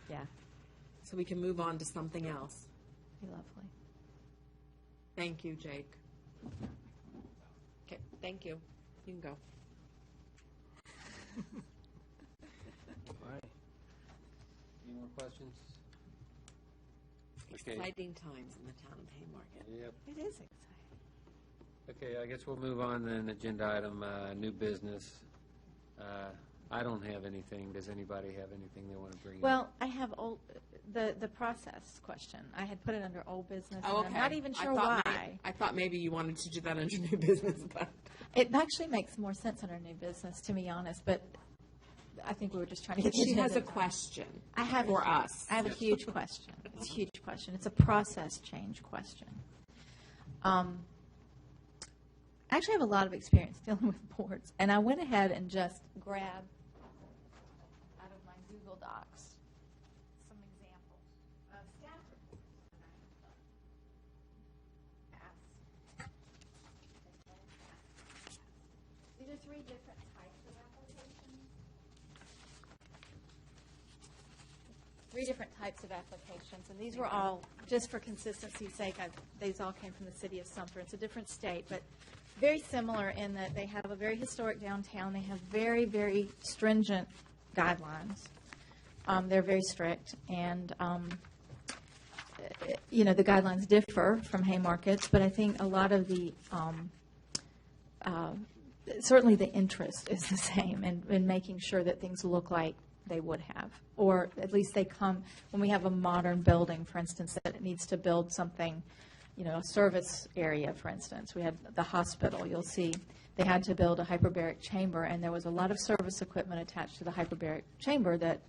S12: Yeah,
S4: So we can move on to something else.
S12: be lovely.
S4: Thank you, Jake. Okay, thank you. You can go.
S8: All right. Any more questions? Okay.
S4: Exciting times in the town of Haymarket.
S8: Yep.
S12: It is exciting.
S8: Okay, I guess we'll move on then. Agenda item, new business. I don't have anything. Does anybody have anything they want to bring up?
S12: Well, I have the process question. I had put it under old business,
S4: Oh,
S12: and
S4: okay.
S12: I'm not even sure
S4: I thought
S12: why.
S4: I thought maybe you wanted to do that under new business, but.
S12: It actually makes more sense under new business, to be honest, but I think we were just trying to get
S4: She
S12: the
S4: has a
S12: agenda.
S4: question
S12: I have
S4: for us.
S12: I have a huge question. It's a huge question. It's a process change question. I actually have a lot of experience dealing with boards, and I went ahead and just grabbed out of my Google Docs some examples of staff reports that I have done. These are three different types of applications. Three different types of applications, and these were all, just for consistency's sake, these all came from the city of Sumter. It's a different state, but very similar in that they have a very historic downtown. They have very, very stringent guidelines. They're very strict, and the guidelines differ from Haymarket's, but I think a lot of the certainly the interest is the same in making sure that things look like they would have, or at least they come, when we have a modern building, for instance, that it needs to build something, a service area, for instance. We had the hospital. You'll see they had to build a hyperbaric chamber, and there was a lot of service equipment attached to the hyperbaric chamber that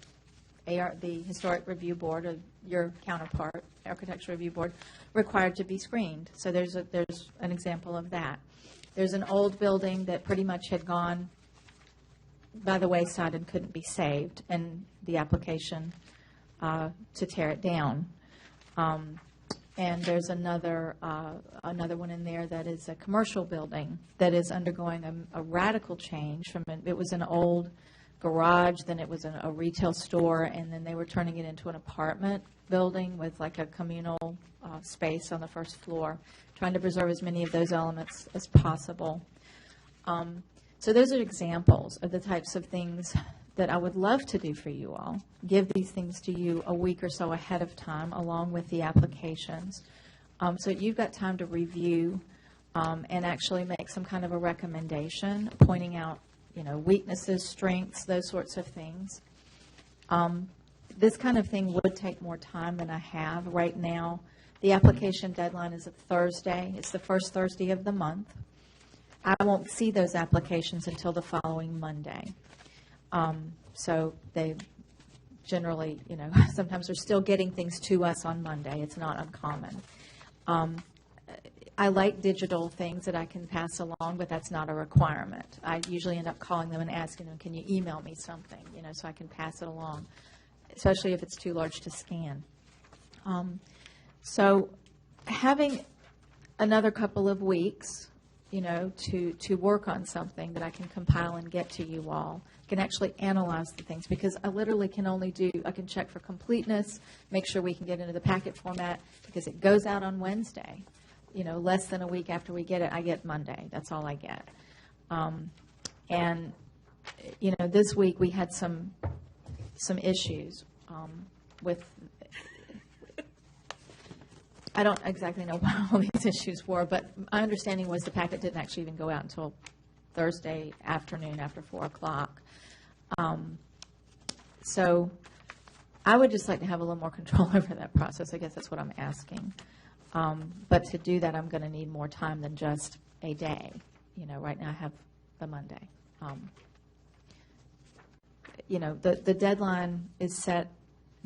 S12: the Historic Review Board, of your counterpart, Architecture Review Board, required to be screened. So there's an example of that. There's an old building that pretty much had gone by the wayside and couldn't be saved, and the application to tear it down. And there's another one in there that is a commercial building that is undergoing a radical change. It was an old garage, then it was a retail store, and then they were turning it into an apartment building with like a communal space on the first floor, trying to preserve as many of those elements as possible. So those are examples of the types of things that I would love to do for you all. Give these things to you a week or so ahead of time, along with the applications, so you've got time to review and actually make some kind of a recommendation, pointing out, weaknesses, strengths, those sorts of things. This kind of thing would take more time than I have right now. The application deadline is a Thursday. It's the first Thursday of the month. I won't see those applications until the following Monday. So they generally, sometimes they're still getting things to us on Monday. It's not uncommon. I like digital things that I can pass along, but that's not a requirement. I usually end up calling them and asking them, can you email me something, so I can pass it along, especially if it's too large to scan. So having another couple of weeks, to work on something that I can compile and get to you all, can actually analyze the things, because I literally can I can check for completeness, make sure we can get into the packet format, because it goes out on Wednesday. Less than a week after we get it, I get Monday. That's all I get. And this week we had some issues with. I don't exactly know what all these issues were, but my understanding was the packet didn't actually even go out until Thursday afternoon after 4 o'clock. So I would just like to have a little more control over that process. I guess that's what I'm asking. But to do that, I'm going to need more time than just a day. Right now I have the Monday. The deadline is set.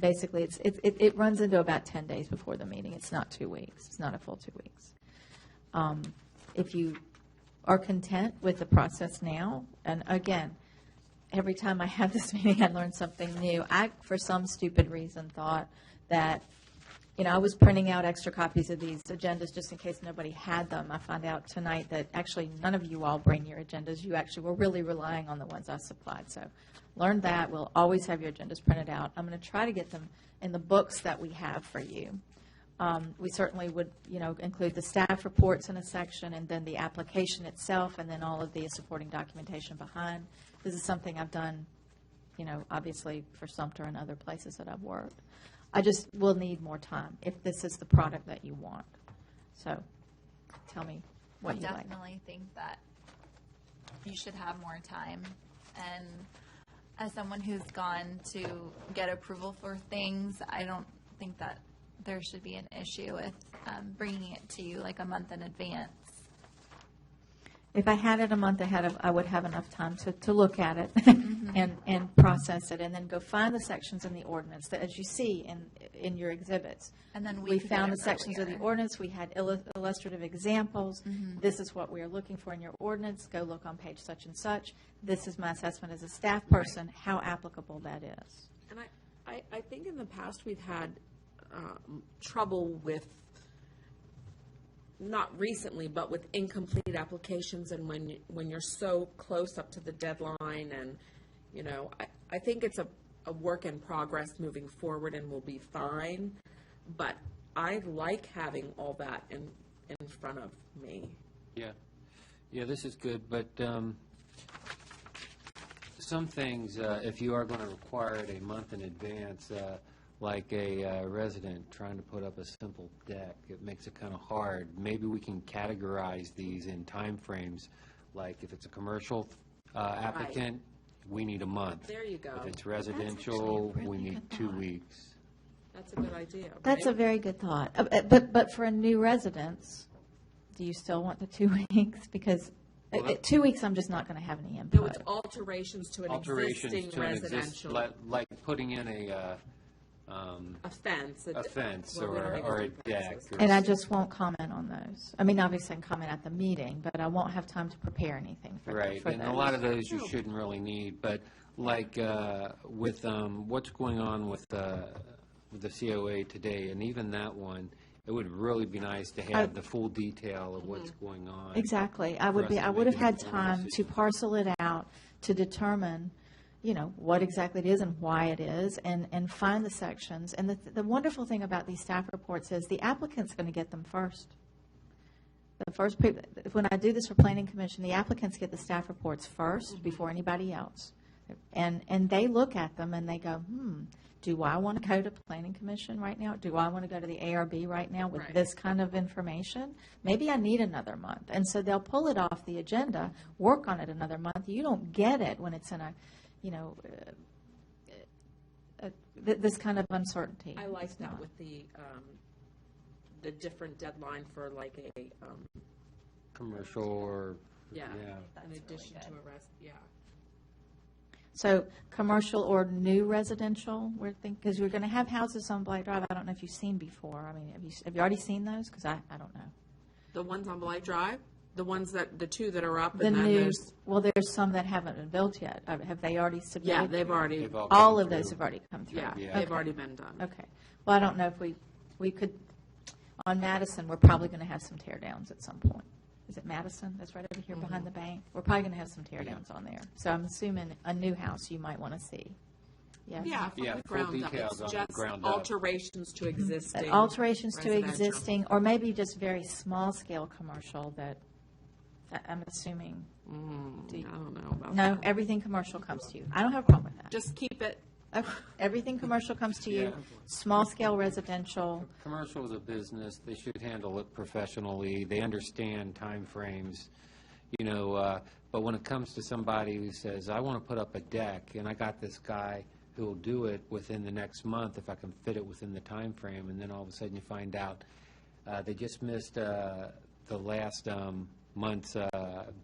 S12: Basically, it runs into about 10 days before the meeting. It's not 2 weeks. It's not a full 2 weeks. If you are content with the process now, and again, every time I have this meeting, I learn something new. I, for some stupid reason, thought that, I was printing out extra copies of these agendas just in case nobody had them. I found out tonight that actually none of you all bring your agendas. You actually were really relying on the ones I supplied. So learn that. We'll always have your agendas printed out. I'm going to try to get them in the books that we have for you. We certainly would, include the staff reports in a section, and then the application itself, and then all of the supporting documentation behind. This is something I've done, obviously for Sumter and other places that I've worked. I just will need more time if this is the product that you want. So tell me what you like.
S6: I definitely think that you should have more time. And as someone who's gone to get approval for things, I don't think that there should be an issue with bringing it to you like a month in advance.
S12: If I had it a month ahead, I would have enough time to look at it and process it, and then go find the sections in the ordinance that, as you see in your exhibits.
S6: And then
S12: we
S6: could
S12: found
S6: get
S12: the
S6: it
S12: sections of the
S6: earlier.
S12: ordinance. We had illustrative examples. This is what we are looking for in your ordinance. Go look on page such and such. This is my assessment as a staff person, how applicable that is.
S4: And I think in the past we've had trouble with, not recently, but with incomplete applications, and when you're so close up to the deadline, and I think it's a work in progress moving forward, and we'll be fine. But I like having all that in front of me.
S8: Yeah, this is good, but some things, if you are going to require it a month in advance, like a resident trying to put up a simple deck, it makes it kind of hard. Maybe we can categorize these in time frames, like if it's a commercial applicant, we need a month.
S4: There you go.
S8: If it's residential, we need 2 weeks.
S4: That's a good idea.
S12: That's a very good thought. But for a new residence, do you still want the 2 weeks? Because 2 weeks, I'm just not going to have any input.
S4: No, it's alterations to an existing residential.
S8: Like putting in a
S4: fence.
S8: A fence or a deck.
S12: And I just won't comment on those. I mean, obviously I can comment at the meeting, but I won't have time to prepare anything for
S8: Right,
S12: for
S8: and
S12: those.
S8: a lot of those you shouldn't really need, but like with what's going on with the COA today, and even that one, it would really be nice to have the full detail of what's going on.
S12: Exactly. I
S8: for
S12: would
S8: us
S12: be.
S8: to
S12: I would
S8: make
S12: have
S8: an
S12: had
S8: informed
S12: time to
S8: decision.
S12: parcel it out to determine, what exactly it is and why it is, and find the sections. And the wonderful thing about these staff reports is the applicant's going to get them first. The first people, when I do this for Planning Commission, the applicants get the staff reports first before anybody else, and they look at them and they go, do I want to go to Planning Commission right now? Do I want to go to the ARB right now with this kind of information? Maybe I need another month. And so they'll pull it off the agenda, work on it another month. You don't get it when it's in a, this kind of uncertainty.
S4: I like
S12: It's
S4: that
S12: not.
S4: with the different deadline for like a
S8: Commercial or,
S4: in
S6: That's
S4: addition
S6: really
S4: to
S6: good.
S4: a rest. Yeah.
S12: So commercial or new residential, we're thinking, because we're going to have houses on Blight Drive. I don't know if you've seen before. I mean, have you already seen those? Because I don't know.
S4: The ones on Blight Drive, the two that are up,
S12: The
S4: and then
S12: new,
S4: there's
S12: there's some that haven't been built yet. Have they already submitted?
S4: yeah, they've already
S8: They've all
S12: All
S8: come
S12: of those
S8: through.
S12: have already come through.
S4: yeah, they've already been done.
S12: Okay. Well, I don't know if we could, on Madison, we're probably going to have some tear downs at some point. Is it Madison? That's right over here behind the bank. We're probably going to have some tear downs on there. So I'm assuming a new house you might want to see. Yes?
S4: Yeah, from
S8: Yeah,
S4: the
S8: full
S4: ground up.
S8: details
S4: It's
S8: on the
S4: just
S8: ground up.
S4: alterations to existing.
S12: Alterations to
S4: residential.
S12: existing, or maybe just very small scale commercial that I'm assuming.
S4: I don't know about
S12: No,
S4: that.
S12: everything commercial comes to you. I don't have a problem with that.
S4: Just keep it.
S12: Okay. Everything commercial comes to you.
S8: Yeah.
S12: Small scale residential.
S8: Commercial is a business, they should handle it professionally, they understand timeframes, but when it comes to somebody who says, I want to put up a deck, and I got this guy who will do it within the next month if I can fit it within the time frame, and then all of a sudden you find out they just missed the last month's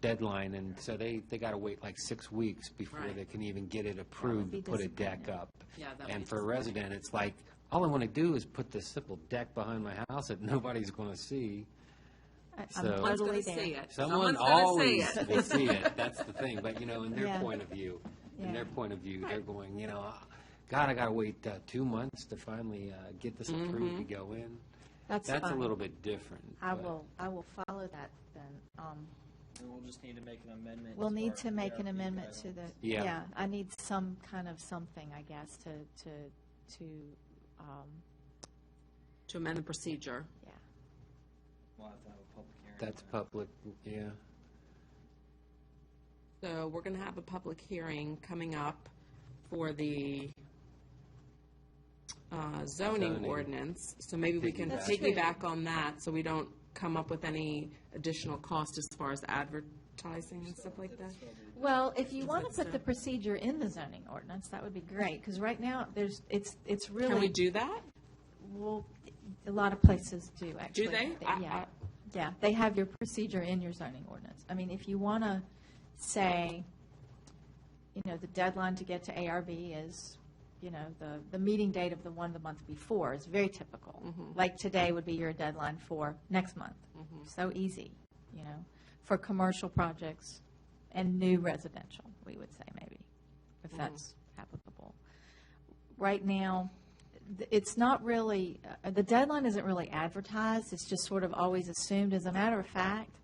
S8: deadline, and so they got to wait like 6 weeks before
S4: Right.
S8: they can even get it approved
S12: be
S8: to put a deck
S12: disappointing.
S8: up.
S4: Yeah, that would
S8: And
S4: be
S8: for a resident, it's like, all I want to do is put this simple deck behind my house that nobody's going to see.
S12: I'm
S8: So-
S4: Someone's
S12: totally
S4: going to
S12: there.
S4: see it.
S8: Someone
S4: Someone's gonna
S8: always
S4: see it.
S8: will see it. That's the thing. But, in their
S12: Yeah.
S8: point of view,
S12: Yeah.
S8: they're going, God, I got to wait 2 months to finally get this approved to go in.
S12: That's
S8: a
S12: fine.
S8: little bit different.
S12: I
S8: but-
S12: will follow that then.
S2: And we'll just need to make an amendment.
S12: We'll
S2: to
S12: need
S2: our
S12: to make an
S2: ARP
S12: amendment to the,
S8: Yeah.
S12: yeah, I need some kind of something, I guess,
S4: To amend the procedure.
S12: yeah.
S2: We'll have to have a public hearing.
S8: That's public, yeah.
S4: So we're going to have a public hearing coming up for the zoning
S8: Zoning.
S4: ordinance. So maybe we can
S12: That's true.
S4: piggyback on that so we don't come up with any additional cost as far as advertising and stuff like that.
S12: Well, if you want to put the procedure in the zoning ordinance, that would be great, because right now, it's really.
S4: Can we do that?
S12: Well, a lot of places do, actually.
S4: Do they?
S12: Yeah, yeah, they have your procedure in your zoning ordinance. I mean, if you want to say, the deadline to get to ARB is, the meeting date of the month before is very typical. Like today would be your deadline for next month. So easy, for commercial projects and new residential, we would say maybe, if that's applicable. Right now, it's not really, the deadline isn't really advertised. It's just sort of always assumed. As a matter of fact,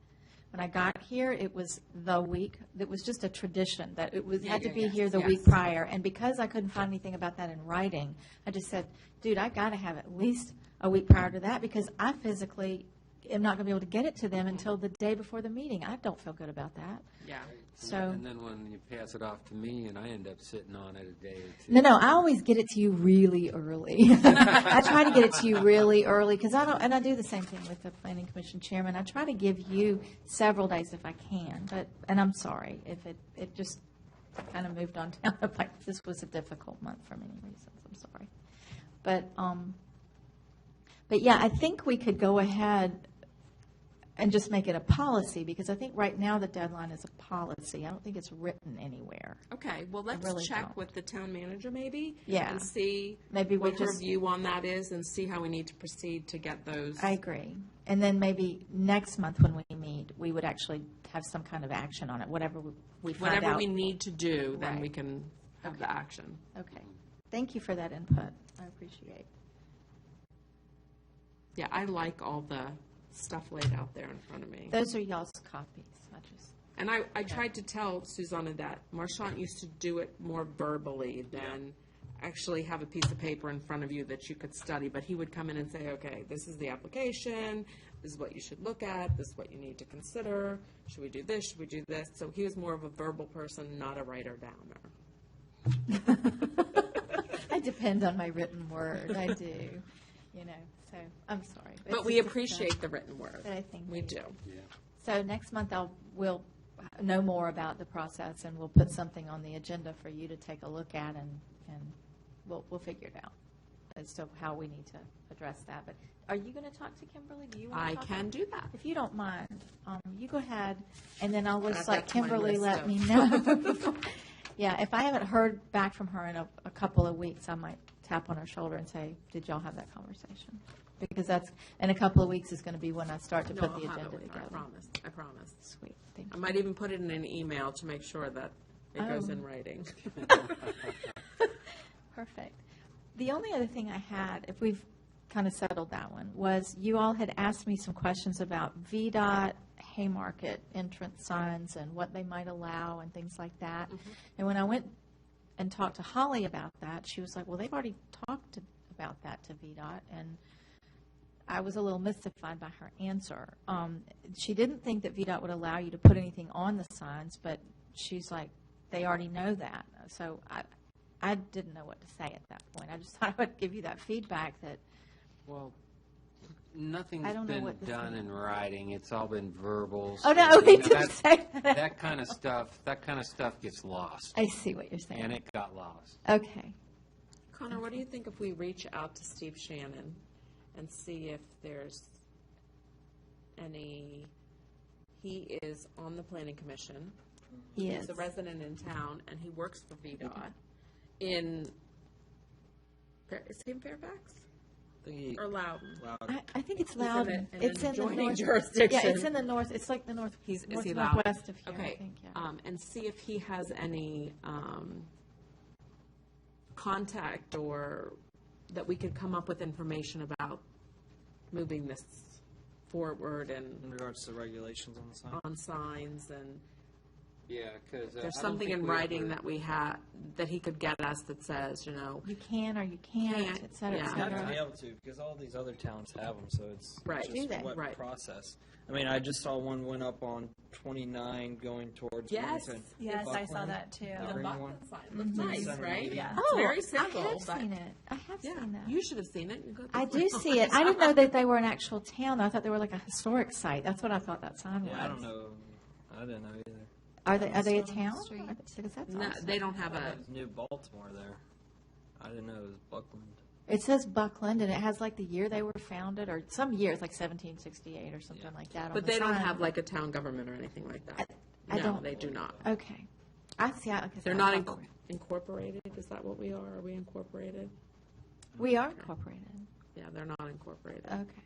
S12: when I got here, it was the week. It was just a tradition that it was had to be here the week prior. And because I couldn't find anything about that in writing, I just said, dude, I got to have at least a week prior to that, because I physically am not going to be able to get it to them until the day before the meeting. I don't feel good about that.
S4: Yeah.
S12: So.
S8: And then when you pass it off to me, and I end up sitting on it a day or two.
S12: No, I always get it to you really early. I try to get it to you really early, because I do the same thing with the Planning Commission chairman. I try to give you several days if I can, and I'm sorry if it just kind of moved on down. Like this was a difficult month for many reasons. I'm sorry, but yeah, I think we could go ahead and just make it a policy, because I think right now the deadline is a policy. I don't think it's written anywhere.
S4: Okay, well, let's
S12: really
S4: check
S12: don't.
S4: with the town manager maybe.
S12: Yeah.
S4: And see
S12: Maybe we
S4: what her
S12: just-
S4: view on that is, and see how we need to proceed to get those.
S12: I agree. And then maybe next month when we meet, we would actually have some kind of action on it, whatever we find out.
S4: Whatever we need to do, then
S12: Right.
S4: we can have the action.
S12: Okay. Thank you for that input. I appreciate.
S4: Yeah, I like all the stuff laid out there in front of me.
S12: Those are y'all's copies.
S4: And I tried to tell Susanna that Marchant used to do it more verbally than actually have a piece of paper in front of you that you could study. But he would come in and say, okay, this is the application, this is what you should look at, this is what you need to consider, should we do this, should we do this? So he was more of a verbal person, not a writer-downer.
S12: I depend on my written word. I do. So I'm sorry.
S4: But we appreciate the written word.
S12: But I think
S4: we do.
S12: So next month we'll know more about the process, and we'll put something on the agenda for you to take a look at, and we'll figure it out as to how we need to address that. But are you going to talk to Kimberly? Do you want to
S4: I
S12: talk
S4: can
S12: to
S4: do that.
S12: If you don't mind, you go ahead, and then I'll just
S4: Add
S12: let
S4: that to my
S12: Kimberly
S4: list
S12: let
S4: of-
S12: me know. Yeah, if I haven't heard back from her in a couple of weeks, I might tap on her shoulder and say, did y'all have that conversation? Because that's, in a couple of weeks is going to be when I start to
S4: No,
S12: put
S4: I'll
S12: the
S4: have it
S12: agenda
S4: with her,
S12: together.
S4: I promise.
S12: Sweet, thank
S4: I
S12: you.
S4: might even put it in an email to make sure that it goes
S12: Oh.
S4: in writing.
S12: Perfect. The only other thing I had, if we've kind of settled that one, was you all had asked me some questions about VDOT, Haymarket entrance signs and what they might allow and things like that. And when I went and talked to Holly about that, she was like, well, they've already talked about that to VDOT, and I was a little mystified by her answer. She didn't think that VDOT would allow you to put anything on the signs, but she's like, they already know that. So I didn't know what to say at that point. I just thought I would give you that feedback that,
S8: Well, nothing's
S12: I don't know
S8: been
S12: what to
S8: done
S12: say.
S8: in writing. It's all been verbal.
S12: Oh, no,
S8: so,
S12: he
S8: you know,
S12: didn't say that.
S8: That kind of stuff gets lost.
S12: I see what you're saying.
S8: And it got lost.
S12: Okay.
S4: Connor, what do you think if we reach out to Steve Shannon and see if there's any, he is on the planning commission.
S12: He
S4: He's
S12: is.
S4: a resident in town, and he works for VDOT in, is he in Fairfax? Or Loudon?
S12: I think it's
S4: He's in
S12: Loudon.
S4: an
S12: It's in the
S4: adjoining
S12: north.
S4: jurisdiction.
S12: Yeah, it's in the north. It's like the north.
S4: Is
S12: north
S4: he
S12: northwest
S4: Loudon?
S12: of here.
S4: Okay.
S12: I think. Yeah.
S4: And see if he has any contact or that we could come up with information about moving this forward and
S2: In regards to regulations on the sign?
S4: on signs and
S8: Yeah, because
S4: there's something in writing that we have, that he could get us that says, you know,
S12: You can or you can't, et cetera, et
S4: Yeah.
S2: You have to be
S12: cetera.
S2: able to, because all these other towns have them, so it's
S4: Right.
S2: just
S12: Do they?
S2: what
S4: Right.
S2: process. I mean, I just saw one went up on 29 going towards
S4: Yes.
S2: Wilmington.
S6: Yes, I saw
S2: Buckland.
S6: that too.
S2: The
S4: the
S2: green
S4: Buckland
S2: one.
S4: sign looks nice,
S2: Center
S4: right?
S2: meeting.
S6: Yeah.
S4: It's very
S12: I
S4: simple.
S12: have
S4: but-
S12: seen it. I have
S4: Yeah,
S12: seen that.
S4: you should have seen it. You go
S12: I
S4: through
S12: do
S4: it.
S12: see it. I didn't know that they were an actual town. I thought they were like a historic site. That's what I thought that sign was.
S2: Yeah, I don't know. I didn't know either.
S12: Are they a
S6: Stone
S12: town?
S6: Street.
S12: Because that's
S4: No,
S12: awesome.
S4: they don't have a,
S2: There's New Baltimore there. I didn't know it was Buckland.
S12: It says Buckland, and it has like the year they were founded, or some year. It's like 1768 or something like that.
S4: but
S12: on the
S4: they don't
S12: sign.
S4: have like a town government or anything like that.
S12: I
S4: No,
S12: don't-
S4: they do not.
S12: Okay. I see. I guess
S4: They're
S12: I
S4: not
S12: thought
S4: incorporated. Is that what we are? Are we incorporated?
S12: we are incorporated.
S4: Yeah, they're not incorporated.
S12: Okay.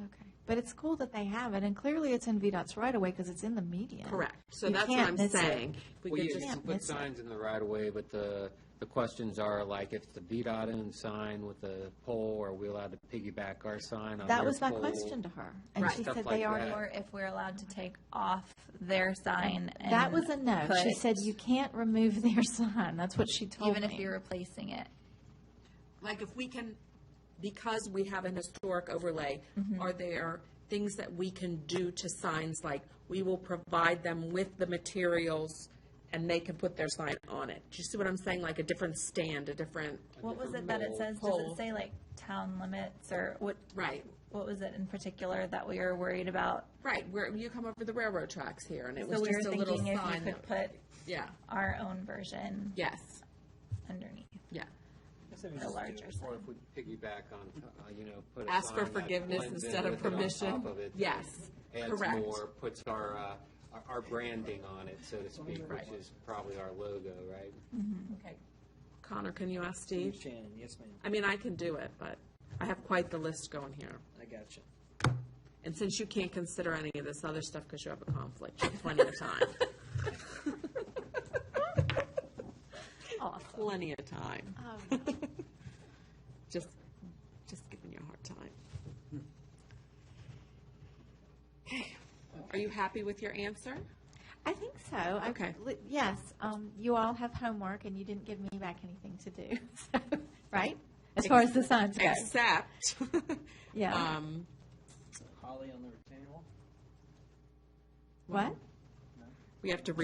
S12: Okay. But it's cool that they have it, and clearly it's in VDOT's right away because it's in the median.
S4: Correct. So
S12: You
S4: that's what
S12: can't
S4: I'm
S12: miss it.
S4: saying. We
S8: Well,
S4: could
S8: yeah,
S4: just,
S8: you can
S12: miss
S8: put
S12: it.
S8: signs in the right of way, but the questions are like, if it's the VDOT-owned sign with the pole, are we allowed to piggyback our sign on
S12: That
S8: their
S12: was my
S8: pole?
S12: question to her, and
S4: Right.
S12: she
S8: Stuff
S12: said
S8: like
S12: they are.
S8: that.
S6: Or if we're allowed to take off their sign. And
S12: That was a no. She
S6: put-
S12: said you can't remove their sign. That's what she told
S6: even
S12: me.
S6: if you're replacing it.
S4: like if we can, because we have an historic overlay, are there things that we can do to signs, like we will provide them with the materials and they can put their sign on it? Do you see what I'm saying? Like a different stand, a different,
S6: What was it that it says? Does
S4: Pole.
S6: it say like town limits or what?
S4: right,
S6: What was it in particular that we were worried about?
S4: right, where you come over the railroad tracks here and it was
S6: So we were
S4: just a little
S6: thinking if you
S4: sign.
S6: could
S4: that-
S6: put
S4: Yeah,
S6: our own version
S4: yes,
S6: underneath.
S4: yeah.
S6: A larger sign.
S8: Or if we piggyback on, put a
S4: Ask for
S8: sign that
S4: forgiveness
S8: blends in
S4: instead of
S8: with it on
S4: permission.
S8: top of it,
S4: Yes,
S8: adds
S4: correct.
S8: more, puts our branding on it, so to speak,
S4: Right.
S8: which is probably our logo, right?
S4: Okay. Connor, can you ask Steve?
S2: Shannon, yes, ma'am.
S4: I mean, I can do it, but I have quite the list going here.
S2: I got you.
S4: And since you can't consider any of this other stuff because you have a conflict, you have plenty of time. Plenty of time. Just giving you a hard time. Okay. Are you happy with your answer?
S12: I think so.
S4: Okay.
S12: Yes. You all have homework, and you didn't give me back anything to do, so, right? As far as the signs go.
S4: Except,
S12: Yeah.
S2: Holly on the retaining wall?
S12: What?
S4: we have to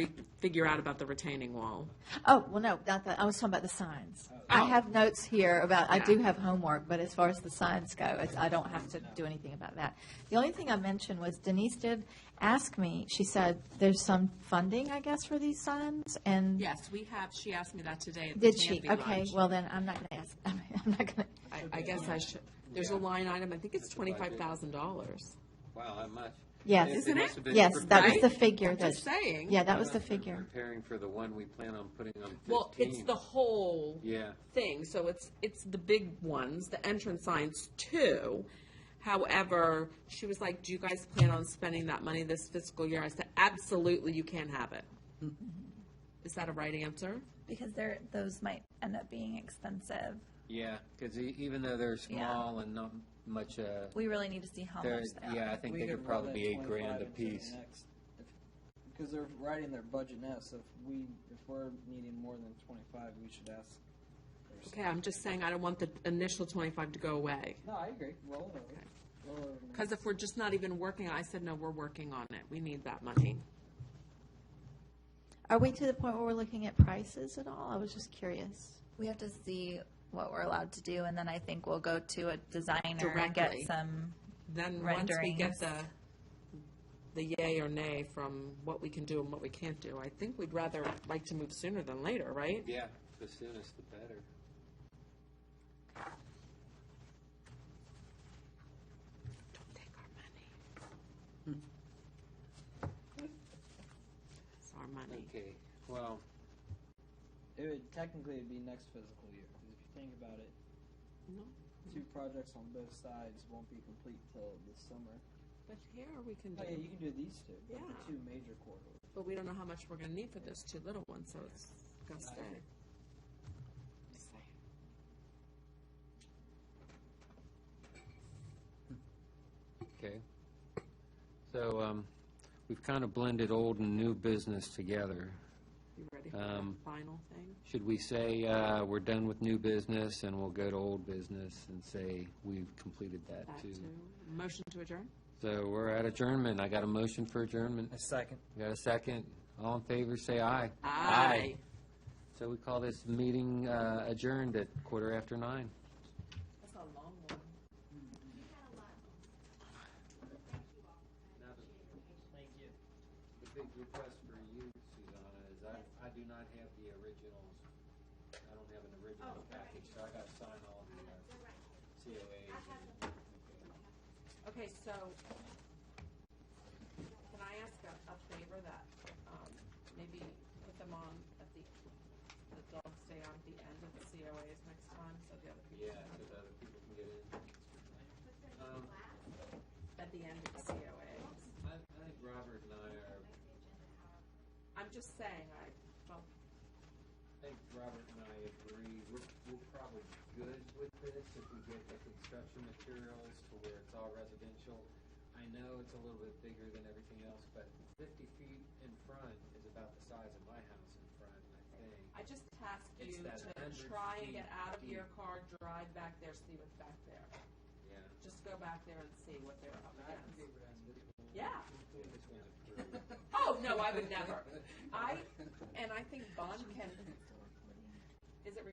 S4: figure out about the retaining wall.
S12: Oh, well, no, not that. I was talking about the signs. I
S4: Oh.
S12: have notes here about, I
S4: Yeah.
S12: do have homework, but as far as the signs go, I don't have to do anything about that. The only thing I mentioned was Denise did ask me, she said there's some funding, I guess, for these signs, and
S4: Yes, we have. She asked me that today at the
S12: did she?
S4: Tanvi
S12: Okay,
S4: lunch.
S12: well, then I'm not going to ask, I'm not going to.
S4: I guess I should. There's a line item. I think it's $25,000.
S8: Wow, that much.
S12: Yes.
S8: They
S4: Isn't
S8: must
S4: it?
S8: have been
S12: Yes, that was
S4: Right?
S12: the figure
S4: I'm
S12: that.
S4: just saying.
S12: Yeah, that was the figure.
S8: Preparing for the one we plan on putting on 15.
S4: Well, it's the whole
S8: Yeah.
S4: thing. So it's the big ones, the entrance signs too. However, she was like, "Do you guys plan on spending that money this fiscal year?" I said, "Absolutely, you can have it." Is that a right answer?
S6: Because those might end up being expensive.
S8: Yeah, because even though they're small and not much,
S6: We really need to see how
S8: they're,
S6: much they are.
S8: yeah, I think they could probably be $8,000 a piece.
S2: Because they're writing their budget now, so if we're needing more than 25, we should ask.
S4: Okay, I'm just saying I don't want the initial 25 to go away.
S2: No, I agree. Roll it over.
S4: Because if we're just not even working, I said, no, we're working on it. We need that money.
S12: Are we to the point where we're looking at prices at all? I was just curious.
S6: We have to see what we're allowed to do, and then I think we'll go to a designer and
S4: Directly.
S6: get some.
S4: Then once we get
S6: renderings.
S4: the yay or nay from what we can do and what we can't do, I think we'd rather like to move sooner than later, right?
S8: Yeah, the soonest the better.
S4: Don't take our money. It's our money.
S8: Okay, well,
S2: It would technically be next fiscal year, because if you think about it,
S4: No.
S2: 2 projects on both sides won't be complete till this summer.
S4: But here we can do.
S2: Oh, yeah, you can do these 2, but
S4: Yeah.
S2: the 2 major corridors.
S4: But we don't know how much we're going to need for those 2 little ones, so it's going to stay. Just saying.
S8: Okay. So we've kind of blended old and new business together.
S4: You ready for that final thing?
S8: Should we say we're done with new business and we'll go to old business and say we've completed that
S4: That
S8: too?
S4: too. Motion to adjourn?
S8: So we're at adjournment. I got a motion for adjournment.
S2: A second.
S8: Got a second. All in favor, say aye.
S4: Aye.
S8: So we call this meeting adjourned at 9:15.
S4: That's a long one.
S2: Thank you.
S8: The big request for you, Susanna, is I do not have the originals. I don't have an original package, so I got to sign all the COAs.
S4: Okay, so can I ask a favor that maybe put them on at the dogs stay on at the end of the COAs next time so the other people
S8: Yeah,
S4: can
S8: so that other people can get in.
S4: at the end of the COAs.
S8: I think Robert and I are,
S4: I'm just saying, I
S8: think Robert and I agree, we're probably good with this if we get the construction materials to where it's all residential. I know it's a little bit bigger than everything else, but 50 feet in front is about the size of my house in front, I think.
S4: I just task
S8: It's
S4: you
S8: that
S4: to
S8: 100
S4: try and
S8: feet
S4: get out of
S8: deep.
S4: your car, drive back there, see what's back there.
S8: Yeah.
S4: Just go back there and see what they're up
S8: I
S4: against.
S8: think we're on this one.
S4: Yeah.
S8: This one's approved.
S4: Oh, no, I would never. I think Bond can, is it